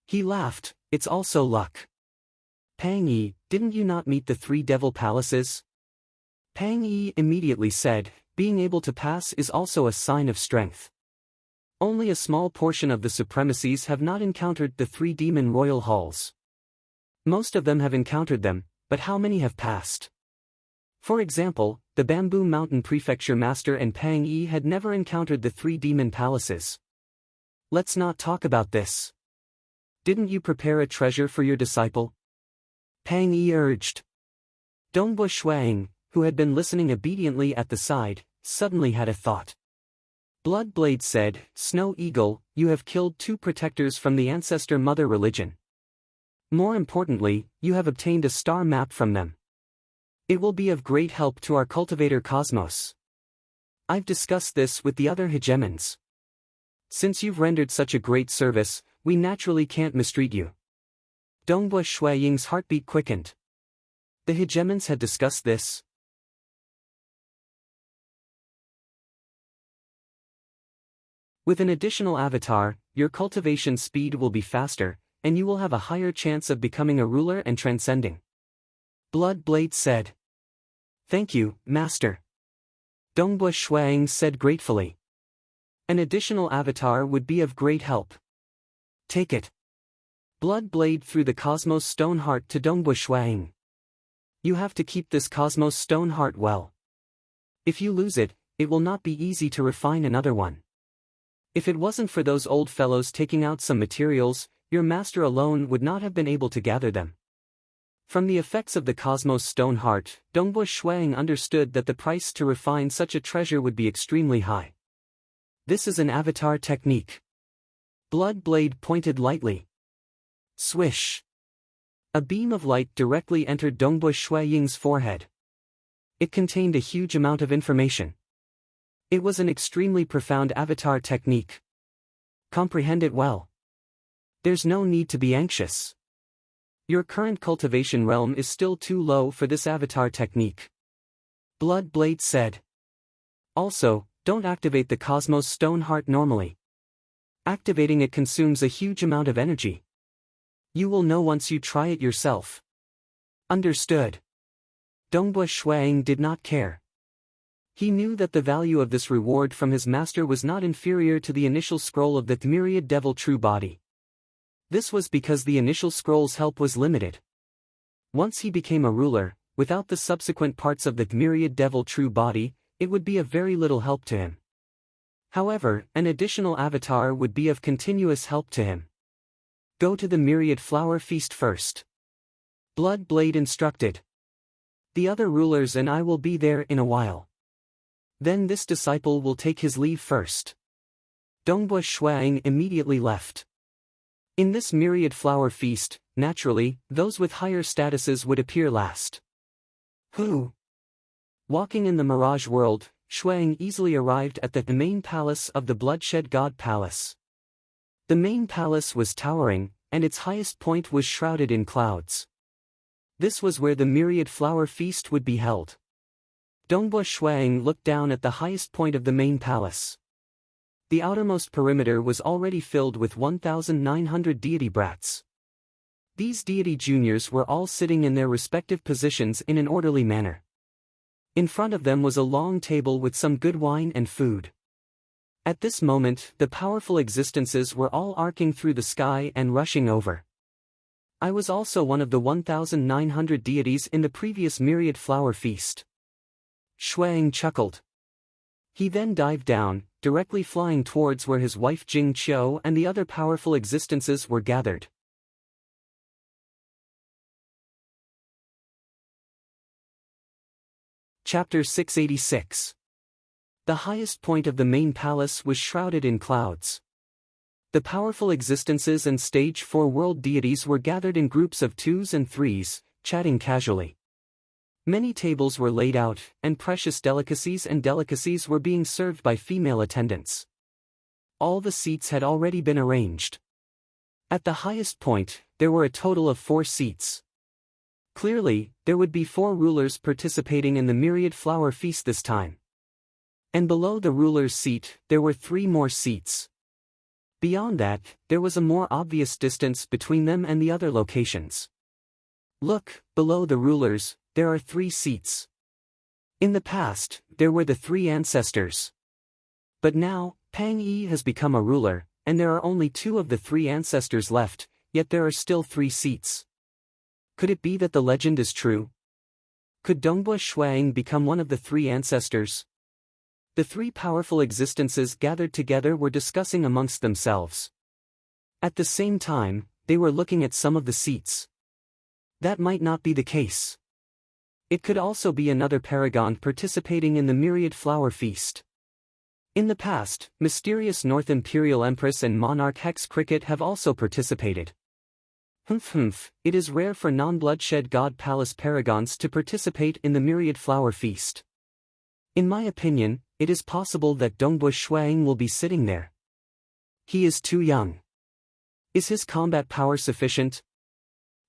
He laughed, it's also luck. Pang Yi, didn't you not meet the 3 devil palaces? Pang Yi immediately said, being able to pass is also a sign of strength. Only a small portion of the supremacies have not encountered the 3 demon royal halls. Most of them have encountered them, but how many have passed? For example, the Bamboo Mountain Prefecture Master and Pang Yi had never encountered the 3 demon palaces. Let's not talk about this. Didn't you prepare a treasure for your disciple? Pang Yi urged. Dongbua Shuang, who had been listening obediently at the side, suddenly had a thought. Blood Blade said, Snow Eagle, you have killed 2 protectors from the ancestor mother religion. More importantly, you have obtained a star map from them. It will be of great help to our cultivator Cosmos. I've discussed this with the other hegemons. Since you've rendered such a great service, we naturally can't mistreat you. Dongbua Shuaying's heartbeat quickened. The hegemons had discussed this. With an additional avatar, your cultivation speed will be faster, and you will have a higher chance of becoming a ruler and transcending. Blood Blade said. Thank you, Master. Dongbua Shuang said gratefully. An additional avatar would be of great help. Take it. Blood Blade threw the Cosmos Stone Heart to Dongbua Shuang. You have to keep this Cosmos Stone Heart well. If you lose it, it will not be easy to refine another one. If it wasn't for those old fellows taking out some materials, your master alone would not have been able to gather them. From the effects of the Cosmos Stone Heart, Dongbua Shuang understood that the price to refine such a treasure would be extremely high. This is an avatar technique. Blood Blade pointed lightly. Swish. A beam of light directly entered Dongbua Shuaying's forehead. It contained a huge amount of information. It was an extremely profound avatar technique. Comprehend it well. There's no need to be anxious. Your current cultivation realm is still too low for this avatar technique. Blood Blade said. Also, don't activate the Cosmos Stone Heart normally. Activating it consumes a huge amount of energy. You will know once you try it yourself. Understood. Dongbua Shuang did not care. He knew that the value of this reward from his master was not inferior to the initial scroll of the myriad devil true body. This was because the initial scroll's help was limited. Once he became a ruler, without the subsequent parts of the myriad devil true body, it would be of very little help to him. However, an additional avatar would be of continuous help to him. Go to the myriad flower feast first. Blood Blade instructed. The other rulers and I will be there in a while. Then this disciple will take his leave first. Dongbua Shuang immediately left. In this myriad flower feast, naturally, those with higher statuses would appear last. Who? Walking in the mirage world, Shuang easily arrived at the main palace of the Bloodshed God Palace. The main palace was towering, and its highest point was shrouded in clouds. This was where the myriad flower feast would be held. Dongbua Shuang looked down at the highest point of the main palace. The outermost perimeter was already filled with 1,900 deity brats. These deity juniors were all sitting in their respective positions in an orderly manner. In front of them was a long table with some good wine and food. At this moment, the powerful existences were all arcing through the sky and rushing over. I was also one of the 1,900 deities in the previous myriad flower feast. Shuang chuckled. He then dived down, directly flying towards where his wife Jing Qiu and the other powerful existences were gathered. Chapter 686. The highest point of the main palace was shrouded in clouds. The powerful existences and stage 4 world deities were gathered in groups of 2s and 3s, chatting casually. Many tables were laid out, and precious delicacies were being served by female attendants. All the seats had already been arranged. At the highest point, there were a total of 4 seats. Clearly, there would be 4 rulers participating in the myriad flower feast this time. And below the ruler's seat, there were 3 more seats. Beyond that, there was a more obvious distance between them and the other locations. Look, below the rulers, there are 3 seats. In the past, there were the 3 ancestors. But now, Pang Yi has become a ruler, and there are only 2 of the 3 ancestors left, yet there are still 3 seats. Could it be that the legend is true? Could Dongbua Shuang become one of the 3 ancestors? The 3 powerful existences gathered together were discussing amongst themselves. At the same time, they were looking at some of the seats. That might not be the case. It could also be another paragon participating in the myriad flower feast. In the past, mysterious North Imperial Empress and Monarch Hex Cricket have also participated. It is rare for non-bloodshed God Palace paragons to participate in the myriad flower feast. In my opinion, it is possible that Dongbua Shuang will be sitting there. He is too young. Is his combat power sufficient?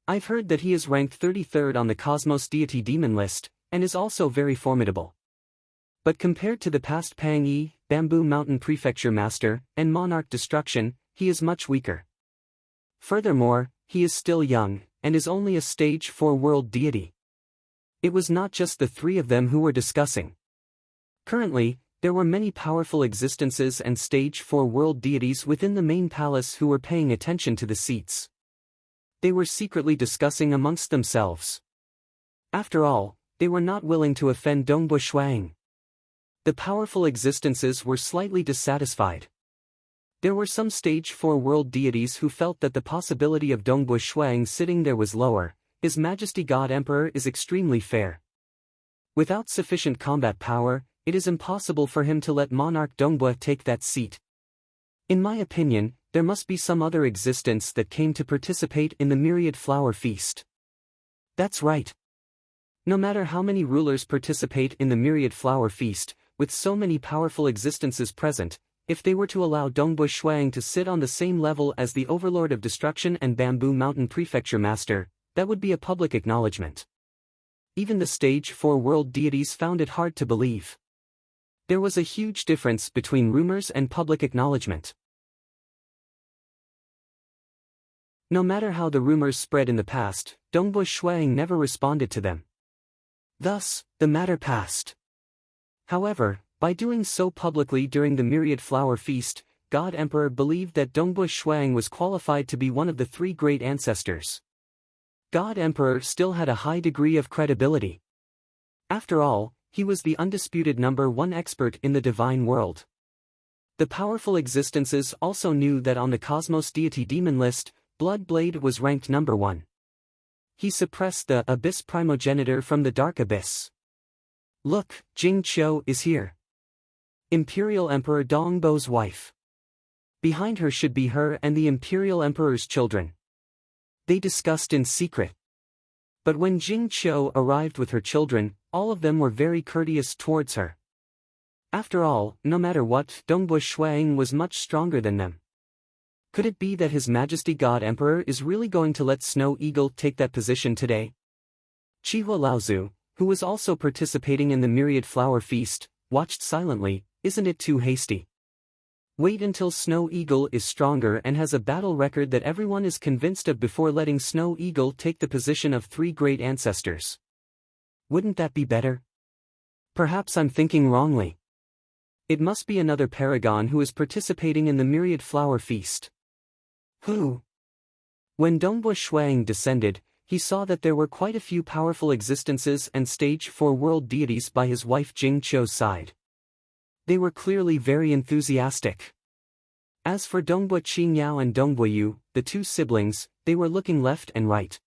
I've heard that he is ranked 33rd on the Cosmos Deity Demon list, and is also very formidable. But compared to the past Pang Yi, Bamboo Mountain Prefecture Master, and Monarch Destruction, he is much weaker. Furthermore, he is still young, and is only a stage 4 world deity. It was not just the 3 of them who were discussing. Currently, there were many powerful existences and stage 4 world deities within the main palace who were paying attention to the seats. They were secretly discussing amongst themselves. After all, they were not willing to offend Dongbua Shuang. The powerful existences were slightly dissatisfied. There were some stage 4 world deities who felt that the possibility of Dongbua Shuang sitting there was lower. His Majesty God Emperor is extremely fair. Without sufficient combat power, it is impossible for him to let Monarch Dongbua take that seat. In my opinion, there must be some other existence that came to participate in the myriad flower feast. That's right. No matter how many rulers participate in the myriad flower feast, with so many powerful existences present, if they were to allow Dongbua Shuang to sit on the same level as the Overlord of Destruction and Bamboo Mountain Prefecture Master, that would be a public acknowledgement. Even the stage 4 world deities found it hard to believe. There was a huge difference between rumors and public acknowledgement. No matter how the rumors spread in the past, Dongbua Shuang never responded to them. Thus, the matter passed. However, by doing so publicly during the myriad flower feast, God Emperor believed that Dongbua Shuang was qualified to be one of the 3 great ancestors. God Emperor still had a high degree of credibility. After all, he was the undisputed #1 expert in the divine world. The powerful existences also knew that on the Cosmos Deity Demon list, Bloodblade was ranked #1. He suppressed the Abyss Primogenitor from the Dark Abyss. Look, Jing Qiu is here. Imperial Emperor Dongbo's wife. Behind her should be her and the Imperial Emperor's children. They discussed in secret. But when Jing Qiu arrived with her children, all of them were very courteous towards her. After all, no matter what, Dongbo Shuang was much stronger than them. Could it be that His Majesty God Emperor is really going to let Snow Eagle take that position today? Chihua Laozu, who was also participating in the myriad flower feast, watched silently. Isn't it too hasty? Wait until Snow Eagle is stronger and has a battle record that everyone is convinced of before letting Snow Eagle take the position of three great ancestors. Wouldn't that be better? Perhaps I'm thinking wrongly. It must be another paragon who is participating in the myriad flower feast. Who? When Dongbo Shuang descended, he saw that there were quite a few powerful existences and stage 4 world deities by his wife Jing Qiu's side. They were clearly very enthusiastic. As for Dongbo Qingyao and Dongbo Yu, the two siblings, they were looking left and right.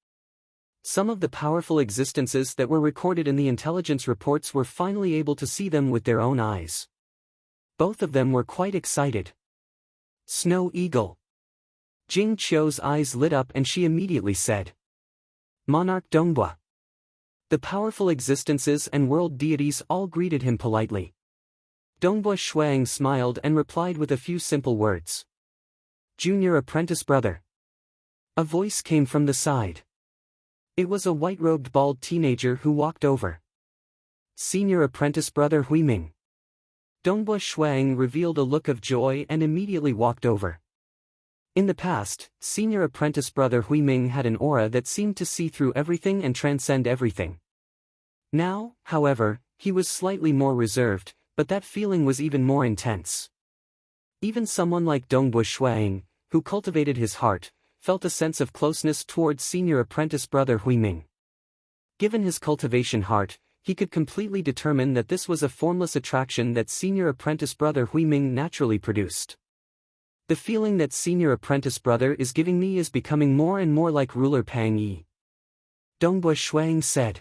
Some of the powerful existences that were recorded in the intelligence reports were finally able to see them with their own eyes. Both of them were quite excited. Snow Eagle. Jing Qiu's eyes lit up and she immediately said, Monarch Dongbo. The powerful existences and world deities all greeted him politely. Dongbo Shuang smiled and replied with a few simple words. Junior apprentice brother. A voice came from the side. It was a white-robed bald teenager who walked over. Senior apprentice brother Huiming. Dongbo Shuang revealed a look of joy and immediately walked over. In the past, senior apprentice brother Huiming had an aura that seemed to see through everything and transcend everything. Now, however, he was slightly more reserved, but that feeling was even more intense. Even someone like Dongbo Shuang, who cultivated his heart, felt a sense of closeness towards senior apprentice brother Huiming. Given his cultivation heart, he could completely determine that this was a formless attraction that senior apprentice brother Huiming naturally produced. The feeling that senior apprentice brother is giving me is becoming more and more like ruler Pang Yi. Dongbo Shuang said.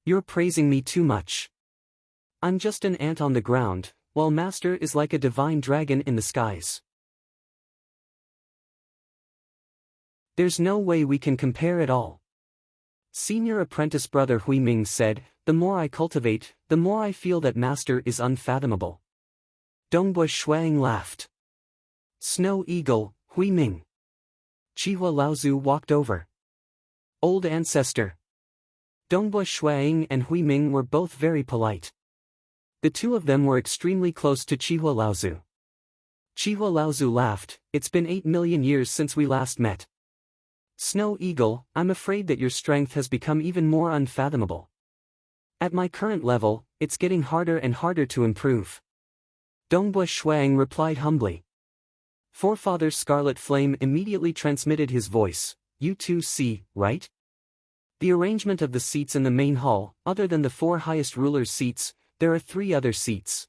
You're praising me too much. I'm just an ant on the ground, while master is like a divine dragon in the skies. There's no way we can compare at all. Senior apprentice brother Huiming said, the more I cultivate, the more I feel that master is unfathomable. Dongbo Shuang laughed. Snow Eagle, Huiming. Chihua Laozu walked over. Old ancestor. Dongbo Shuang and Huiming were both very polite. The two of them were extremely close to Chihua Laozu. Chihua Laozu laughed, it's been 8 million years since we last met. Snow Eagle, I'm afraid that your strength has become even more unfathomable. At my current level, it's getting harder and harder to improve. Dongbo Shuang replied humbly. Forefather Scarlet Flame immediately transmitted his voice, you two see, right? The arrangement of the seats in the main hall, other than the 4 highest rulers' seats, there are 3 other seats.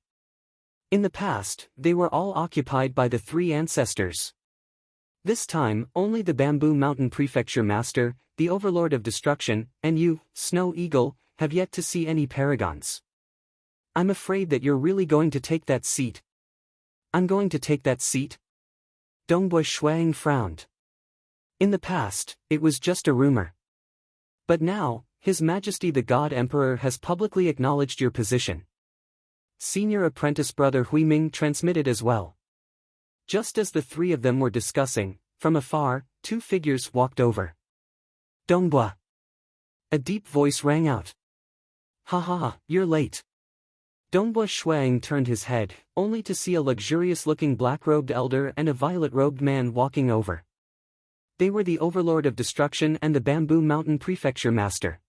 In the past, they were all occupied by the 3 ancestors. This time, only the Bamboo Mountain Prefecture Master, the Overlord of Destruction, and you, Snow Eagle, have yet to see any paragons. I'm afraid that you're really going to take that seat. I'm going to take that seat? Dongbo Shuang frowned. In the past, it was just a rumor. But now, His Majesty the God Emperor has publicly acknowledged your position. Senior apprentice brother Huiming transmitted as well. Just as the 3 of them were discussing, from afar, 2 figures walked over. Dongbo. A deep voice rang out. Ha ha ha, you're late. Dongbo Shuang turned his head, only to see a luxurious-looking black-robed elder and a violet-robed man walking over. They were the Overlord of Destruction and the Bamboo Mountain Prefecture Master.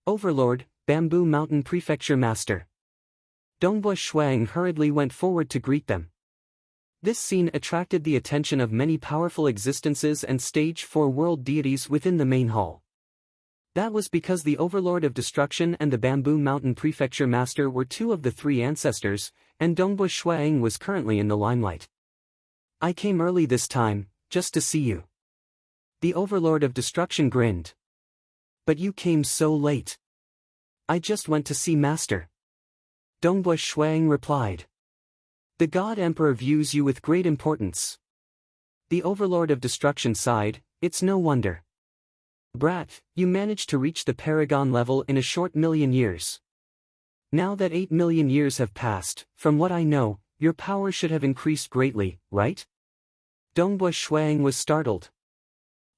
Overlord, Bamboo Mountain Prefecture Master. Dongbo Shuang hurriedly went forward to greet them. This scene attracted the attention of many powerful existences and stage 4 world deities within the main hall. That was because the Overlord of Destruction and the Bamboo Mountain Prefecture Master were 2 of the 3 ancestors, and Dongbo Shuang was currently in the limelight. I came early this time, just to see you. The Overlord of Destruction grinned. But you came so late. I just went to see Master. Dongbo Shuang replied. The God Emperor views you with great importance. The Overlord of Destruction sighed, it's no wonder. Brat, you managed to reach the paragon level in a short million years. Now that 8 million years have passed, from what I know, your power should have increased greatly, right? Dongbua Shuang was startled.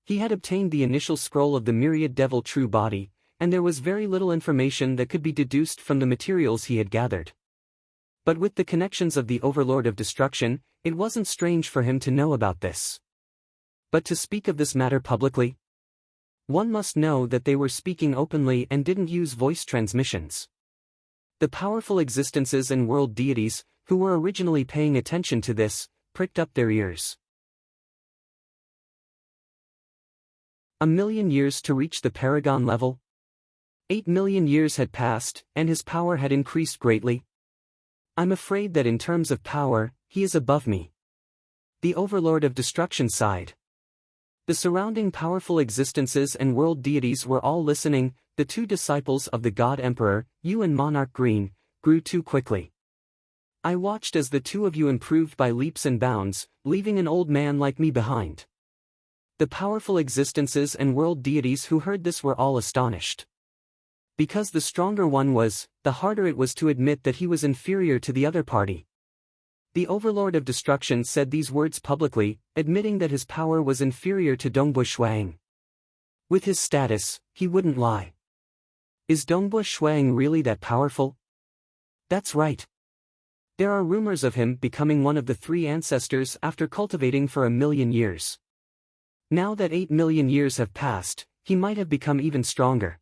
He had obtained the initial scroll of the myriad devil true body, and there was very little information that could be deduced from the materials he had gathered. But with the connections of the Overlord of Destruction, it wasn't strange for him to know about this. But to speak of this matter publicly? One must know that they were speaking openly and didn't use voice transmissions. The powerful existences and world deities, who were originally paying attention to this, pricked up their ears. A million years to reach the paragon level? 8 million years had passed, and his power had increased greatly. I'm afraid that in terms of power, he is above me. The Overlord of Destruction sighed. The surrounding powerful existences and world deities were all listening. The two disciples of the God Emperor, you and Monarch Green, grew too quickly. I watched as the two of you improved by leaps and bounds, leaving an old man like me behind. The powerful existences and world deities who heard this were all astonished. Because the stronger one was, the harder it was to admit that he was inferior to the other party. The Overlord of Destruction said these words publicly, admitting that his power was inferior to Dongbua Shuang. With his status, he wouldn't lie. Is Dongbua Shuang really that powerful? That's right. There are rumors of him becoming one of the three ancestors after cultivating for 1 million years. Now that 8 million years have passed, he might have become even stronger.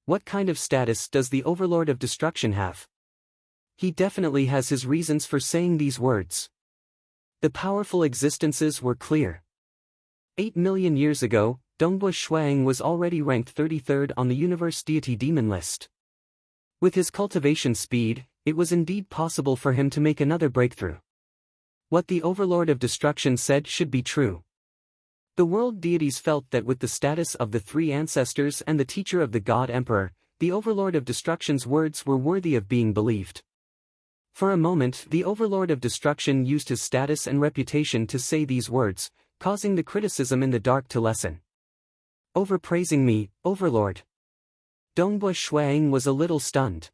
What kind of status does the Overlord of Destruction have? He definitely has his reasons for saying these words. The powerful existences were clear. 8 million years ago, Dongbua Shuang was already ranked 33rd on the Universe Deity Demon list. With his cultivation speed, it was indeed possible for him to make another breakthrough. What the Overlord of Destruction said should be true. The world deities felt that with the status of the three ancestors and the teacher of the God Emperor, the Overlord of Destruction's words were worthy of being believed. For a moment, the Overlord of Destruction used his status and reputation to say these words, causing the criticism in the dark to lessen. Overpraising me, Overlord. Dongbua Shuang was a little stunned.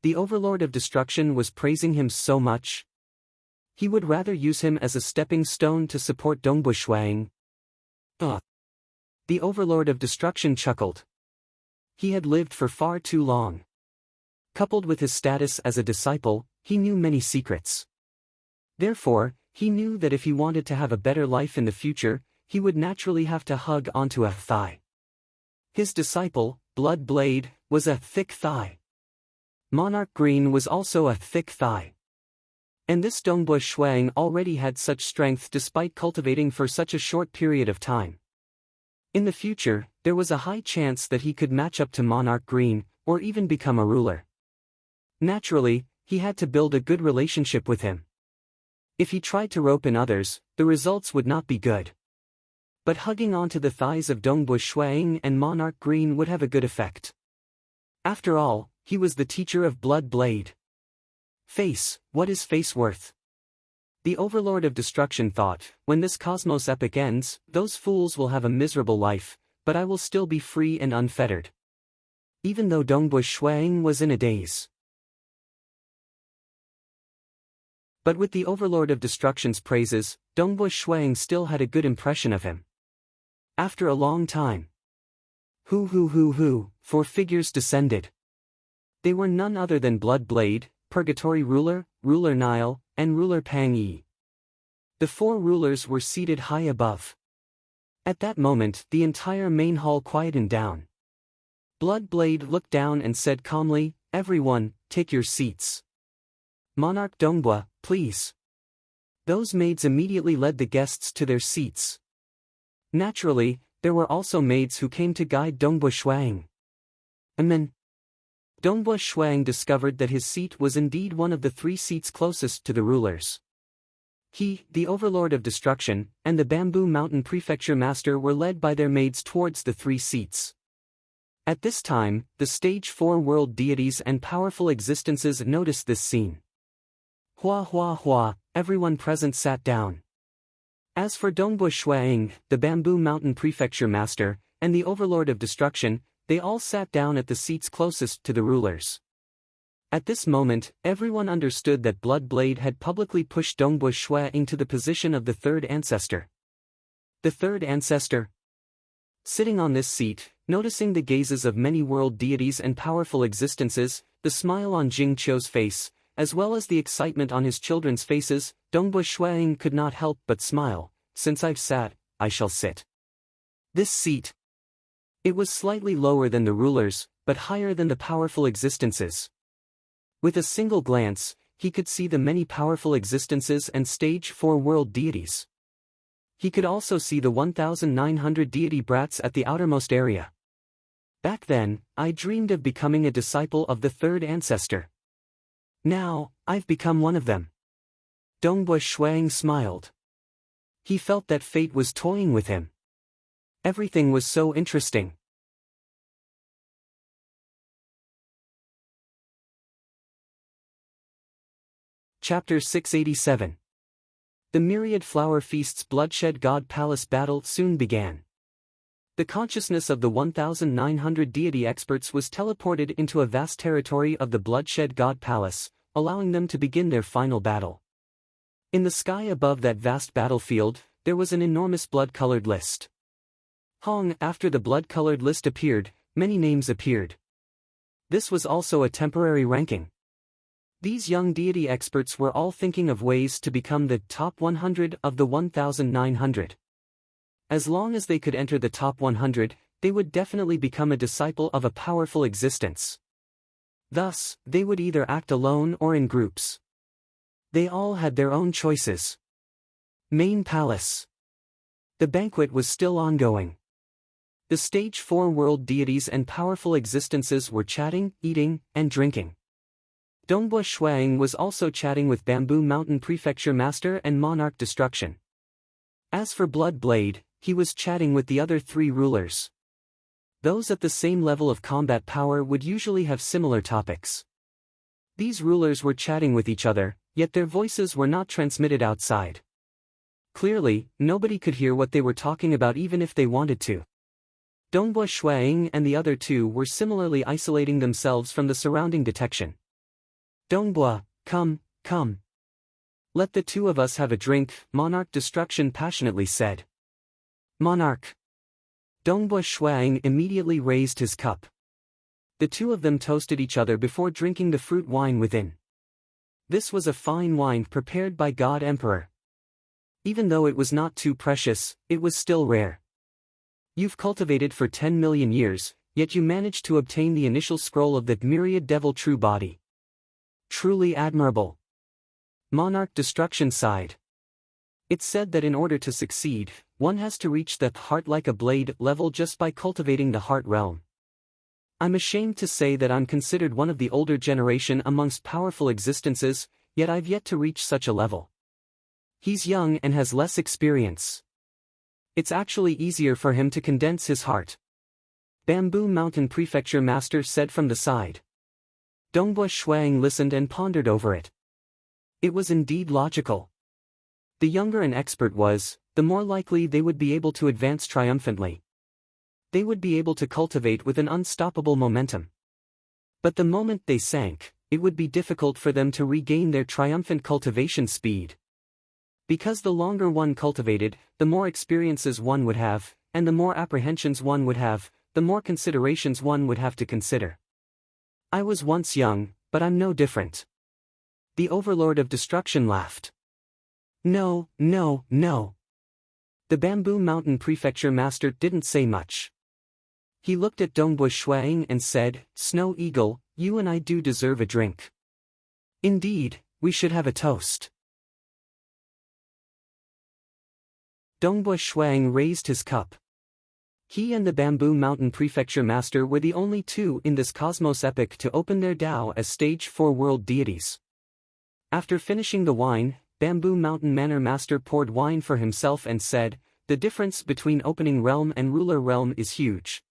The Overlord of Destruction was praising him so much. He would rather use him as a stepping stone to support Dongbua Shuang. The Overlord of Destruction chuckled. He had lived for far too long. Coupled with his status as a disciple, he knew many secrets. Therefore, he knew that if he wanted to have a better life in the future, he would naturally have to hug onto a thigh. His disciple, Blood Blade, was a thick thigh. Monarch Green was also a thick thigh. And this Dongbua Shuang already had such strength despite cultivating for such a short period of time. In the future, there was a high chance that he could match up to Monarch Green, or even become a ruler. Naturally, he had to build a good relationship with him. If he tried to rope in others, the results would not be good. But hugging onto the thighs of Dongbua Shuang and Monarch Green would have a good effect. After all, he was the teacher of Blood Blade. Face, what is face worth? The Overlord of Destruction thought, when this cosmos epic ends, those fools will have a miserable life, but I will still be free and unfettered. Even though Dongbua Shuang was in a daze. But with the Overlord of Destruction's praises, Dongbua Shuang still had a good impression of him. After a long time. 4 figures descended. They were none other than Blood Blade, Purgatory Ruler, Ruler Nile, and Ruler Pang Yi. The 4 rulers were seated high above. At that moment, the entire main hall quietened down. Blood Blade looked down and said calmly, "Everyone, take your seats. Monarch Dongbua, please." Those maids immediately led the guests to their seats. Naturally, there were also maids who came to guide Dongbua Shuang. Then Dongbua Shuang discovered that his seat was indeed one of the 3 seats closest to the rulers. He, the Overlord of Destruction, and the Bamboo Mountain Prefecture Master were led by their maids towards the 3 seats. At this time, the Stage 4 world deities and powerful existences noticed this scene. Hua, everyone present sat down. As for Dongbua Shuang, the Bamboo Mountain Prefecture Master, and the Overlord of Destruction, they all sat down at the seats closest to the rulers. At this moment, everyone understood that Bloodblade had publicly pushed Dongbui Shui into the position of the third ancestor. The third ancestor? Sitting on this seat, noticing the gazes of many world deities and powerful existences, the smile on Jing Qiu's face, as well as the excitement on his children's faces, Dongbui Shui could not help but smile. Since I've sat, I shall sit. This seat. It was slightly lower than the rulers, but higher than the powerful existences. With a single glance, he could see the many powerful existences and stage 4 world deities. He could also see the 1,900 deity brats at the outermost area. Back then, I dreamed of becoming a disciple of the third ancestor. Now, I've become one of them. Dongbui Shui smiled. He felt that fate was toying with him. Everything was so interesting. Chapter 687. The Myriad Flower Feast's Bloodshed God Palace battle soon began. The consciousness of the 1,900 deity experts was teleported into a vast territory of the Bloodshed God Palace, allowing them to begin their final battle. In the sky above that vast battlefield, there was an enormous blood-colored list. After the blood-colored list appeared, many names appeared. This was also a temporary ranking. These young deity experts were all thinking of ways to become the top 100 of the 1,900. As long as they could enter the top 100, they would definitely become a disciple of a powerful existence. Thus, they would either act alone or in groups. They all had their own choices. Main Palace. The banquet was still ongoing. The stage 4 world deities and powerful existences were chatting, eating, and drinking. Dongbui Shui was also chatting with Bamboo Mountain Prefecture Master and Monarch Destruction. As for Bloodblade, he was chatting with the other 3 rulers. Those at the same level of combat power would usually have similar topics. These rulers were chatting with each other, yet their voices were not transmitted outside. Clearly, nobody could hear what they were talking about even if they wanted to. Dongbui Shui and the other 2 were similarly isolating themselves from the surrounding detection. Dongbui, come. Let the 2 of us have a drink, Monarch Destruction passionately said. Monarch. Dongbui Shui immediately raised his cup. The 2 of them toasted each other before drinking the fruit wine within. This was a fine wine prepared by God Emperor. Even though it was not too precious, it was still rare. You've cultivated for 10 million years, yet you managed to obtain the initial scroll of that myriad devil true body. Truly admirable. Monarch Destruction sighed. It's said that in order to succeed, one has to reach the heart like a blade level just by cultivating the heart realm. I'm ashamed to say that I'm considered one of the older generation amongst powerful existences, yet I've yet to reach such a level. He's young and has less experience. It's actually easier for him to condense his heart. Bamboo Mountain Prefecture Master said from the side. Dongbui Shui listened and pondered over it. It was indeed logical. The younger an expert was, the more likely they would be able to advance triumphantly. They would be able to cultivate with an unstoppable momentum. But the moment they sank, it would be difficult for them to regain their triumphant cultivation speed. Because the longer one cultivated, the more experiences one would have, and the more apprehensions one would have, the more considerations one would have to consider. I was once young, but I'm no different. The Overlord of Destruction laughed. No. The Bamboo Mountain Prefecture Master didn't say much. He looked at Dongbui Shui and said, Snow Eagle, you and I do deserve a drink. Indeed, we should have a toast. Dongbui Shui raised his cup. He and the Bamboo Mountain Prefecture Master were the only 2 in this cosmos epic to open their Tao as stage 4 world deities. After finishing the wine, Bamboo Mountain Manor Master poured wine for himself and said, the difference between opening realm and ruler realm is huge.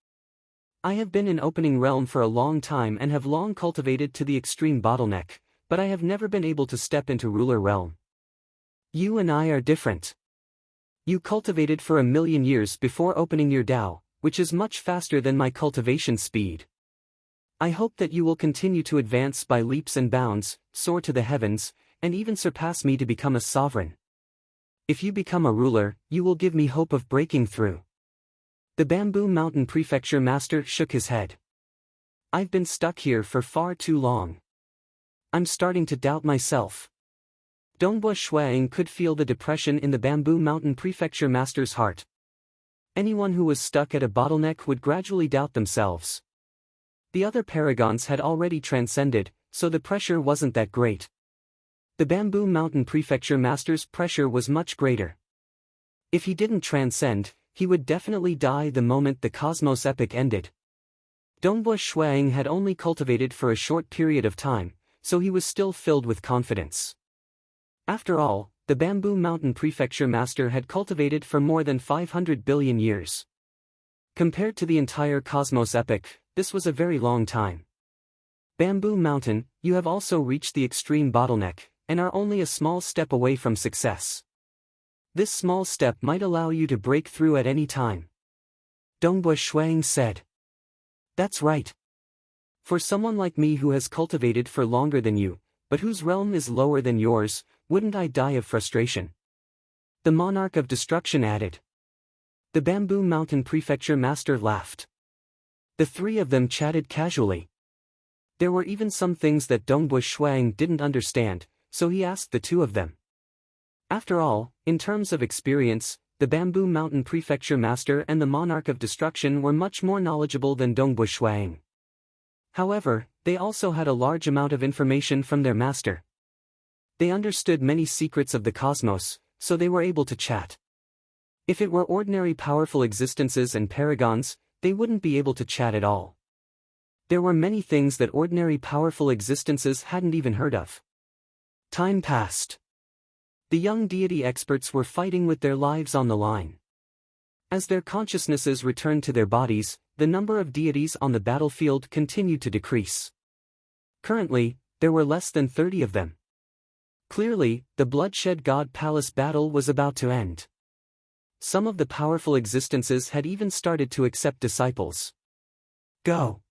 I have been in opening realm for a long time and have long cultivated to the extreme bottleneck, but I have never been able to step into ruler realm. You and I are different. You cultivated for 1,000,000 years before opening your Tao, which is much faster than my cultivation speed. I hope that you will continue to advance by leaps and bounds, soar to the heavens, and even surpass me to become a sovereign. If you become a ruler, you will give me hope of breaking through. The Bamboo Mountain Prefecture Master shook his head. I've been stuck here for far too long. I'm starting to doubt myself. Dongbua Shuang could feel the depression in the Bamboo Mountain Prefecture Master's heart. Anyone who was stuck at a bottleneck would gradually doubt themselves. The other paragons had already transcended, so the pressure wasn't that great. The Bamboo Mountain Prefecture Master's pressure was much greater. If he didn't transcend, he would definitely die the moment the Cosmos Epic ended. Dongbua Shuang had only cultivated for a short period of time, so he was still filled with confidence. After all, the Bamboo Mountain Prefecture Master had cultivated for more than 500 billion years. Compared to the entire Cosmos Epic, this was a very long time. Bamboo Mountain, you have also reached the extreme bottleneck, and are only a small step away from success. This small step might allow you to break through at any time. Dongbua Shuang said. That's right. For someone like me who has cultivated for longer than you, but whose realm is lower than yours, wouldn't I die of frustration? The Monarch of Destruction added. The Bamboo Mountain Prefecture Master laughed. The three of them chatted casually. There were even some things that Dongbua Shuang didn't understand, so he asked the two of them. After all, in terms of experience, the Bamboo Mountain Prefecture Master and the Monarch of Destruction were much more knowledgeable than Dongbua Shuang. However, they also had a large amount of information from their master. They understood many secrets of the cosmos, so they were able to chat. If it were ordinary powerful existences and paragons, they wouldn't be able to chat at all. There were many things that ordinary powerful existences hadn't even heard of. Time passed. The young deity experts were fighting with their lives on the line. As their consciousnesses returned to their bodies, the number of deities on the battlefield continued to decrease. Currently, there were less than 30 of them. Clearly, the Bloodshed God Palace battle was about to end. Some of the powerful existences had even started to accept disciples. Go!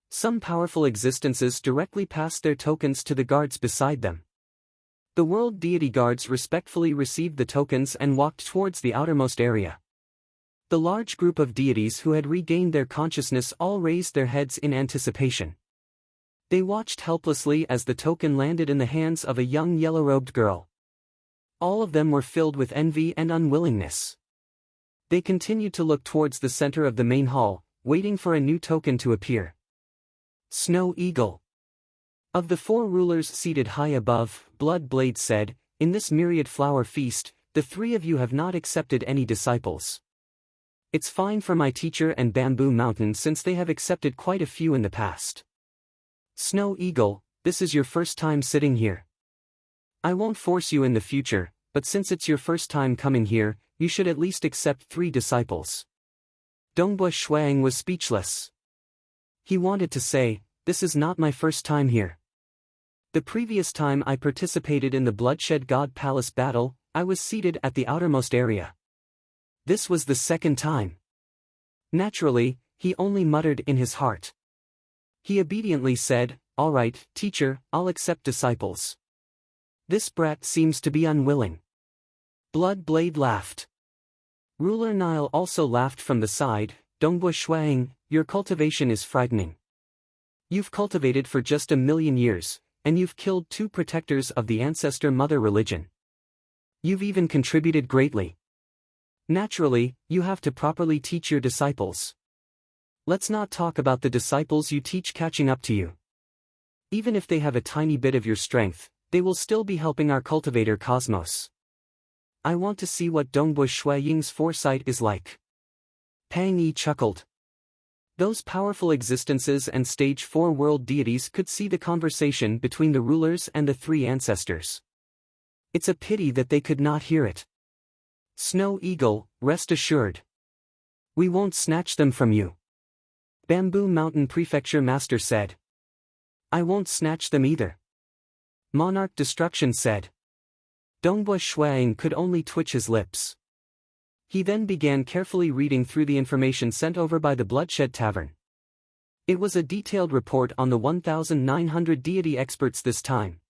Some powerful existences directly passed their tokens to the guards beside them. The world deity guards respectfully received the tokens and walked towards the outermost area. The large group of deities who had regained their consciousness all raised their heads in anticipation. They watched helplessly as the token landed in the hands of a young yellow-robed girl. All of them were filled with envy and unwillingness. They continued to look towards the center of the main hall, waiting for a new token to appear. Snow Eagle. Of the four rulers seated high above, Blood Blade said, in this myriad flower feast, the three of you have not accepted any disciples. It's fine for my teacher and Bamboo Mountain since they have accepted quite a few in the past. Snow Eagle, this is your first time sitting here. I won't force you in the future, but since it's your first time coming here, you should at least accept 3 disciples. Dongbua Shuang was speechless. He wanted to say, this is not my first time here. The previous time I participated in the Bloodshed God Palace battle, I was seated at the outermost area. This was the second time. Naturally, he only muttered in his heart. He obediently said, all right, teacher, I'll accept disciples. This brat seems to be unwilling. Blood Blade laughed. Ruler Nile also laughed from the side. Dongbua Shuang, your cultivation is frightening. You've cultivated for just 1,000,000 years, and you've killed 2 protectors of the ancestor mother religion. You've even contributed greatly. Naturally, you have to properly teach your disciples. Let's not talk about the disciples you teach catching up to you. Even if they have a tiny bit of your strength, they will still be helping our cultivator Cosmos. I want to see what Dongbua Shuaying's foresight is like. Pang Yi chuckled. Those powerful existences and stage 4 world deities could see the conversation between the rulers and the 3 ancestors. It's a pity that they could not hear it. Snow Eagle, rest assured. We won't snatch them from you. Bamboo Mountain Prefecture Master said. I won't snatch them either. Monarch Destruction said. Dongbua Shuang could only twitch his lips. He then began carefully reading through the information sent over by the Bloodshed Tavern. It was a detailed report on the 1,900 deity experts this time.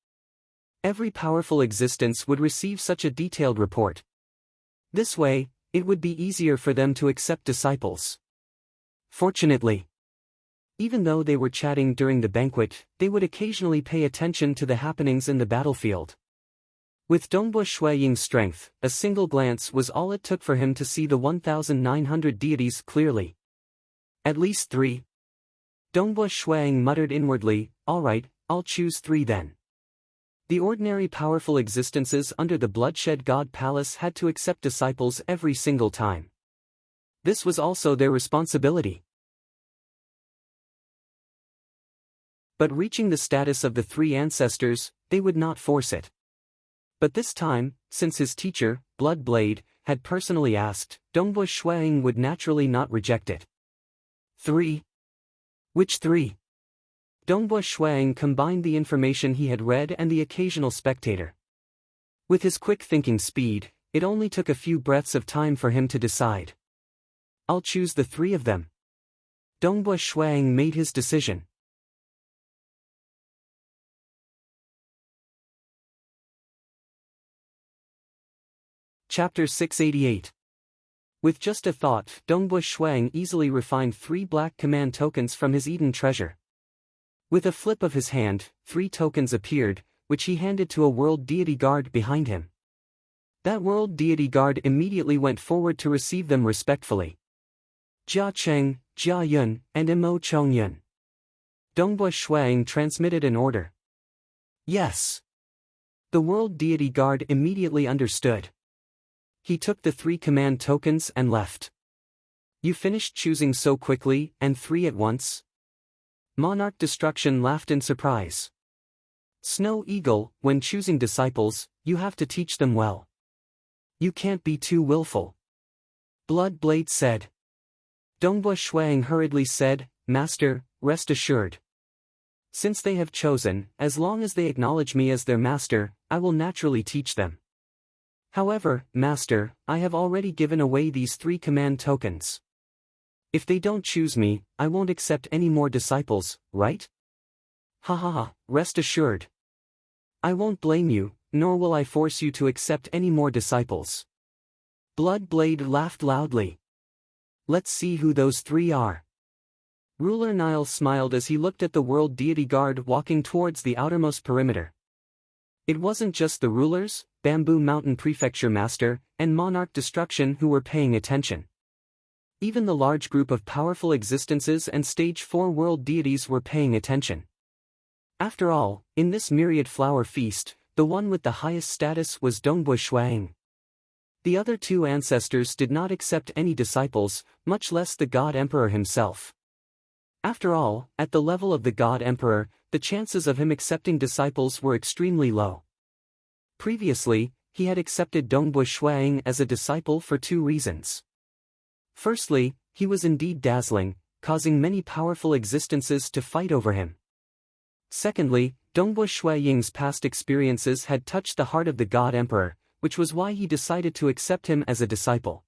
Every powerful existence would receive such a detailed report. This way, it would be easier for them to accept disciples. Fortunately, even though they were chatting during the banquet, they would occasionally pay attention to the happenings in the battlefield. With Dongbua Shuiying's strength, a single glance was all it took for him to see the 1,900 deities clearly. At least 3. Dongbua Shuiying muttered inwardly, "Alright, I'll choose 3 then." The ordinary powerful existences under the Bloodshed God Palace had to accept disciples every single time. This was also their responsibility. But reaching the status of the 3 ancestors, they would not force it. But this time, since his teacher, Blood Blade, had personally asked, Dongbua Shuiying would naturally not reject it. 3. Which 3? Dongbua Shuiying combined the information he had read and the occasional spectator. With his quick thinking speed, it only took a few breaths of time for him to decide. "I'll choose the 3 of them." Dongbua Shuiying made his decision. Chapter 688. With just a thought, Dongbua Shuiying easily refined 3 black command tokens from his Eden treasure. With a flip of his hand, 3 tokens appeared, which he handed to a world deity guard behind him. That world deity guard immediately went forward to receive them respectfully. Jia Cheng, Jia Yun, and Imo Chongyun. Dongbua Shuiying transmitted an order. Yes. The world deity guard immediately understood. He took the 3 command tokens and left. "You finished choosing so quickly, and 3 at once?" Monarch Destruction laughed in surprise. "Snow Eagle, when choosing disciples, you have to teach them well. You can't be too willful." Blood Blade said. Dongbua Shuiying hurriedly said, "Master, rest assured. Since they have chosen, as long as they acknowledge me as their master, I will naturally teach them. However, Master, I have already given away these 3 command tokens. If they don't choose me, I won't accept any more disciples, right?" "Ha ha ha, rest assured. I won't blame you, nor will I force you to accept any more disciples." Blood Blade laughed loudly. "Let's see who those 3 are." Ruler Nile smiled as he looked at the world deity guard walking towards the outermost perimeter. It wasn't just the rulers, Bamboo Mountain Prefecture Master, and Monarch Destruction who were paying attention. Even the large group of powerful existences and Stage 4 world deities were paying attention. After all, in this myriad flower feast, the one with the highest status was Dongbua Shuiying. The other 2 ancestors did not accept any disciples, much less the God Emperor himself. After all, at the level of the God Emperor, the chances of him accepting disciples were extremely low. Previously, he had accepted Dongbua Shuiying as a disciple for 2 reasons. Firstly, he was indeed dazzling, causing many powerful existences to fight over him. Secondly, Dongbua Shuiying's past experiences had touched the heart of the God Emperor, which was why he decided to accept him as a disciple.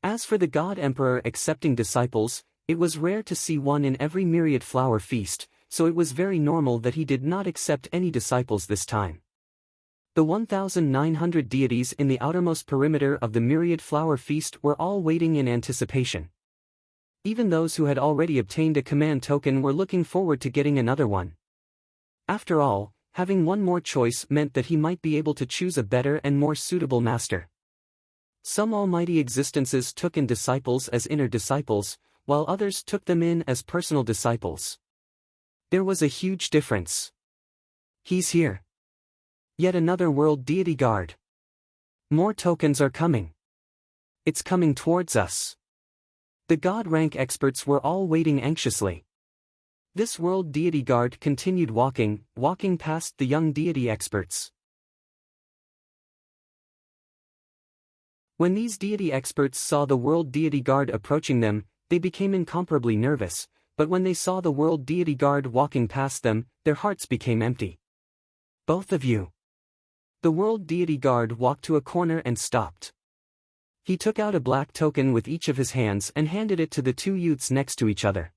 As for the God Emperor accepting disciples, it was rare to see one in every myriad flower feast, so it was very normal that he did not accept any disciples this time. The 1,900 deities in the outermost perimeter of the myriad flower feast were all waiting in anticipation. Even those who had already obtained a command token were looking forward to getting another one. After all, having one more choice meant that he might be able to choose a better and more suitable master. Some almighty existences took in disciples as inner disciples, while others took them in as personal disciples. There was a huge difference. "He's here. Yet another world deity guard. More tokens are coming. It's coming towards us." The god rank experts were all waiting anxiously. This world deity guard continued walking past the young deity experts. When these deity experts saw the world deity guard approaching them, they became incomparably nervous, but when they saw the world deity guard walking past them, their hearts became empty. "Both of you." The world deity guard walked to a corner and stopped. He took out a black token with each of his hands and handed it to the two youths next to each other.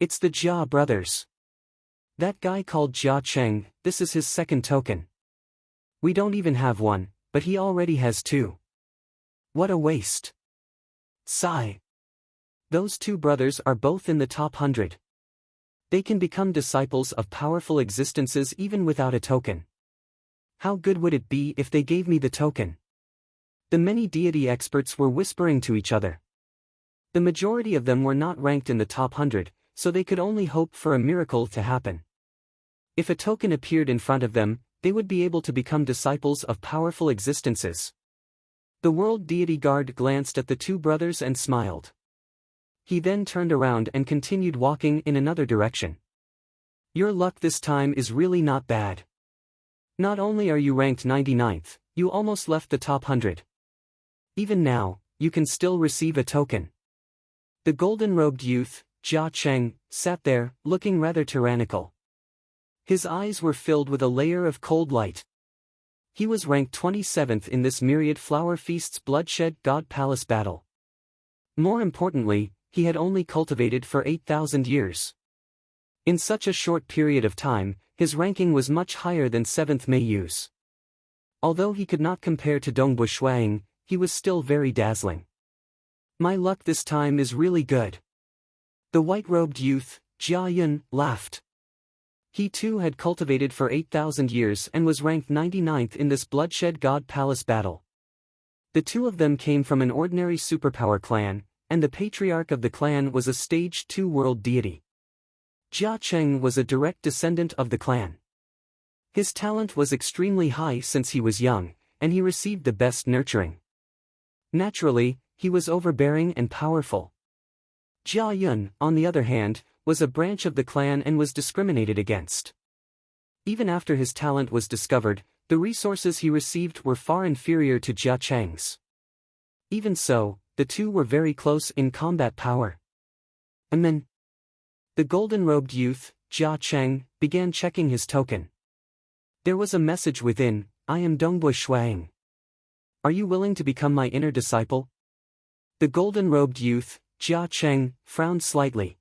It's the Jia brothers. That guy called Jia Cheng, this is his second token. We don't even have one, but he already has two. What a waste. Sigh. Those two brothers are both in the top 100. They can become disciples of powerful existences even without a token. How good would it be if they gave me the token? The many deity experts were whispering to each other. The majority of them were not ranked in the top 100, so they could only hope for a miracle to happen. If a token appeared in front of them, they would be able to become disciples of powerful existences. The world deity guard glanced at the two brothers and smiled. He then turned around and continued walking in another direction. Your luck this time is really not bad. Not only are you ranked 99th, you almost left the top 100. Even now, you can still receive a token. The golden-robed youth, Jia Cheng, sat there, looking rather tyrannical. His eyes were filled with a layer of cold light. He was ranked 27th in this Myriad Flower Feast's Bloodshed God Palace battle. More importantly, he had only cultivated for 8,000 years. In such a short period of time, his ranking was much higher than 7th Meiyu's. Although he could not compare to Dongbu Shuang, he was still very dazzling. My luck this time is really good. The white-robed youth, Jia Yun, laughed. He too had cultivated for 8,000 years and was ranked 99th in this Bloodshed God Palace battle. The two of them came from an ordinary superpower clan, and the patriarch of the clan was a stage 2 world deity. Jia Cheng was a direct descendant of the clan. His talent was extremely high since he was young, and he received the best nurturing. Naturally, he was overbearing and powerful. Jia Yun, on the other hand, was a branch of the clan and was discriminated against. Even after his talent was discovered, the resources he received were far inferior to Jia Cheng's. Even so, the two were very close in combat power. Amen. The golden-robed youth, Jia Cheng, began checking his token. There was a message within, I am Dongbu Shuang. Are you willing to become my inner disciple? The golden-robed youth, Jia Cheng, frowned slightly.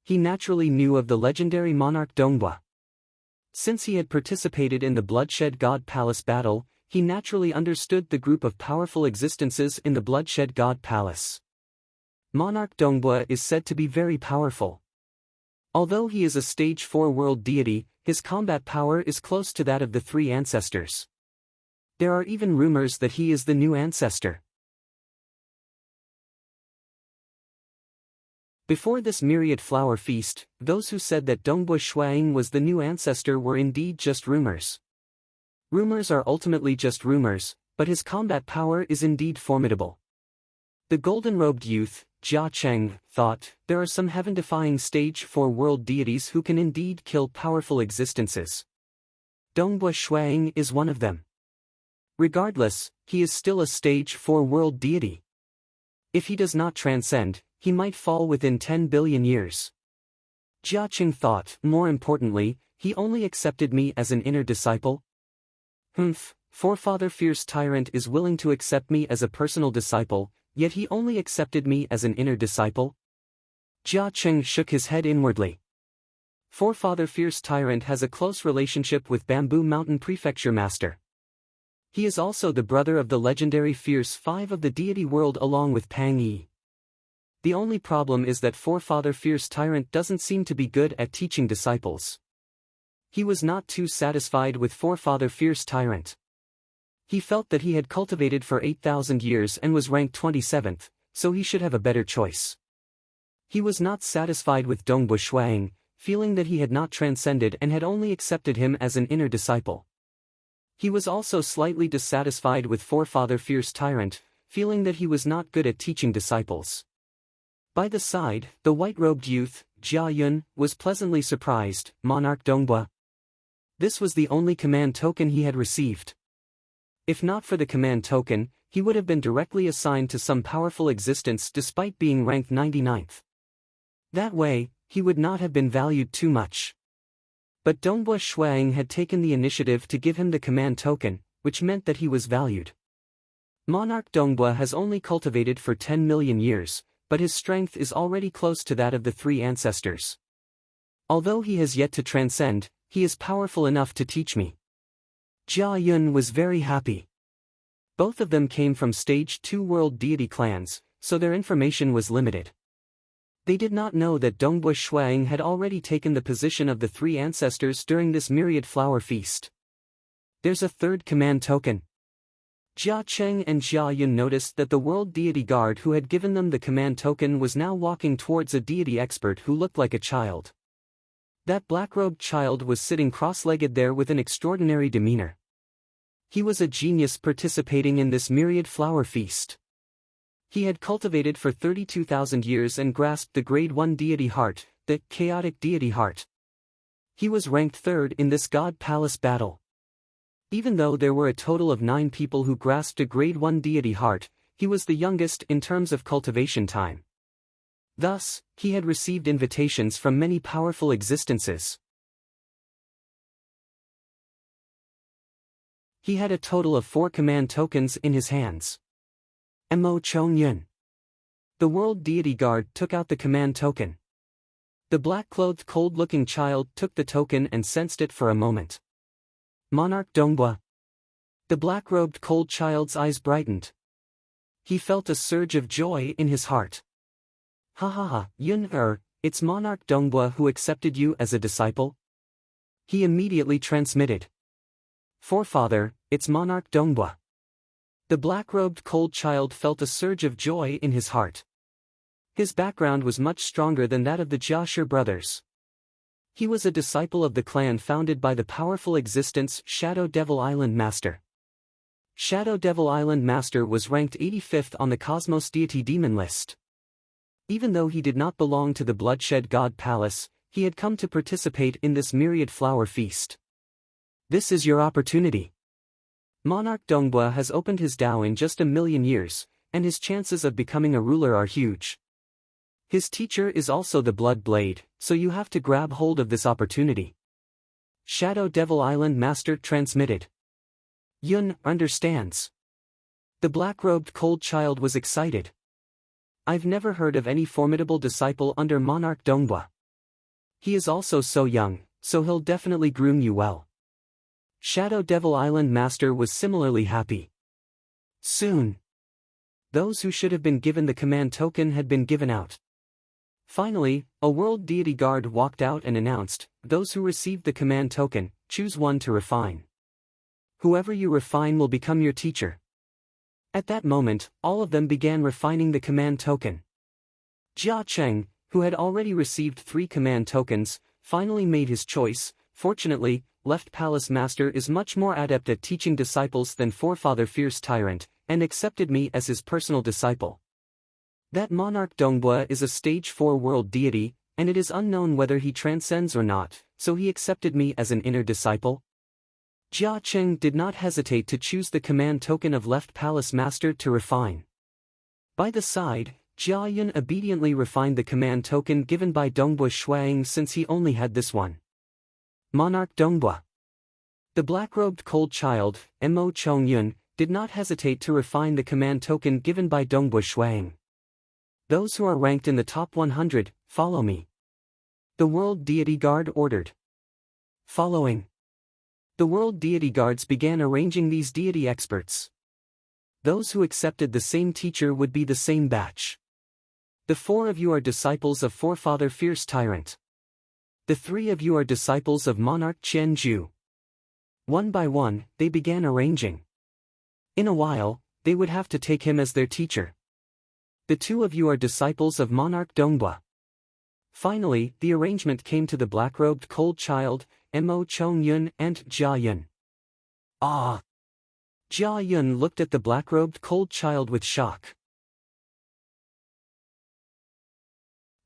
He naturally knew of the legendary monarch Dongbua. Since he had participated in the Bloodshed God Palace battle, he naturally understood the group of powerful existences in the Bloodshed God Palace. Monarch Dongbua is said to be very powerful. Although he is a stage 4 world deity, his combat power is close to that of the three ancestors. There are even rumors that he is the new ancestor. Before this Myriad Flower Feast, those who said that Dongbu Shuang was the new ancestor were indeed just rumors. Rumors are ultimately just rumors, but his combat power is indeed formidable. The golden-robed youth, Jia Cheng, thought, there are some heaven-defying stage 4 world deities who can indeed kill powerful existences. Dongbu Shuang is one of them. Regardless, he is still a stage 4 world deity. If he does not transcend, he might fall within 10 billion years. Jia Cheng thought, more importantly, he only accepted me as an inner disciple? Forefather Fierce Tyrant is willing to accept me as a personal disciple, yet he only accepted me as an inner disciple? Jia Cheng shook his head inwardly. Forefather Fierce Tyrant has a close relationship with Bamboo Mountain Prefecture Master. He is also the brother of the legendary Fierce 5 of the deity world along with Pang Yi. The only problem is that Forefather Fierce Tyrant doesn't seem to be good at teaching disciples. He was not too satisfied with Forefather Fierce Tyrant. He felt that he had cultivated for 8,000 years and was ranked 27th, so he should have a better choice. He was not satisfied with Dongbu Shuang, feeling that he had not transcended and had only accepted him as an inner disciple. He was also slightly dissatisfied with Forefather Fierce Tyrant, feeling that he was not good at teaching disciples. By the side, the white-robed youth, Jia Yun, was pleasantly surprised, Monarch Dongbua. This was the only command token he had received. If not for the command token, he would have been directly assigned to some powerful existence despite being ranked 99th. That way, he would not have been valued too much. But Dongbua Shuang had taken the initiative to give him the command token, which meant that he was valued. Monarch Dongbua has only cultivated for 10 million years, but his strength is already close to that of the three ancestors. Although he has yet to transcend, he is powerful enough to teach me. Jia Yun was very happy. Both of them came from Stage 2 world deity clans, so their information was limited. They did not know that Dongbua Shuang had already taken the position of the three ancestors during this myriad flower feast. There's a third command token. Jia Cheng and Jia Yun noticed that the world deity guard who had given them the command token was now walking towards a deity expert who looked like a child. That black-robed child was sitting cross-legged there with an extraordinary demeanor. He was a genius participating in this myriad flower feast. He had cultivated for 32,000 years and grasped the grade 1 deity heart, the chaotic deity heart. He was ranked third in this God Palace battle. Even though there were a total of 9 people who grasped a grade 1 deity heart, he was the youngest in terms of cultivation time. Thus, he had received invitations from many powerful existences. He had a total of 4 command tokens in his hands. Mo Chong Yun. The world deity guard took out the command token. The black-clothed cold-looking child took the token and sensed it for a moment. Monarch Dongbua. The black-robed cold child's eyes brightened. He felt a surge of joy in his heart. Ha ha ha, Yun it's Monarch Dongbua who accepted you as a disciple? He immediately transmitted. Forefather, it's Monarch Dongbua. The black-robed cold child felt a surge of joy in his heart. His background was much stronger than that of the Jiashi brothers. He was a disciple of the clan founded by the powerful existence Shadow Devil Island Master. Shadow Devil Island Master was ranked 85th on the Cosmos Deity Demon list. Even though he did not belong to the Bloodshed God Palace, he had come to participate in this myriad flower feast. This is your opportunity. Monarch Dongbua has opened his Dao in just 1,000,000 years, and his chances of becoming a ruler are huge. His teacher is also the Blood Blade, so you have to grab hold of this opportunity. Shadow Devil Island Master transmitted. Yun understands. The black-robed cold child was excited. I've never heard of any formidable disciple under Monarch Dongbua. He is also so young, so he'll definitely groom you well. Shadow Devil Island Master was similarly happy. Soon, those who should have been given the command token had been given out. Finally, a world deity guard walked out and announced, those who received the command token, choose one to refine. Whoever you refine will become your teacher. At that moment, all of them began refining the command token. Jia Cheng, who had already received 3 command tokens, finally made his choice. Fortunately, Left Palace Master is much more adept at teaching disciples than Forefather Fierce Tyrant, and accepted me as his personal disciple. That Monarch Dongbua is a Stage 4 world deity, and it is unknown whether he transcends or not, so he accepted me as an inner disciple. Jia Cheng did not hesitate to choose the command token of Left Palace Master to refine. By the side, Jia Yun obediently refined the command token given by Dongbua Shuang since he only had this one. Monarch Dongbua. The black-robed cold child, Mo Chong Yun, did not hesitate to refine the command token given by Dongbua Shuang. Those who are ranked in the top 100, follow me. The World Deity Guard ordered. Following. The World Deity Guards began arranging these deity experts. Those who accepted the same teacher would be the same batch. The 4 of you are disciples of Forefather Fierce Tyrant. The 3 of you are disciples of Monarch Qian Ju. One by one, they began arranging. In a while, they would have to take him as their teacher. The 2 of you are disciples of Monarch Dongbua. Finally, the arrangement came to the black-robed cold child, Mo Chong Yun and Jia Yun. Ah! Jia Yun looked at the black-robed cold child with shock.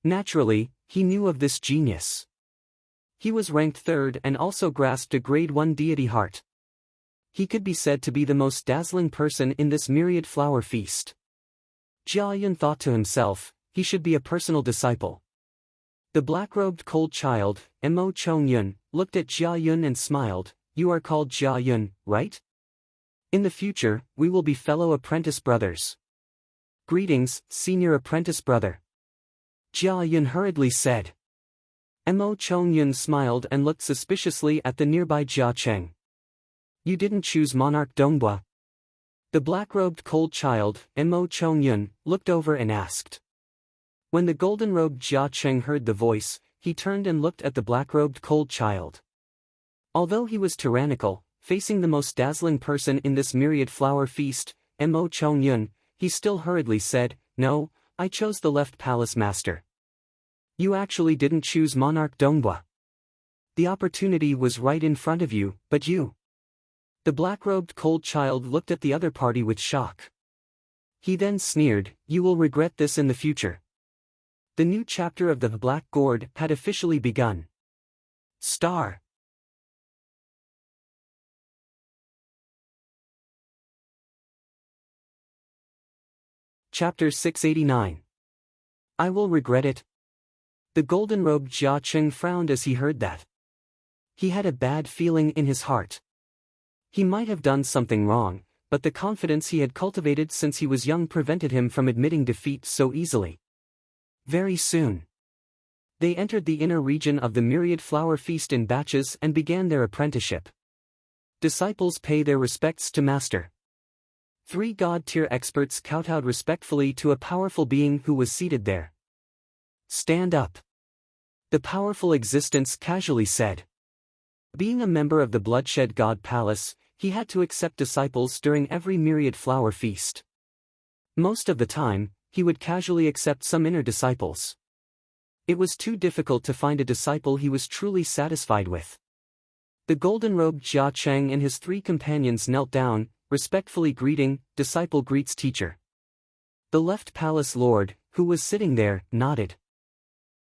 Naturally, he knew of this genius. He was ranked 3rd and also grasped a grade 1 deity heart. He could be said to be the most dazzling person in this myriad flower feast. Jia Yun thought to himself, he should be a personal disciple. The black-robed cold child, Mo Chong Yun, looked at Jia Yun and smiled. You are called Jia Yun, right? In the future, we will be fellow apprentice brothers. Greetings, senior apprentice brother. Jia Yun hurriedly said. Mo Chongyun smiled and looked suspiciously at the nearby Jia Cheng. You didn't choose Monarch Dongbua? The black-robed cold child, Mo Chongyun, looked over and asked. When the golden-robed Jia Cheng heard the voice, he turned and looked at the black-robed cold child. Although he was tyrannical, facing the most dazzling person in this myriad flower feast, Mo Chongyun, he still hurriedly said, No, I chose the left palace master. You actually didn't choose Monarch Dongbua. The opportunity was right in front of you, but you. The black-robed cold child looked at the other party with shock. He then sneered, You will regret this in the future. The new chapter of the Black Gourd had officially begun. Star. Chapter 689. I will regret it. The golden-robed Jia Cheng frowned as he heard that. He had a bad feeling in his heart. He might have done something wrong, but the confidence he had cultivated since he was young prevented him from admitting defeat so easily. Very soon, they entered the inner region of the myriad flower feast in batches and began their apprenticeship. Disciples pay their respects to master. 3 god-tier experts kowtowed respectfully to a powerful being who was seated there. Stand up. The powerful existence casually said. Being a member of the Bloodshed God Palace, he had to accept disciples during every myriad flower feast. Most of the time, he would casually accept some inner disciples. It was too difficult to find a disciple he was truly satisfied with. The golden-robed Jia Cheng and his 3 companions knelt down, respectfully greeting, disciple greets teacher. The left palace lord, who was sitting there, nodded.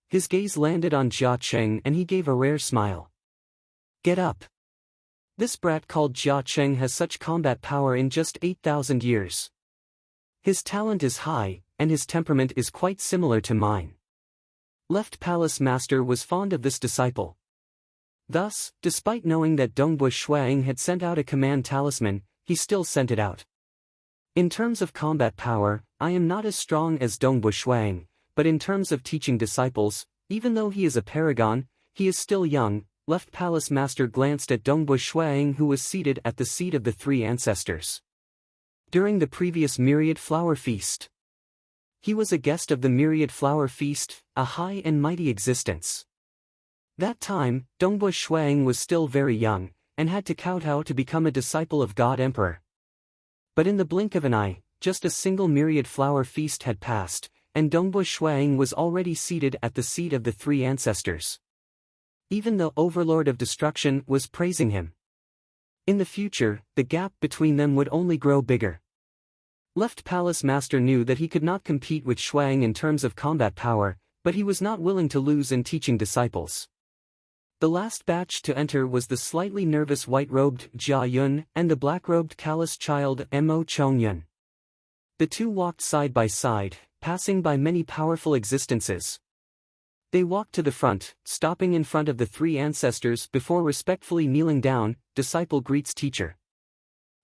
His gaze landed on Jia Cheng and he gave a rare smile. Get up. This brat called Jia Cheng has such combat power in just 8,000 years. His talent is high, and his temperament is quite similar to mine. Left palace master was fond of this disciple. Thus, despite knowing that Dongbua Shuang had sent out a command talisman, he still sent it out. In terms of combat power, I am not as strong as Dongbua Shuang, but in terms of teaching disciples, even though he is a paragon, he is still young. Left palace master glanced at Dongbua Shuang, who was seated at the seat of the 3 ancestors. During the previous myriad flower feast, he was a guest of the myriad flower feast, a high and mighty existence. That time, Dongbua Shuang was still very young, and had to kowtow to become a disciple of God Emperor. But in the blink of an eye, just a single myriad flower feast had passed, and Dongbua Shuang was already seated at the seat of the 3 ancestors. Even the Overlord of Destruction was praising him. In the future, the gap between them would only grow bigger. Left Palace Master knew that he could not compete with Shuang in terms of combat power, but he was not willing to lose in teaching disciples. The last batch to enter was the slightly nervous white-robed Jia Yun and the black-robed callous child Mo Chongyun. The 2 walked side by side, passing by many powerful existences. They walked to the front, stopping in front of the 3 ancestors before respectfully kneeling down. Disciple greets teacher.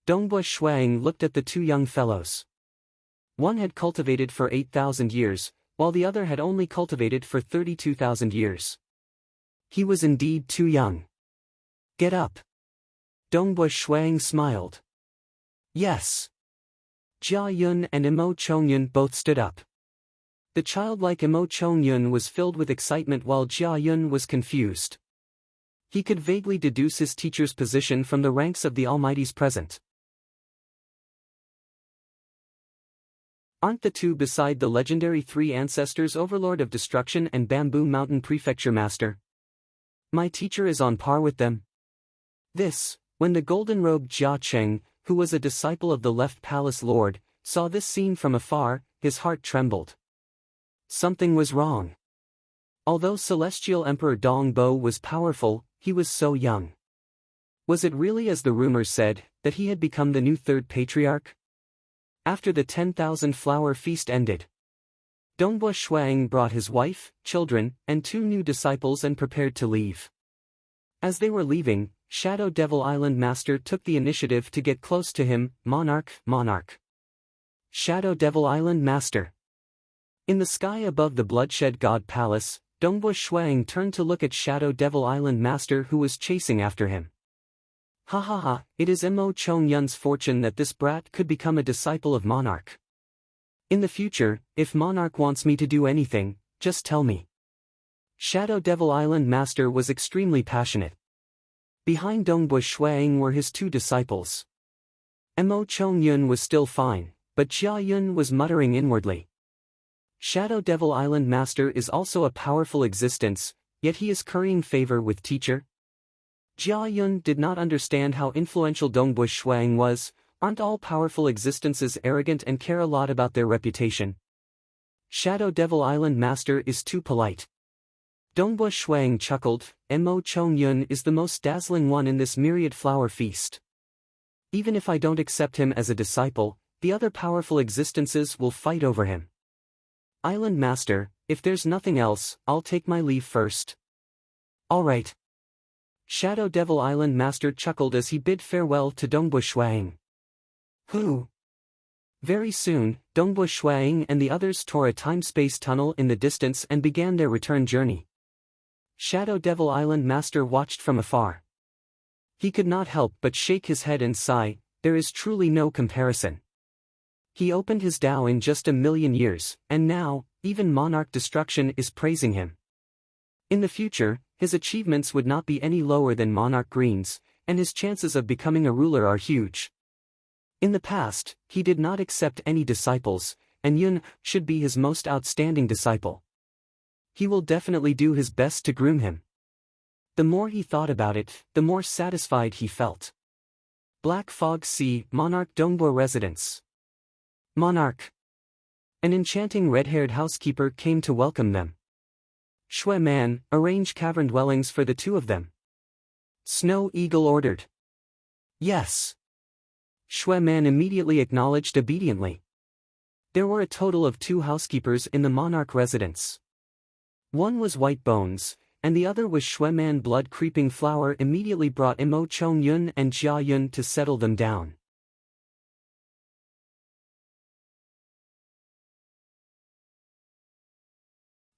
Dongbua Shuang looked at the 2 young fellows. One had cultivated for 8,000 years, while the other had only cultivated for 32,000 years. He was indeed too young. Get up. Dongbua Shuang smiled. Yes. Jia Yun and Mo Chongyun both stood up. The childlike Mo Chongyun was filled with excitement while Jia Yun was confused. He could vaguely deduce his teacher's position from the ranks of the Almighties present. Aren't the 2 beside the legendary 3 ancestors Overlord of Destruction and Bamboo Mountain Prefecture Master? My teacher is on par with them. When the golden-robed Jia Cheng, who was a disciple of the left palace lord, saw this scene from afar, his heart trembled. Something was wrong. Although Celestial Emperor Dongbo was powerful, he was so young. Was it really as the rumors said, that he had become the new 3rd patriarch? After the 10,000 flower feast ended, Dongbua Shuang brought his wife, children, and 2 new disciples and prepared to leave. As they were leaving, Shadow Devil Island Master took the initiative to get close to him. Monarch, Monarch. Shadow Devil Island Master. In the sky above the Bloodshed God Palace, Dongbo Shuang turned to look at Shadow Devil Island Master who was chasing after him. Ha ha ha, it is Mo Chong Yun's fortune that this brat could become a disciple of Monarch. In the future, if Monarch wants me to do anything, just tell me. Shadow Devil Island Master was extremely passionate. Behind Dongbo Shuang were his two disciples. Mo Chong Yun was still fine, but Jia Yun was muttering inwardly. Shadow Devil Island Master is also a powerful existence, yet he is currying favor with teacher. Jia Yun did not understand how influential Dongbo Shuang was. Aren't all powerful existences arrogant and care a lot about their reputation? Shadow Devil Island Master is too polite. Dongbo Shuang chuckled. Mo Chong Yun is the most dazzling one in this myriad flower feast. Even if I don't accept him as a disciple, the other powerful existences will fight over him. Island Master, if there's nothing else, I'll take my leave first. Alright. Shadow Devil Island Master chuckled as he bid farewell to Dongbo Shuang. Who? Very soon, Dongbo Shuang and the others tore a time-space tunnel in the distance and began their return journey. Shadow Devil Island Master watched from afar. He could not help but shake his head and sigh. There is truly no comparison. He opened his Tao in just 1,000,000 years, and now, even Monarch Destruction is praising him. In the future, his achievements would not be any lower than Monarch Green's, and his chances of becoming a ruler are huge. In the past, he did not accept any disciples, and Yun should be his most outstanding disciple. He will definitely do his best to groom him. The more he thought about it, the more satisfied he felt. Black Fog Sea, Monarch Dongbo Residence. Monarch. An enchanting red-haired housekeeper came to welcome them. Shui Man, arrange cavern dwellings for the two of them. Snow Eagle ordered. Yes. Shui Man immediately acknowledged obediently. There were a total of 2 housekeepers in the Monarch residence. One was White Bones, and the other was Shui Man. Blood Creeping Flower immediately brought Mo Chong Yun and Jia Yun to settle them down.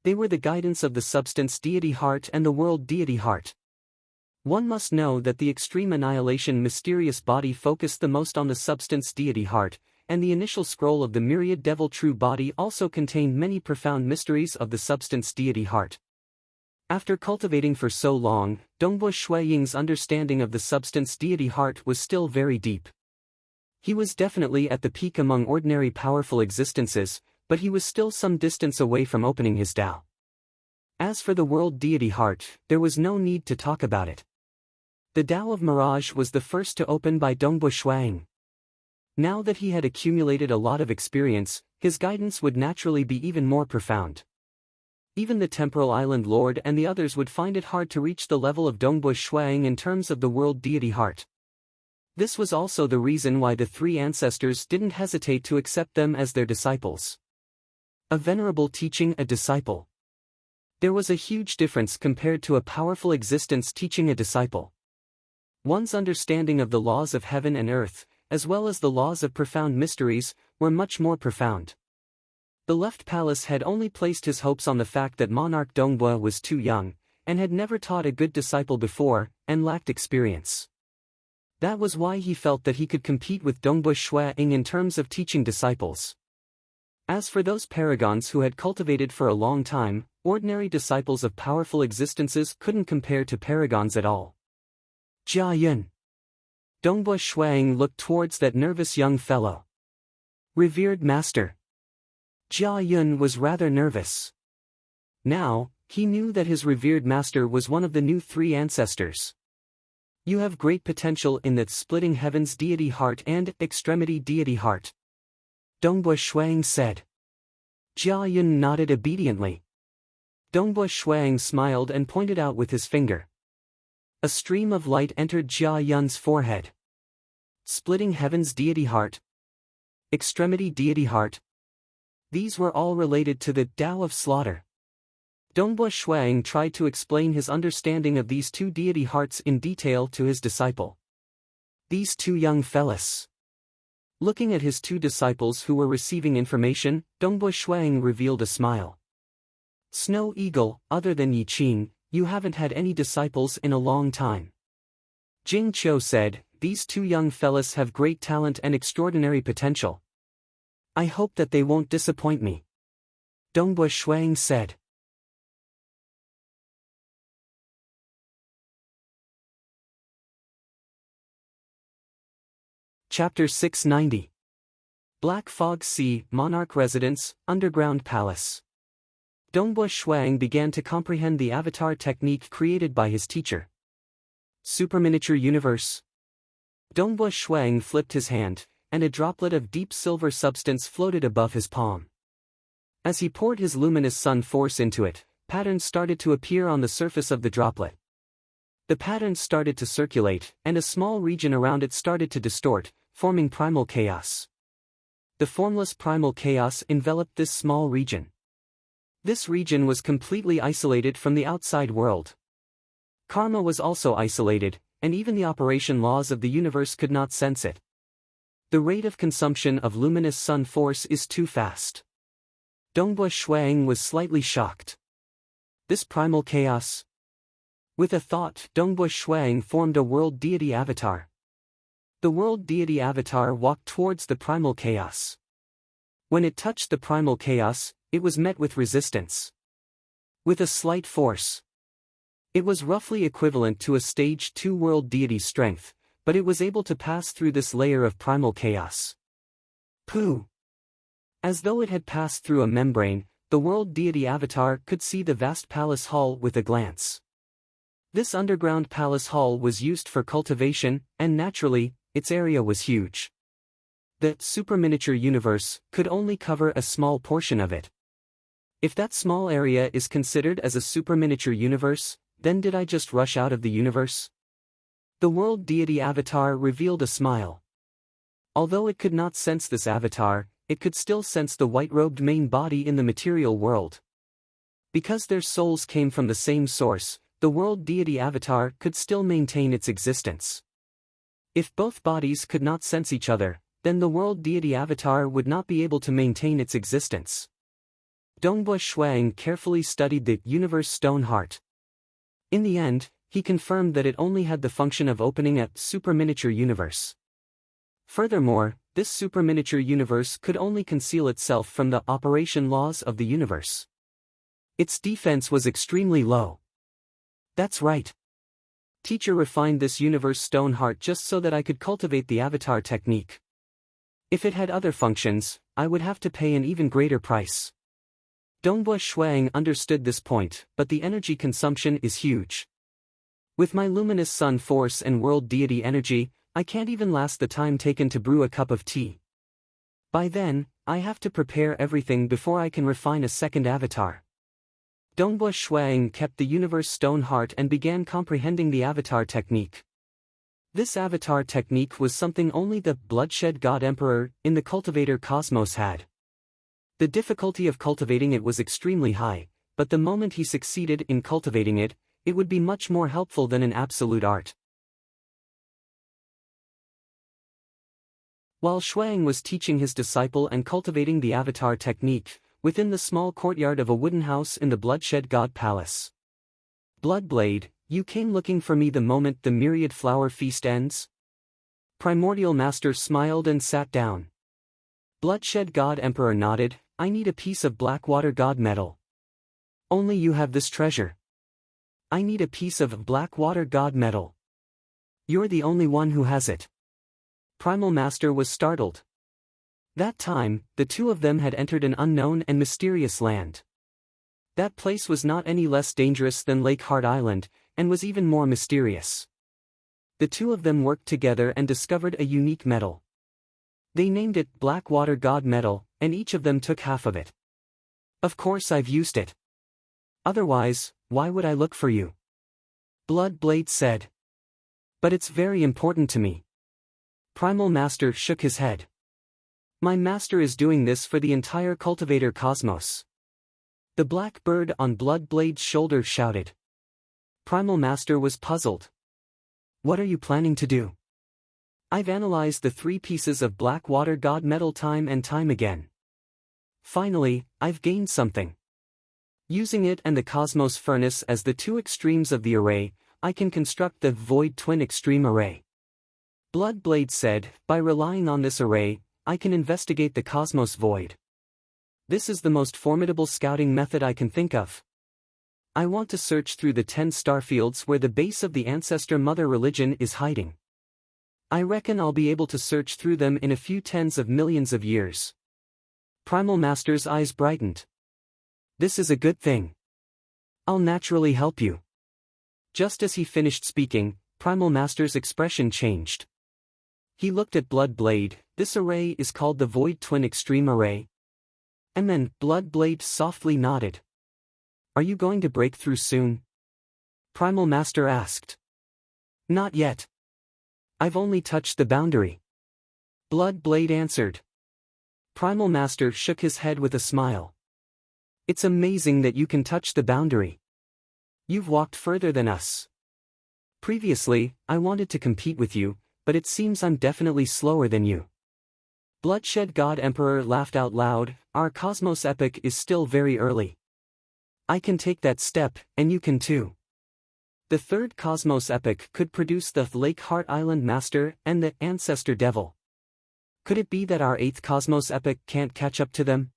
They were the guidance of the substance deity heart and the world deity heart. One must know that the extreme annihilation mysterious body focused the most on the substance deity heart, and the initial scroll of the myriad devil true body also contained many profound mysteries of the substance deity heart. After cultivating for so long, Dongbo Shuiying's understanding of the substance deity heart was still very deep. He was definitely at the peak among ordinary powerful existences, but he was still some distance away from opening his Tao. As for the world deity heart, there was no need to talk about it. The Tao of Mirage was the first to open by Dongbo Shuang. Now that he had accumulated a lot of experience, his guidance would naturally be even more profound. Even the Temporal Island Lord and the others would find it hard to reach the level of Dongbo Shuang in terms of the world deity heart. This was also the reason why the 3 ancestors didn't hesitate to accept them as their disciples. A venerable teaching a disciple. There was a huge difference compared to a powerful existence teaching a disciple. One's understanding of the laws of heaven and earth, as well as the laws of profound mysteries, were much more profound. The left palace had only placed his hopes on the fact that Monarch Dongbo was too young, and had never taught a good disciple before, and lacked experience. That was why he felt that he could compete with Dongbo Shuiying in terms of teaching disciples. As for those paragons who had cultivated for a long time, ordinary disciples of powerful existences couldn't compare to paragons at all. Jia Yun. Dongbo Shuiying looked towards that nervous young fellow. Revered Master. Jia Yun was rather nervous. Now, he knew that his revered master was one of the new 3 ancestors. You have great potential in that splitting heavens deity heart and extremity deity heart. Dongbo Shuiying said. Jia Yun nodded obediently. Dongbo Shuiying smiled and pointed out with his finger. A stream of light entered Jia Yun's forehead. Splitting heavens deity heart. Extremity deity heart. These were all related to the Tao of slaughter. Dongbua Shuang tried to explain his understanding of these two deity hearts in detail to his disciple. These two young fellas. Looking at his two disciples who were receiving information, Dongbua Shuang revealed a smile. Snow Eagle, other than Yi Qing, you haven't had any disciples in a long time. Jing Qiu said, these two young fellas have great talent and extraordinary potential. I hope that they won't disappoint me. Dongbua Shuang said. Chapter 690. Black Fog Sea, Monarch Residence, Underground Palace. Dongbua Shuang began to comprehend the avatar technique created by his teacher. Superminiature Universe. Dongbua Shuang flipped his hand, and a droplet of deep silver substance floated above his palm. As he poured his luminous sun force into it, patterns started to appear on the surface of the droplet. The patterns started to circulate, and a small region around it started to distort, forming primal chaos. The formless primal chaos enveloped this small region. This region was completely isolated from the outside world. Karma was also isolated, and even the operation laws of the universe could not sense it. The rate of consumption of luminous sun force is too fast. Dongbua Shuang was slightly shocked. This primal chaos? With a thought, Dongbua Shuang formed a world deity avatar. The world deity avatar walked towards the primal chaos. When it touched the primal chaos, it was met with resistance. With a slight force. It was roughly equivalent to a stage 2 world deity strength, but it was able to pass through this layer of primal chaos. Pooh! As though it had passed through a membrane, the world deity avatar could see the vast palace hall with a glance. This underground palace hall was used for cultivation, and naturally, its area was huge. The superminiature universe could only cover a small portion of it. If that small area is considered as a superminiature universe, then did I just rush out of the universe? The world deity avatar revealed a smile. Although it could not sense this avatar, it could still sense the white-robed main body in the material world. Because their souls came from the same source, the world deity avatar could still maintain its existence. If both bodies could not sense each other, then the world deity avatar would not be able to maintain its existence. Dongbua Shuang carefully studied the universe stone heart. In the end, he confirmed that it only had the function of opening a superminiature universe. Furthermore, this superminiature universe could only conceal itself from the operation laws of the universe. Its defense was extremely low. That's right. Teacher refined this universe stone heart just so that I could cultivate the avatar technique. If it had other functions, I would have to pay an even greater price. Dongbua Shuang understood this point, but the energy consumption is huge. With my luminous sun force and world deity energy, I can't even last the time taken to brew a cup of tea. By then, I have to prepare everything before I can refine a second avatar. Dongbua Shuang kept the universe stone heart and began comprehending the avatar technique. This avatar technique was something only the bloodshed god emperor in the cultivator cosmos had. The difficulty of cultivating it was extremely high, but the moment he succeeded in cultivating it, it would be much more helpful than an absolute art. While Shuang was teaching his disciple and cultivating the avatar technique, within the small courtyard of a wooden house in the bloodshed god palace. Bloodblade, you came looking for me the moment the myriad flower feast ends? Primordial Master smiled and sat down. Bloodshed god emperor nodded, I need a piece of Blackwater god metal. Only you have this treasure. I need a piece of Blackwater god metal. You're the only one who has it. Primal Master was startled. That time, the two of them had entered an unknown and mysterious land. That place was not any less dangerous than Lake Heart Island, and was even more mysterious. The two of them worked together and discovered a unique metal. They named it Blackwater God Metal, and each of them took half of it. Of course I've used it. Otherwise, why would I look for you? Bloodblade said. But it's very important to me. Primal Master shook his head. My master is doing this for the entire cultivator cosmos. The black bird on Bloodblade's shoulder shouted. Primal Master was puzzled. What are you planning to do? I've analyzed the 3 pieces of black water god metal time and time again. Finally, I've gained something. Using it and the Cosmos Furnace as the 2 extremes of the array, I can construct the Void Twin Extreme Array. Bloodblade said, by relying on this array, I can investigate the Cosmos Void. This is the most formidable scouting method I can think of. I want to search through the 10 starfields where the base of the Ancestor Mother religion is hiding. I reckon I'll be able to search through them in a few tens of millions of years. Primal Master's eyes brightened. This is a good thing. I'll naturally help you. Just as he finished speaking, Primal Master's expression changed. He looked at Bloodblade. This array is called the Void Twin Extreme Array. And then, Bloodblade softly nodded. Are you going to break through soon? Primal Master asked. Not yet. I've only touched the boundary. Bloodblade answered. Primal Master shook his head with a smile. It's amazing that you can touch the boundary. You've walked further than us. Previously, I wanted to compete with you, but it seems I'm definitely slower than you. Bloodshed God Emperor laughed out loud. Our Cosmos epoch is still very early. I can take that step, and you can too. The 3rd Cosmos epoch could produce the Lake Heart Island Master and the Ancestor Devil. Could it be that our 8th Cosmos epoch can't catch up to them?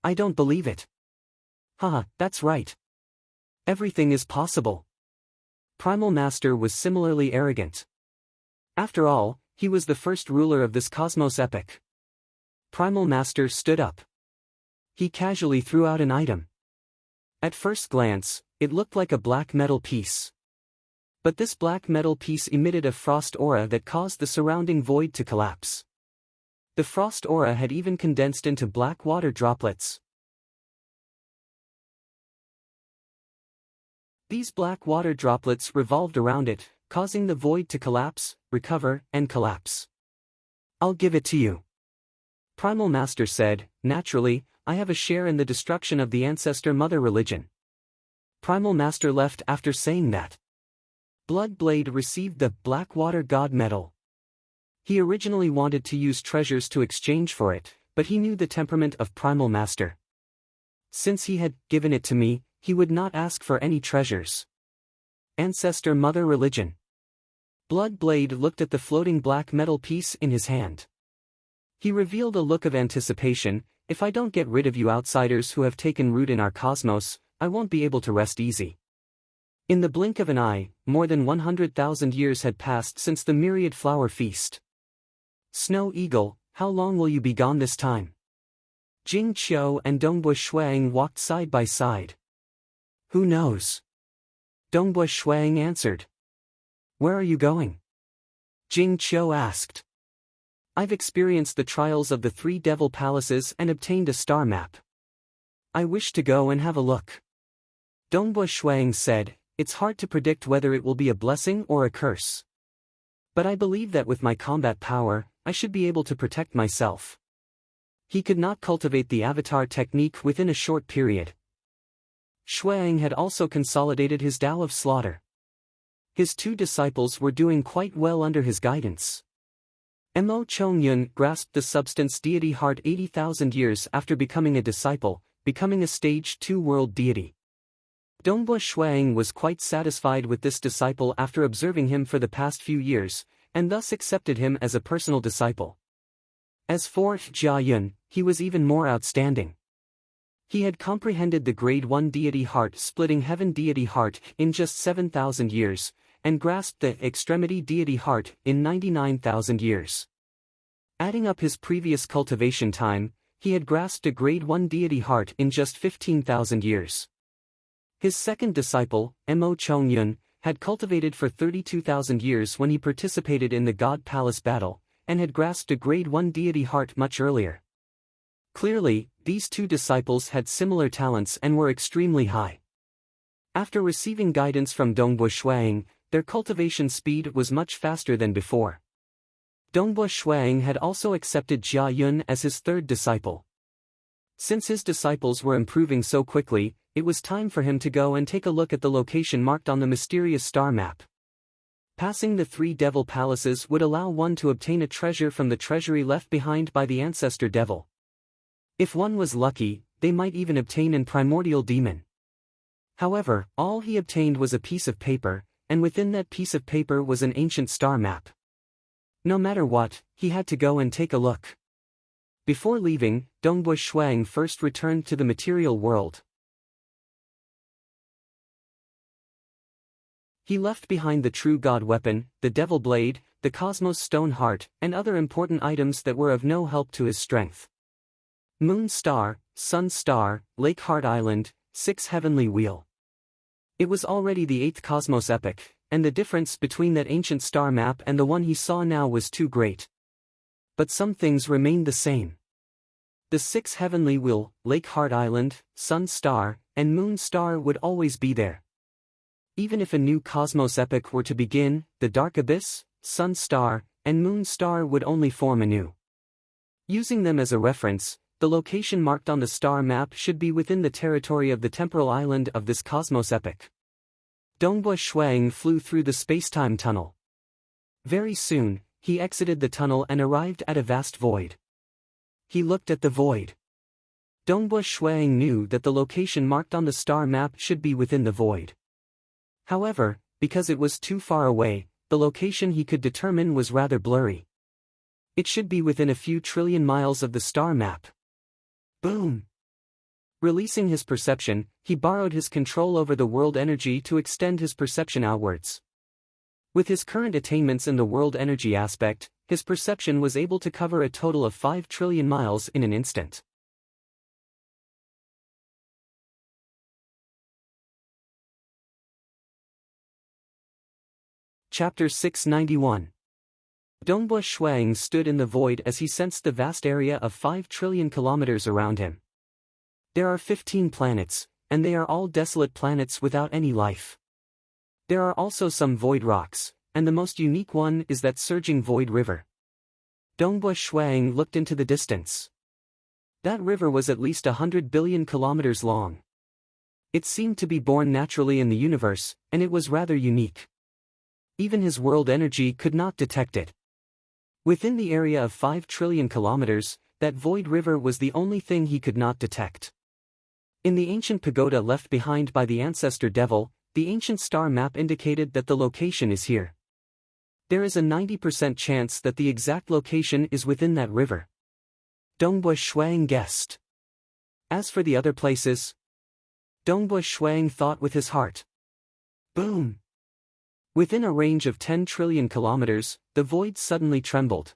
I don't believe it. Haha, that's right. Everything is possible. Primal Master was similarly arrogant. After all, he was the first ruler of this Cosmos epoch. Primal Master stood up. He casually threw out an item. At first glance, it looked like a black metal piece. But this black metal piece emitted a frost aura that caused the surrounding void to collapse. The frost aura had even condensed into black water droplets. These black water droplets revolved around it, causing the void to collapse, recover, and collapse. I'll give it to you. Primal Master said, naturally, I have a share in the destruction of the Ancestor Mother religion. Primal Master left after saying that. Bloodblade received the Blackwater God Medal. He originally wanted to use treasures to exchange for it, but he knew the temperament of Primal Master. Since he had given it to me, he would not ask for any treasures. Ancestor Mother religion. Bloodblade looked at the floating black metal piece in his hand. He revealed a look of anticipation. If I don't get rid of you outsiders who have taken root in our cosmos, I won't be able to rest easy. In the blink of an eye, more than 100,000 years had passed since the myriad flower feast. Snow Eagle, how long will you be gone this time? Jing Qiu and Dongbua Shuang walked side by side. Who knows? Dongbua Shuang answered. Where are you going? Jing Qiu asked. I've experienced the trials of the 3 devil palaces and obtained a star map. I wish to go and have a look. Dongbua Shuang said, it's hard to predict whether it will be a blessing or a curse. But I believe that with my combat power, I should be able to protect myself. He could not cultivate the avatar technique within a short period. Shuang had also consolidated his Tao of Slaughter. His 2 disciples were doing quite well under his guidance. Mo Chongyun grasped the substance deity heart 80,000 years after becoming a disciple, becoming a stage 2 world deity. Dongbua Shuang was quite satisfied with this disciple after observing him for the past few years, and thus accepted him as a personal disciple. As for Jia Yun, he was even more outstanding. He had comprehended the grade 1 deity heart splitting heaven deity heart in just 7,000 years, and grasped the extremity deity heart in 99,000 years. Adding up his previous cultivation time, he had grasped a grade 1 deity heart in just 15,000 years. His second disciple, Mo Chongyun, had cultivated for 32,000 years when he participated in the God Palace battle, and had grasped a grade 1 deity heart much earlier. Clearly, these 2 disciples had similar talents and were extremely high. After receiving guidance from Dongbua Shuang, their cultivation speed was much faster than before. Dongbua Shuang had also accepted Jia Yun as his 3rd disciple. Since his disciples were improving so quickly, it was time for him to go and take a look at the location marked on the mysterious star map. Passing the 3 devil palaces would allow one to obtain a treasure from the treasury left behind by the ancestor devil. If one was lucky, they might even obtain an primordial demon. However, all he obtained was a piece of paper, and within that piece of paper was an ancient star map. No matter what, he had to go and take a look. Before leaving, Dongbu Shuang first returned to the material world. He left behind the true god weapon, the devil blade, the cosmos stone heart, and other important items that were of no help to his strength. Moon star, sun star, lake heart island, 6 heavenly wheel. It was already the 8th cosmos epic, and the difference between that ancient star map and the one he saw now was too great. But some things remained the same. The 6 heavenly wheel, lake heart island, sun star, and moon star would always be there. Even if a new cosmos epoch were to begin, the dark abyss, sun star, and moon star would only form anew. Using them as a reference, the location marked on the star map should be within the territory of the temporal island of this cosmos epoch. Dongbu Shuang flew through the spacetime tunnel. Very soon, he exited the tunnel and arrived at a vast void. He looked at the void. Dongbu Shuang knew that the location marked on the star map should be within the void. However, because it was too far away, the location he could determine was rather blurry. It should be within a few trillion miles of the star map. Boom! Releasing his perception, he borrowed his control over the world energy to extend his perception outwards. With his current attainments in the world energy aspect, his perception was able to cover a total of 5 trillion miles in an instant. Chapter 691. Dongbu Shuang stood in the void as he sensed the vast area of 5 trillion kilometers around him. There are 15 planets, and they are all desolate planets without any life. There are also some void rocks, and the most unique one is that surging void river. Dongbu Shuang looked into the distance. That river was at least 100 billion kilometers long. It seemed to be born naturally in the universe, and it was rather unique. Even his world energy could not detect it. Within the area of 5 trillion kilometers, that void river was the only thing he could not detect. In the ancient pagoda left behind by the ancestor devil, the ancient star map indicated that the location is here. There is a 90% chance that the exact location is within that river. Dongbu Shuang guessed. As for the other places, Dongbu Shuang thought with his heart. Boom! Within a range of 10 trillion kilometers, the void suddenly trembled.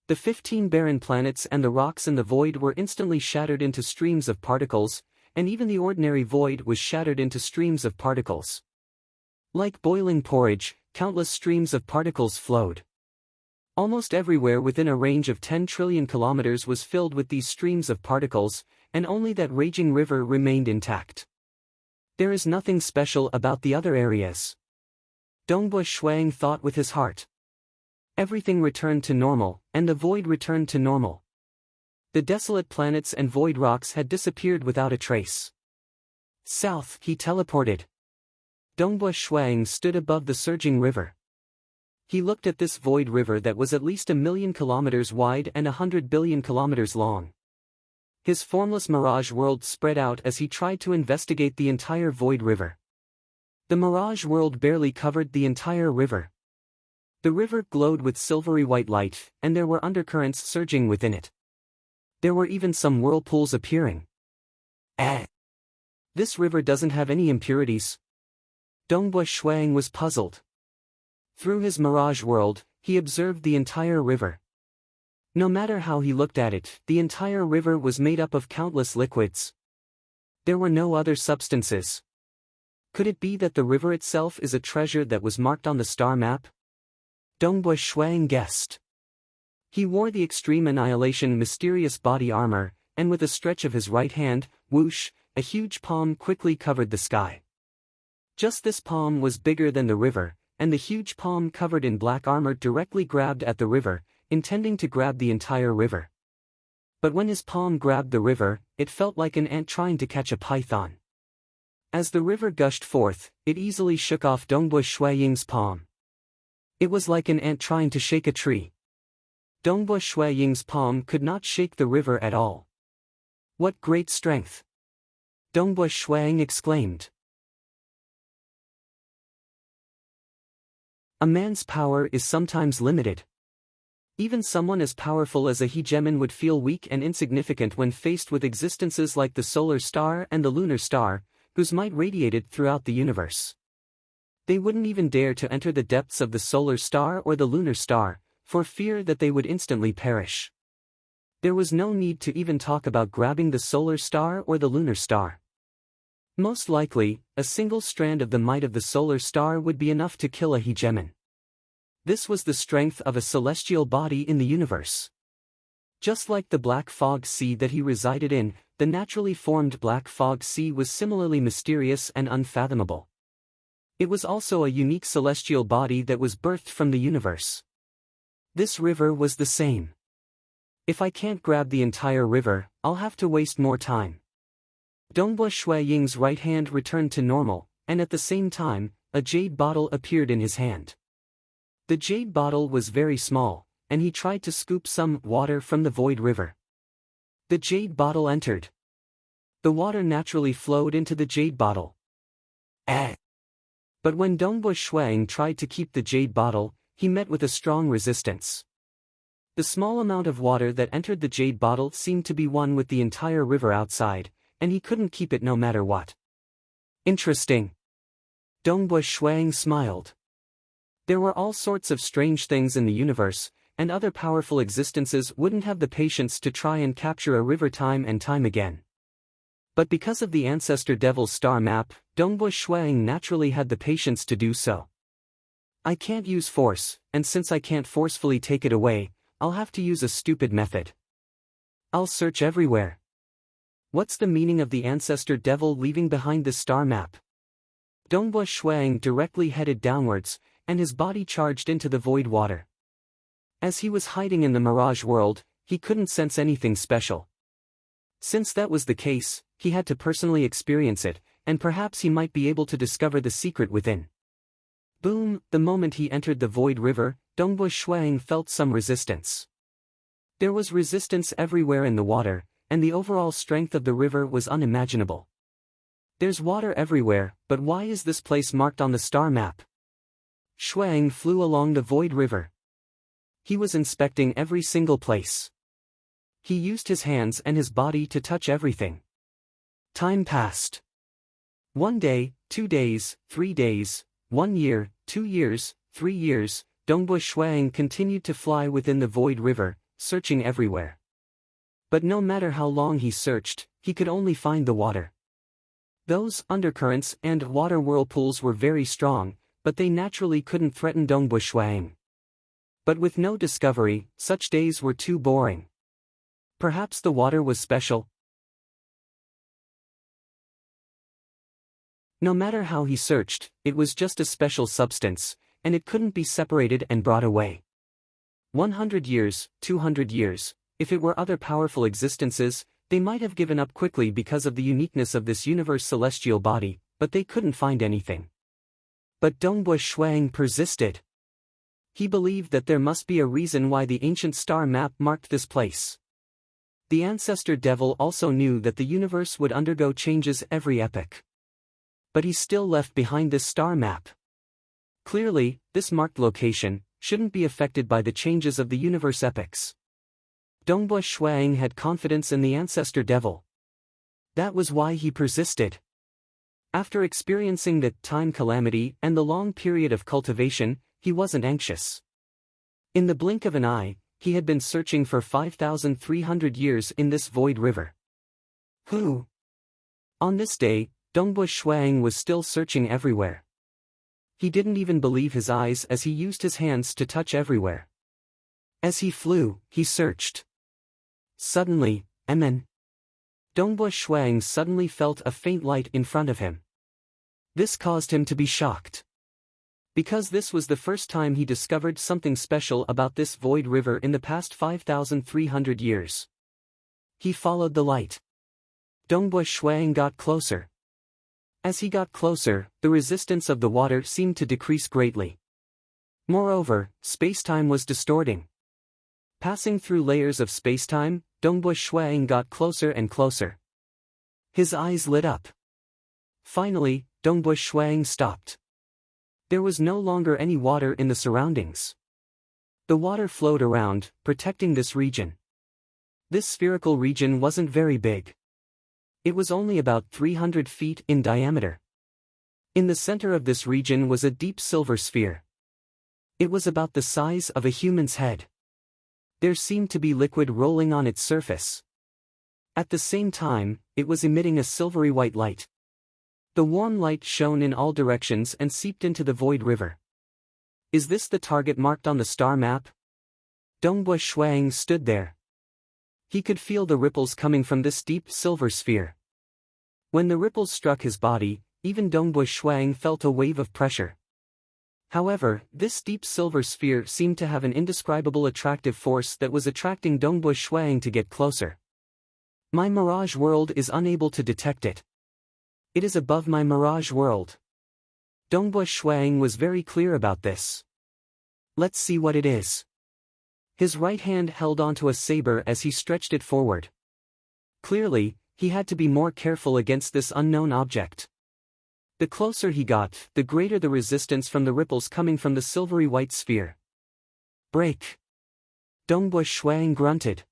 The 15 barren planets and the rocks in the void were instantly shattered into streams of particles, and even the ordinary void was shattered into streams of particles. Like boiling porridge, countless streams of particles flowed. Almost everywhere within a range of 10 trillion kilometers was filled with these streams of particles, and only that raging river remained intact. There is nothing special about the other areas. Dongbu Shuang thought with his heart. Everything returned to normal, and the void returned to normal. The desolate planets and void rocks had disappeared without a trace. South, he teleported. Dongbu Shuang stood above the surging river. He looked at this void river that was at least 1 million kilometers wide and 100 billion kilometers long. His formless mirage world spread out as he tried to investigate the entire void river. The mirage world barely covered the entire river. The river glowed with silvery white light, and there were undercurrents surging within it. There were even some whirlpools appearing. This river doesn't have any impurities. Dongbu Shuang was puzzled. Through his mirage world, he observed the entire river. No matter how he looked at it, the entire river was made up of countless liquids. There were no other substances. Could it be that the river itself is a treasure that was marked on the star map? Dongbu Shuang guessed. He wore the Extreme Annihilation mysterious body armor, and with a stretch of his right hand, whoosh, a huge palm quickly covered the sky. Just this palm was bigger than the river, and the huge palm covered in black armor directly grabbed at the river, intending to grab the entire river. But when his palm grabbed the river, it felt like an ant trying to catch a python. As the river gushed forth, it easily shook off Dongbu Shuiying's palm. It was like an ant trying to shake a tree. Dongbu Shuiying's palm could not shake the river at all. What great strength! Dongbu Shuiying exclaimed. A man's power is sometimes limited. Even someone as powerful as a hegemon would feel weak and insignificant when faced with existences like the solar star and the lunar star, whose might radiated throughout the universe. They wouldn't even dare to enter the depths of the solar star or the lunar star, for fear that they would instantly perish. There was no need to even talk about grabbing the solar star or the lunar star. Most likely, a single strand of the might of the solar star would be enough to kill a hegemon. This was the strength of a celestial body in the universe. Just like the black fog sea that he resided in, the naturally formed black fog sea was similarly mysterious and unfathomable. It was also a unique celestial body that was birthed from the universe. This river was the same. If I can't grab the entire river, I'll have to waste more time. Dongbu Shuiying's right hand returned to normal, and at the same time, a jade bottle appeared in his hand. The jade bottle was very small, and he tried to scoop some water from the void river. The jade bottle entered. The water naturally flowed into the jade bottle. But when Dongbu Shuiying tried to keep the jade bottle, he met with a strong resistance. The small amount of water that entered the jade bottle seemed to be one with the entire river outside, and he couldn't keep it no matter what. Interesting. Dongbu Shuiying smiled. There were all sorts of strange things in the universe, and other powerful existences wouldn't have the patience to try and capture a river time and time again. But because of the Ancestor Devil's star map, Dongbu Shuiying naturally had the patience to do so. I can't use force, and since I can't forcefully take it away, I'll have to use a stupid method. I'll search everywhere. What's the meaning of the Ancestor Devil leaving behind this star map? Dongbu Shuiying directly headed downwards, and his body charged into the void water. As he was hiding in the mirage world, he couldn't sense anything special. Since that was the case, he had to personally experience it, and perhaps he might be able to discover the secret within. Boom! The moment he entered the void river, Dongbu Shuiying felt some resistance. There was resistance everywhere in the water, and the overall strength of the river was unimaginable. There's water everywhere, but why is this place marked on the star map? Shuiying flew along the void river. He was inspecting every single place. He used his hands and his body to touch everything. Time passed. 1 day, 2 days, 3 days, 1 year, 2 years, 3 years, Dongbu Shuiying continued to fly within the void river, searching everywhere. But no matter how long he searched, he could only find the water. Those undercurrents and water whirlpools were very strong, but they naturally couldn't threaten Dongbu Shuiying. But with no discovery, such days were too boring. Perhaps the water was special. No matter how he searched, it was just a special substance, and it couldn't be separated and brought away. 100 years, 200 years, if it were other powerful existences, they might have given up quickly because of the uniqueness of this universe celestial body, but they couldn't find anything. But Dongbu Shuiying persisted. He believed that there must be a reason why the ancient star map marked this place. The Ancestor Devil also knew that the universe would undergo changes every epoch. But he still left behind this star map. Clearly, this marked location shouldn't be affected by the changes of the universe epochs. Dongbu Shuiying had confidence in the Ancestor Devil. That was why he persisted. After experiencing the time calamity and the long period of cultivation, he wasn't anxious. In the blink of an eye, he had been searching for 5,300 years in this void river. On this day, Dongbu Shuiying was still searching everywhere. He didn't even believe his eyes as he used his hands to touch everywhere. As he flew, he searched. Suddenly, Dongbu Shuiying suddenly felt a faint light in front of him. This caused him to be shocked. Because this was the first time he discovered something special about this void river in the past 5,300 years. He followed the light. Dongbu Shuang got closer. As he got closer, the resistance of the water seemed to decrease greatly. Moreover, spacetime was distorting. Passing through layers of spacetime, Dongbu Shuang got closer and closer. His eyes lit up. Finally, Dongbu Shuang stopped. There was no longer any water in the surroundings. The water flowed around, protecting this region. This spherical region wasn't very big. It was only about 300 feet in diameter. In the center of this region was a deep silver sphere. It was about the size of a human's head. There seemed to be liquid rolling on its surface. At the same time, it was emitting a silvery white light. The warm light shone in all directions and seeped into the void river. Is this the target marked on the star map? Dongbu Shuang stood there. He could feel the ripples coming from this deep silver sphere. When the ripples struck his body, even Dongbu Shuang felt a wave of pressure. However, this deep silver sphere seemed to have an indescribable attractive force that was attracting Dongbu Shuang to get closer. My mirage world is unable to detect it. It is above my mirage world. Dongbu Shuang was very clear about this. Let's see what it is. His right hand held onto a saber as he stretched it forward. Clearly, he had to be more careful against this unknown object. The closer he got, the greater the resistance from the ripples coming from the silvery white sphere. Break! Dongbu Shuang grunted.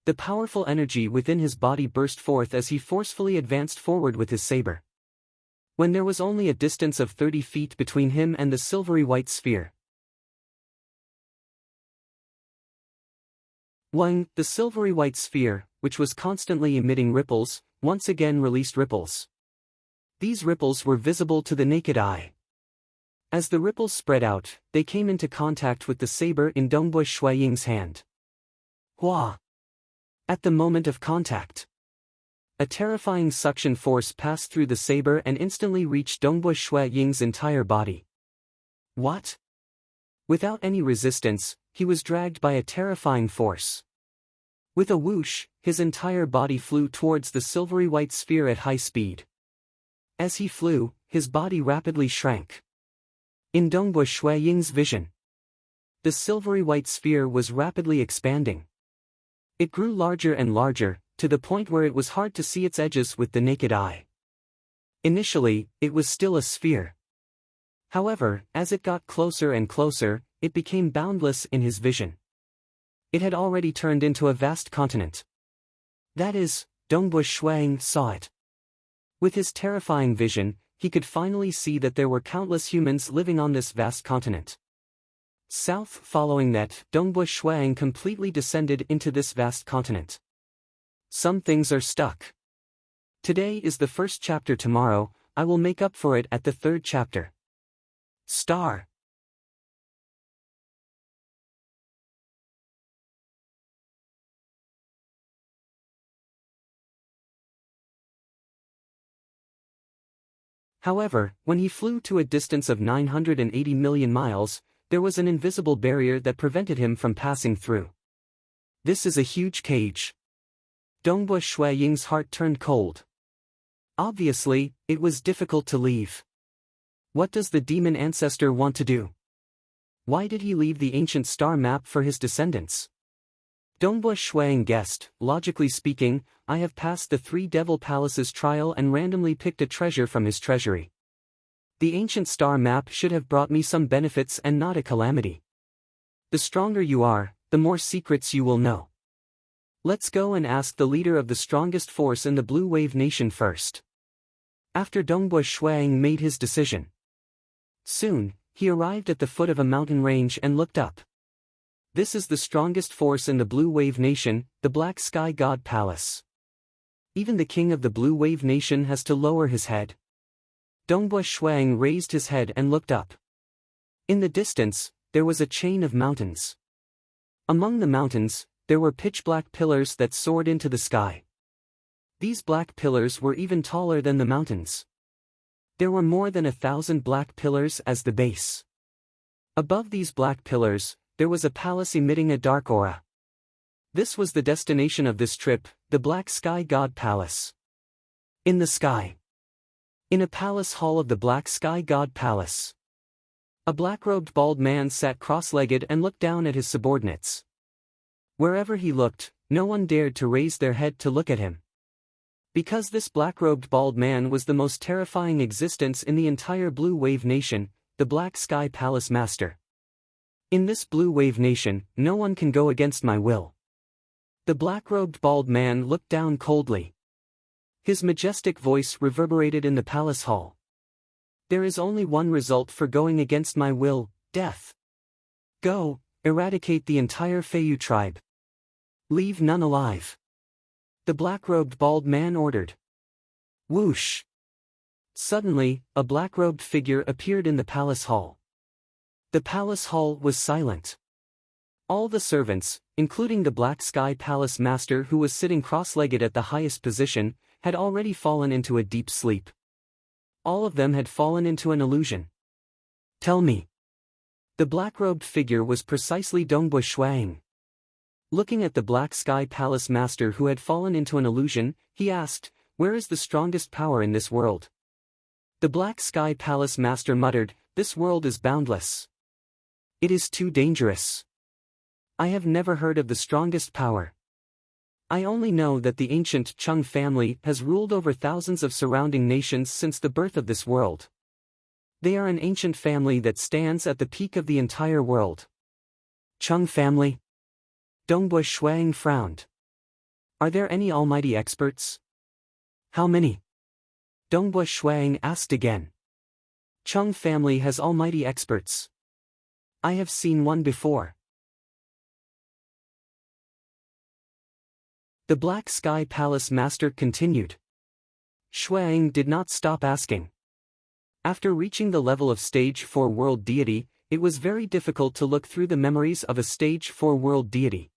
The powerful energy within his body burst forth as he forcefully advanced forward with his saber. When there was only a distance of 30 feet between him and the silvery white sphere. Wang, the silvery white sphere, which was constantly emitting ripples, once again released ripples. These ripples were visible to the naked eye. As the ripples spread out, they came into contact with the saber in Dongbu Shuaying's hand. Hua! At the moment of contact, a terrifying suction force passed through the saber and instantly reached Dongbu Shuaying's entire body. What? Without any resistance, he was dragged by a terrifying force. With a whoosh, his entire body flew towards the silvery white sphere at high speed. As he flew, his body rapidly shrank. In Dongbu Shuaying's vision, the silvery white sphere was rapidly expanding. It grew larger and larger, to the point where it was hard to see its edges with the naked eye. Initially, it was still a sphere. However, as it got closer and closer, it became boundless in his vision. It had already turned into a vast continent. That is, Dongbu Shuang saw it. With his terrifying vision, he could finally see that there were countless humans living on this vast continent. South following that, Dongbu Shuang completely descended into this vast continent. Some things are stuck. Today is the first chapter. Tomorrow, I will make up for it at the third chapter. Star. However, when he flew to a distance of 980 million miles, there was an invisible barrier that prevented him from passing through. This is a huge cage. Dongbu Shuaying's heart turned cold. Obviously, it was difficult to leave. What does the demon ancestor want to do? Why did he leave the ancient star map for his descendants? Dongbu Shuang guessed, logically speaking, I have passed the 3 devil palaces trial and randomly picked a treasure from his treasury. The ancient star map should have brought me some benefits and not a calamity. The stronger you are, the more secrets you will know. Let's go and ask the leader of the strongest force in the Blue Wave Nation first. After Dongbu Shuang made his decision. Soon, he arrived at the foot of a mountain range and looked up. This is the strongest force in the Blue Wave Nation, the Black Sky God Palace. Even the king of the Blue Wave Nation has to lower his head. Dongbu Shuang raised his head and looked up. In the distance, there was a chain of mountains. Among the mountains, there were pitch-black pillars that soared into the sky. These black pillars were even taller than the mountains. There were more than 1,000 black pillars as the base. Above these black pillars, there was a palace emitting a dark aura. This was the destination of this trip, the Black Sky God Palace. In the sky. In a palace hall of the Black Sky God Palace. A black-robed bald man sat cross-legged and looked down at his subordinates. Wherever he looked, no one dared to raise their head to look at him. Because this black-robed bald man was the most terrifying existence in the entire Blue Wave Nation, the Black Sky Palace Master. In this Blue Wave Nation, no one can go against my will. The black-robed bald man looked down coldly. His majestic voice reverberated in the palace hall. There is only one result for going against my will, death. Go, eradicate the entire Feiyu tribe. Leave none alive. The black-robed bald man ordered. Whoosh! Suddenly, a black-robed figure appeared in the palace hall. The palace hall was silent. All the servants, including the Black Sky Palace Master who was sitting cross-legged at the highest position, had already fallen into a deep sleep. All of them had fallen into an illusion. Tell me. The black-robed figure was precisely Dongbui Shuang. Looking at the Black Sky Palace Master who had fallen into an illusion, he asked, "Where is the strongest power in this world?" The Black Sky Palace Master muttered, "This world is boundless. It is too dangerous. I have never heard of the strongest power. I only know that the ancient Chung family has ruled over thousands of surrounding nations since the birth of this world. They are an ancient family that stands at the peak of the entire world." Chung family? Dongbui Shuang frowned. Are there any almighty experts? How many? Dongbui Shuang asked again. Chung family has almighty experts. I have seen one before. The Black Sky Palace Master continued. Shuang did not stop asking. After reaching the level of Stage 4 World Deity, it was very difficult to look through the memories of a Stage 4 World Deity.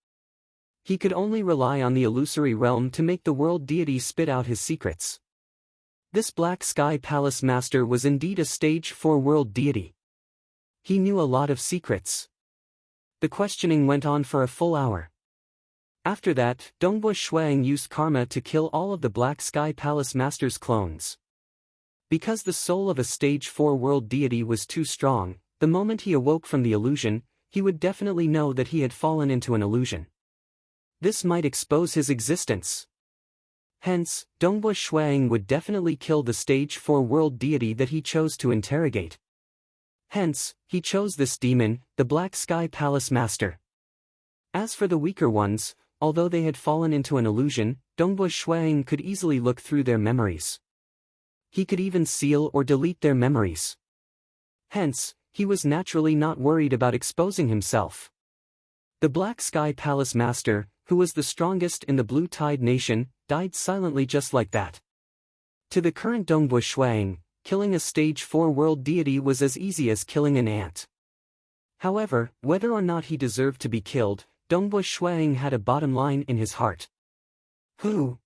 He could only rely on the illusory realm to make the World Deity spit out his secrets. This Black Sky Palace Master was indeed a Stage 4 World Deity. He knew a lot of secrets. The questioning went on for a full hour. After that, Dongbui Shuang used karma to kill all of the Black Sky Palace Master's clones. Because the soul of a Stage 4 World Deity was too strong, the moment he awoke from the illusion, he would definitely know that he had fallen into an illusion. This might expose his existence. Hence, Dongbui Shuang would definitely kill the Stage 4 World Deity that he chose to interrogate. Hence, he chose this demon, the Black Sky Palace Master. As for the weaker ones, although they had fallen into an illusion, Dongbui Shuang could easily look through their memories. He could even seal or delete their memories. Hence, he was naturally not worried about exposing himself. The Black Sky Palace Master, who was the strongest in the Blue Tide Nation, died silently just like that. To the current Dongbui Shuang, killing a Stage 4 World Deity was as easy as killing an ant. However, whether or not he deserved to be killed, Dongbui Shuang had a bottom line in his heart. Who?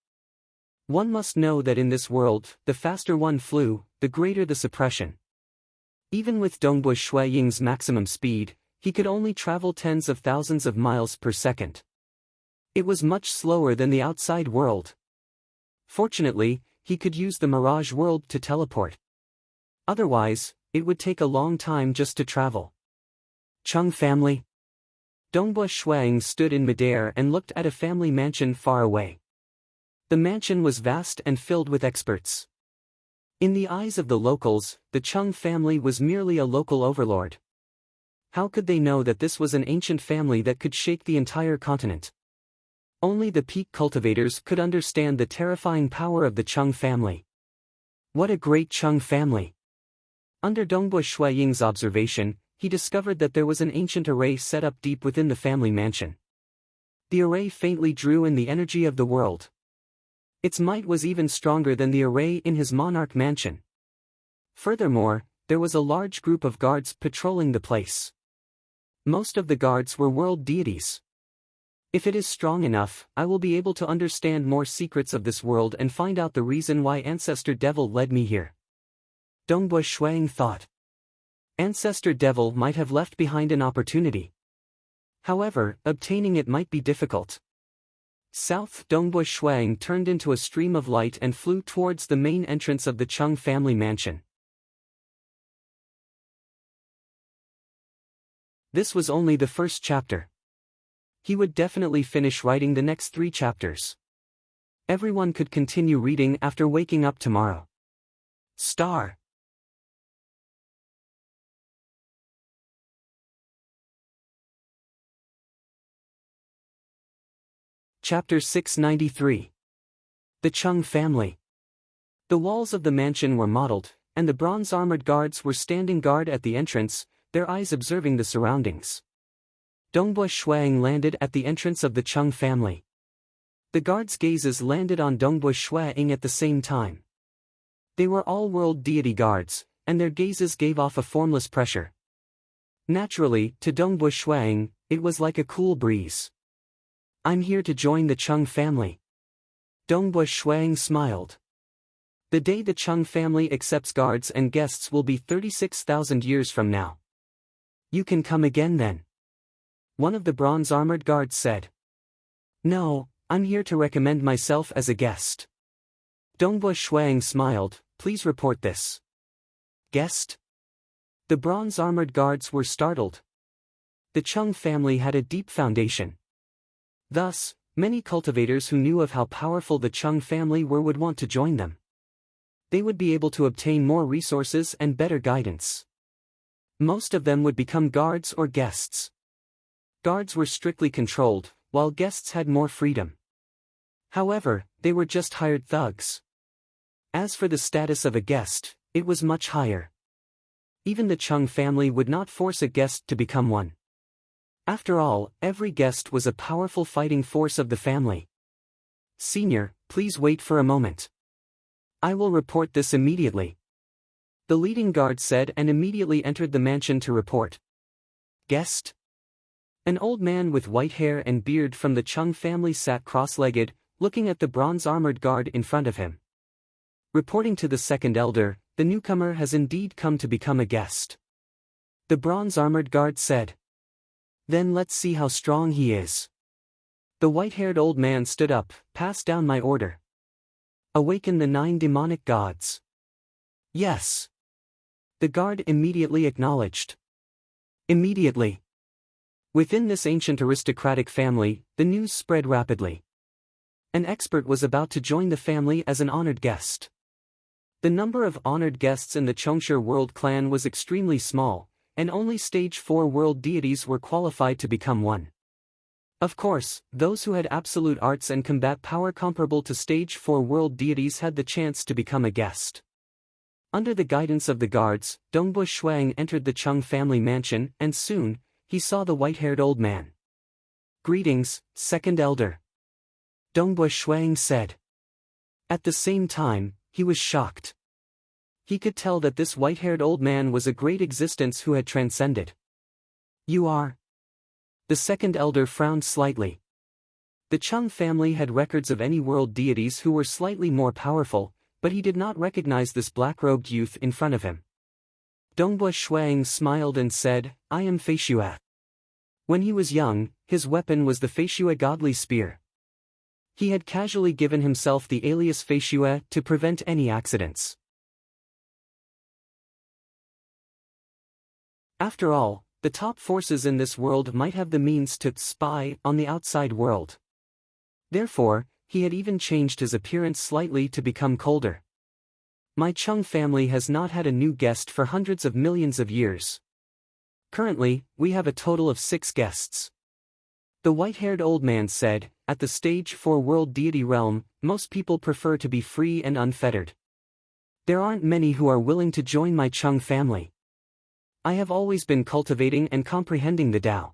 One must know that in this world, the faster one flew, the greater the suppression. Even with Dongbui Shuang's maximum speed, he could only travel tens of thousands of miles per second. It was much slower than the outside world. Fortunately, he could use the Mirage World to teleport. Otherwise, it would take a long time just to travel. Chung family? Dongbui Shuang stood in midair and looked at a family mansion far away. The mansion was vast and filled with experts. In the eyes of the locals, the Chung family was merely a local overlord. How could they know that this was an ancient family that could shake the entire continent? Only the peak cultivators could understand the terrifying power of the Chung family. What a great Chung family! Under Dongbui Shuang's observation, he discovered that there was an ancient array set up deep within the family mansion. The array faintly drew in the energy of the world. Its might was even stronger than the array in his monarch mansion. Furthermore, there was a large group of guards patrolling the place. Most of the guards were world deities. If it is strong enough, I will be able to understand more secrets of this world and find out the reason why Ancestor Devil led me here. Dongbui Shuang thought. Ancestor Devil might have left behind an opportunity. However, obtaining it might be difficult. South Dongbu Shuang turned into a stream of light and flew towards the main entrance of the Chung family mansion. This was only the first chapter. He would definitely finish writing the next 3 chapters. Everyone could continue reading after waking up tomorrow. Star. Chapter 693. The Chung Family. The walls of the mansion were mottled, and the bronze-armored guards were standing guard at the entrance, their eyes observing the surroundings. Dongbu Shuang landed at the entrance of the Chung family. The guards' gazes landed on Dongbu Shuang at the same time. They were all world deity guards, and their gazes gave off a formless pressure. Naturally, to Dongbu Shuang, it was like a cool breeze. I'm here to join the Chung family. Dongbu Shuang smiled. The day the Chung family accepts guards and guests will be 36,000 years from now. You can come again then. One of the bronze-armored guards said. No, I'm here to recommend myself as a guest. Dongbu Shuang smiled, please report this. Guest? The bronze-armored guards were startled. The Chung family had a deep foundation. Thus, many cultivators who knew of how powerful the Chung family were would want to join them. They would be able to obtain more resources and better guidance. Most of them would become guards or guests. Guards were strictly controlled, while guests had more freedom. However, they were just hired thugs. As for the status of a guest, it was much higher. Even the Chung family would not force a guest to become one. After all, every guest was a powerful fighting force of the family. Senior, please wait for a moment. I will report this immediately. The leading guard said and immediately entered the mansion to report. Guest? An old man with white hair and beard from the Chung family sat cross-legged, looking at the bronze-armored guard in front of him. Reporting to the second elder, the newcomer has indeed come to become a guest. The bronze-armored guard said. Then let's see how strong he is. The white-haired old man stood up, pass down my order. Awaken the 9 demonic gods. Yes. The guard immediately acknowledged. Immediately. Within this ancient aristocratic family, the news spread rapidly. An expert was about to join the family as an honored guest. The number of honored guests in the Chongsher world clan was extremely small, and only stage 4 world deities were qualified to become one. Of course, those who had absolute arts and combat power comparable to stage 4 world deities had the chance to become a guest. Under the guidance of the guards, Dongbu Shuang entered the Chung family mansion, and soon, he saw the white-haired old man. Greetings, second elder. Dongbu Shuang said. At the same time, he was shocked. He could tell that this white-haired old man was a great existence who had transcended. You are? The second elder frowned slightly. The Chung family had records of any world deities who were slightly more powerful, but he did not recognize this black-robed youth in front of him. Dongbu Shuang smiled and said, I am Feishue. When he was young, his weapon was the Feishue godly spear. He had casually given himself the alias Feishue to prevent any accidents. After all, the top forces in this world might have the means to spy on the outside world. Therefore, he had even changed his appearance slightly to become colder. My Chung family has not had a new guest for hundreds of millions of years. Currently, we have a total of 6 guests. The white-haired old man said, at the stage 4 world deity realm, most people prefer to be free and unfettered. There aren't many who are willing to join my Chung family. I have always been cultivating and comprehending the Tao.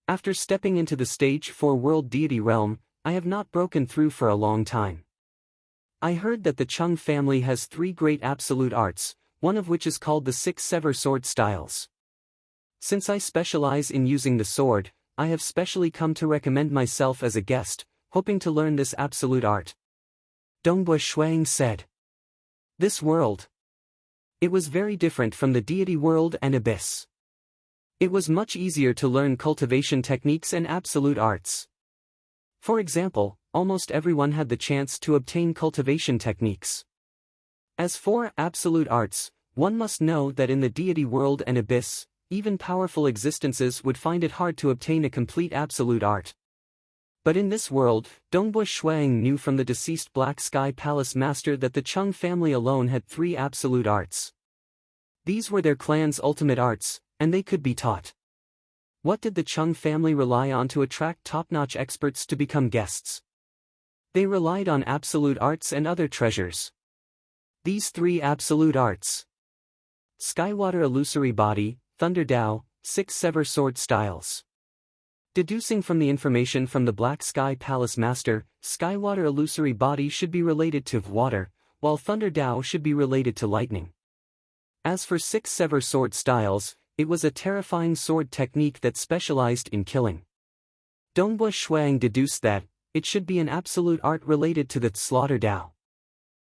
After stepping into the stage 4 world deity realm, I have not broken through for a long time. I heard that the Chung family has 3 great absolute arts, one of which is called the 6 sever sword styles. Since I specialize in using the sword, I have specially come to recommend myself as a guest, hoping to learn this absolute art. Dongbu Shuang said. This world. It was very different from the deity world and abyss. It was much easier to learn cultivation techniques and absolute arts. For example, almost everyone had the chance to obtain cultivation techniques. As for absolute arts, one must know that in the deity world and abyss, even powerful existences would find it hard to obtain a complete absolute art. But in this world, Dongbo Shuang knew from the deceased Black Sky Palace master that the Chung family alone had 3 absolute arts. These were their clan's ultimate arts, and they could be taught. What did the Chung family rely on to attract top-notch experts to become guests? They relied on absolute arts and other treasures. These 3 absolute arts: Skywater Illusory Body, Thunder Dao, 6 Sever Sword Styles. Deducing from the information from the Black Sky Palace Master, Skywater Illusory Body should be related to water, while Thunder Dao should be related to lightning. As for 6 Sever Sword Styles, it was a terrifying sword technique that specialized in killing. Dongbo Shuang deduced that it should be an absolute art related to the Slaughter Dao.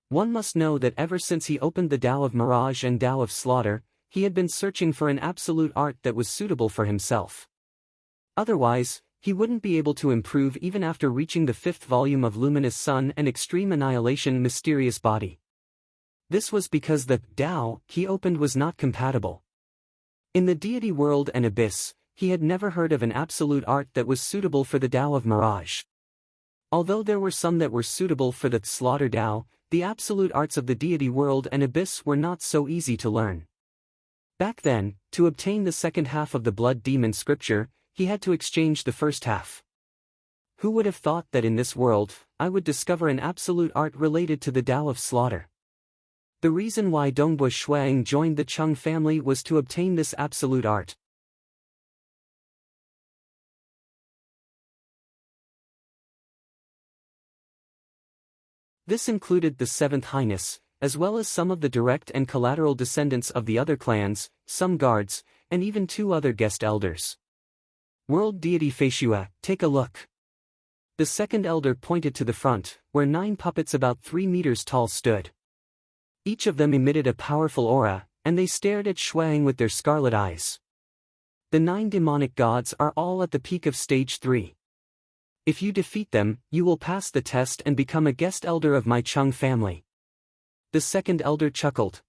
One must know that ever since he opened the Dao of Mirage and Dao of Slaughter, he had been searching for an absolute art that was suitable for himself. Otherwise, he wouldn't be able to improve even after reaching the 5th volume of Luminous Sun and Extreme Annihilation Mysterious Body. This was because the Dao he opened was not compatible. In the deity world and abyss, he had never heard of an absolute art that was suitable for the Dao of Mirage. Although there were some that were suitable for the Slaughter Dao, the absolute arts of the deity world and abyss were not so easy to learn. Back then, to obtain the second half of the Blood Demon scripture, he had to exchange the first half. Who would have thought that in this world, I would discover an absolute art related to the Dao of Slaughter? The reason why Dongbo Shuang joined the Chung family was to obtain this absolute art. This included the 7th Highness, as well as some of the direct and collateral descendants of the other clans, some guards, and even 2 other guest elders. World Deity Feishua, take a look. The second elder pointed to the front, where 9 puppets about 3 meters tall stood. Each of them emitted a powerful aura, and they stared at Shuang with their scarlet eyes. The 9 demonic gods are all at the peak of stage 3. If you defeat them, you will pass the test and become a guest elder of my Chung family. The second elder chuckled.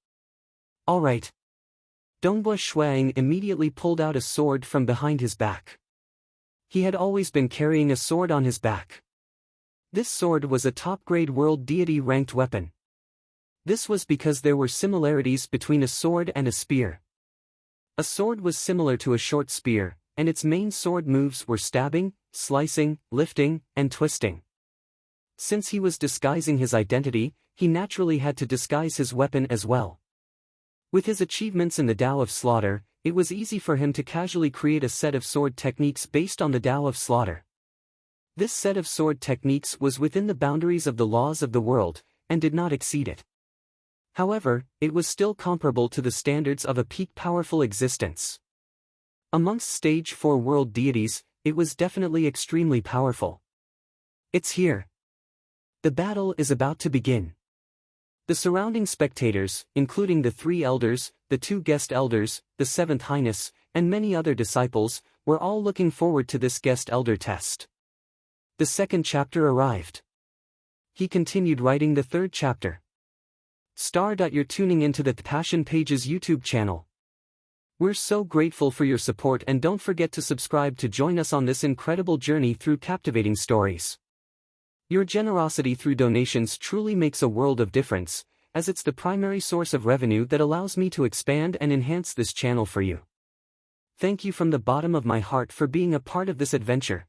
All right. Dongbo Shuang immediately pulled out a sword from behind his back. He had always been carrying a sword on his back. This sword was a top-grade world deity ranked weapon. This was because there were similarities between a sword and a spear. A sword was similar to a short spear, and its main sword moves were stabbing, slicing, lifting, and twisting. Since he was disguising his identity, he naturally had to disguise his weapon as well. With his achievements in the Dao of Slaughter, it was easy for him to casually create a set of sword techniques based on the Dao of Slaughter. This set of sword techniques was within the boundaries of the laws of the world, and did not exceed it. However, it was still comparable to the standards of a peak powerful existence. Amongst stage 4 world deities, it was definitely extremely powerful. It's here. The battle is about to begin. The surrounding spectators, including the 3 elders, the 2 guest elders, the 7th Highness, and many other disciples, were all looking forward to this guest elder test. The second chapter arrived. He continued writing the 3rd chapter. You're tuning into the Passion Pages YouTube channel. We're so grateful for your support, and don't forget to subscribe to join us on this incredible journey through captivating stories. Your generosity through donations truly makes a world of difference, as it's the primary source of revenue that allows me to expand and enhance this channel for you. Thank you from the bottom of my heart for being a part of this adventure.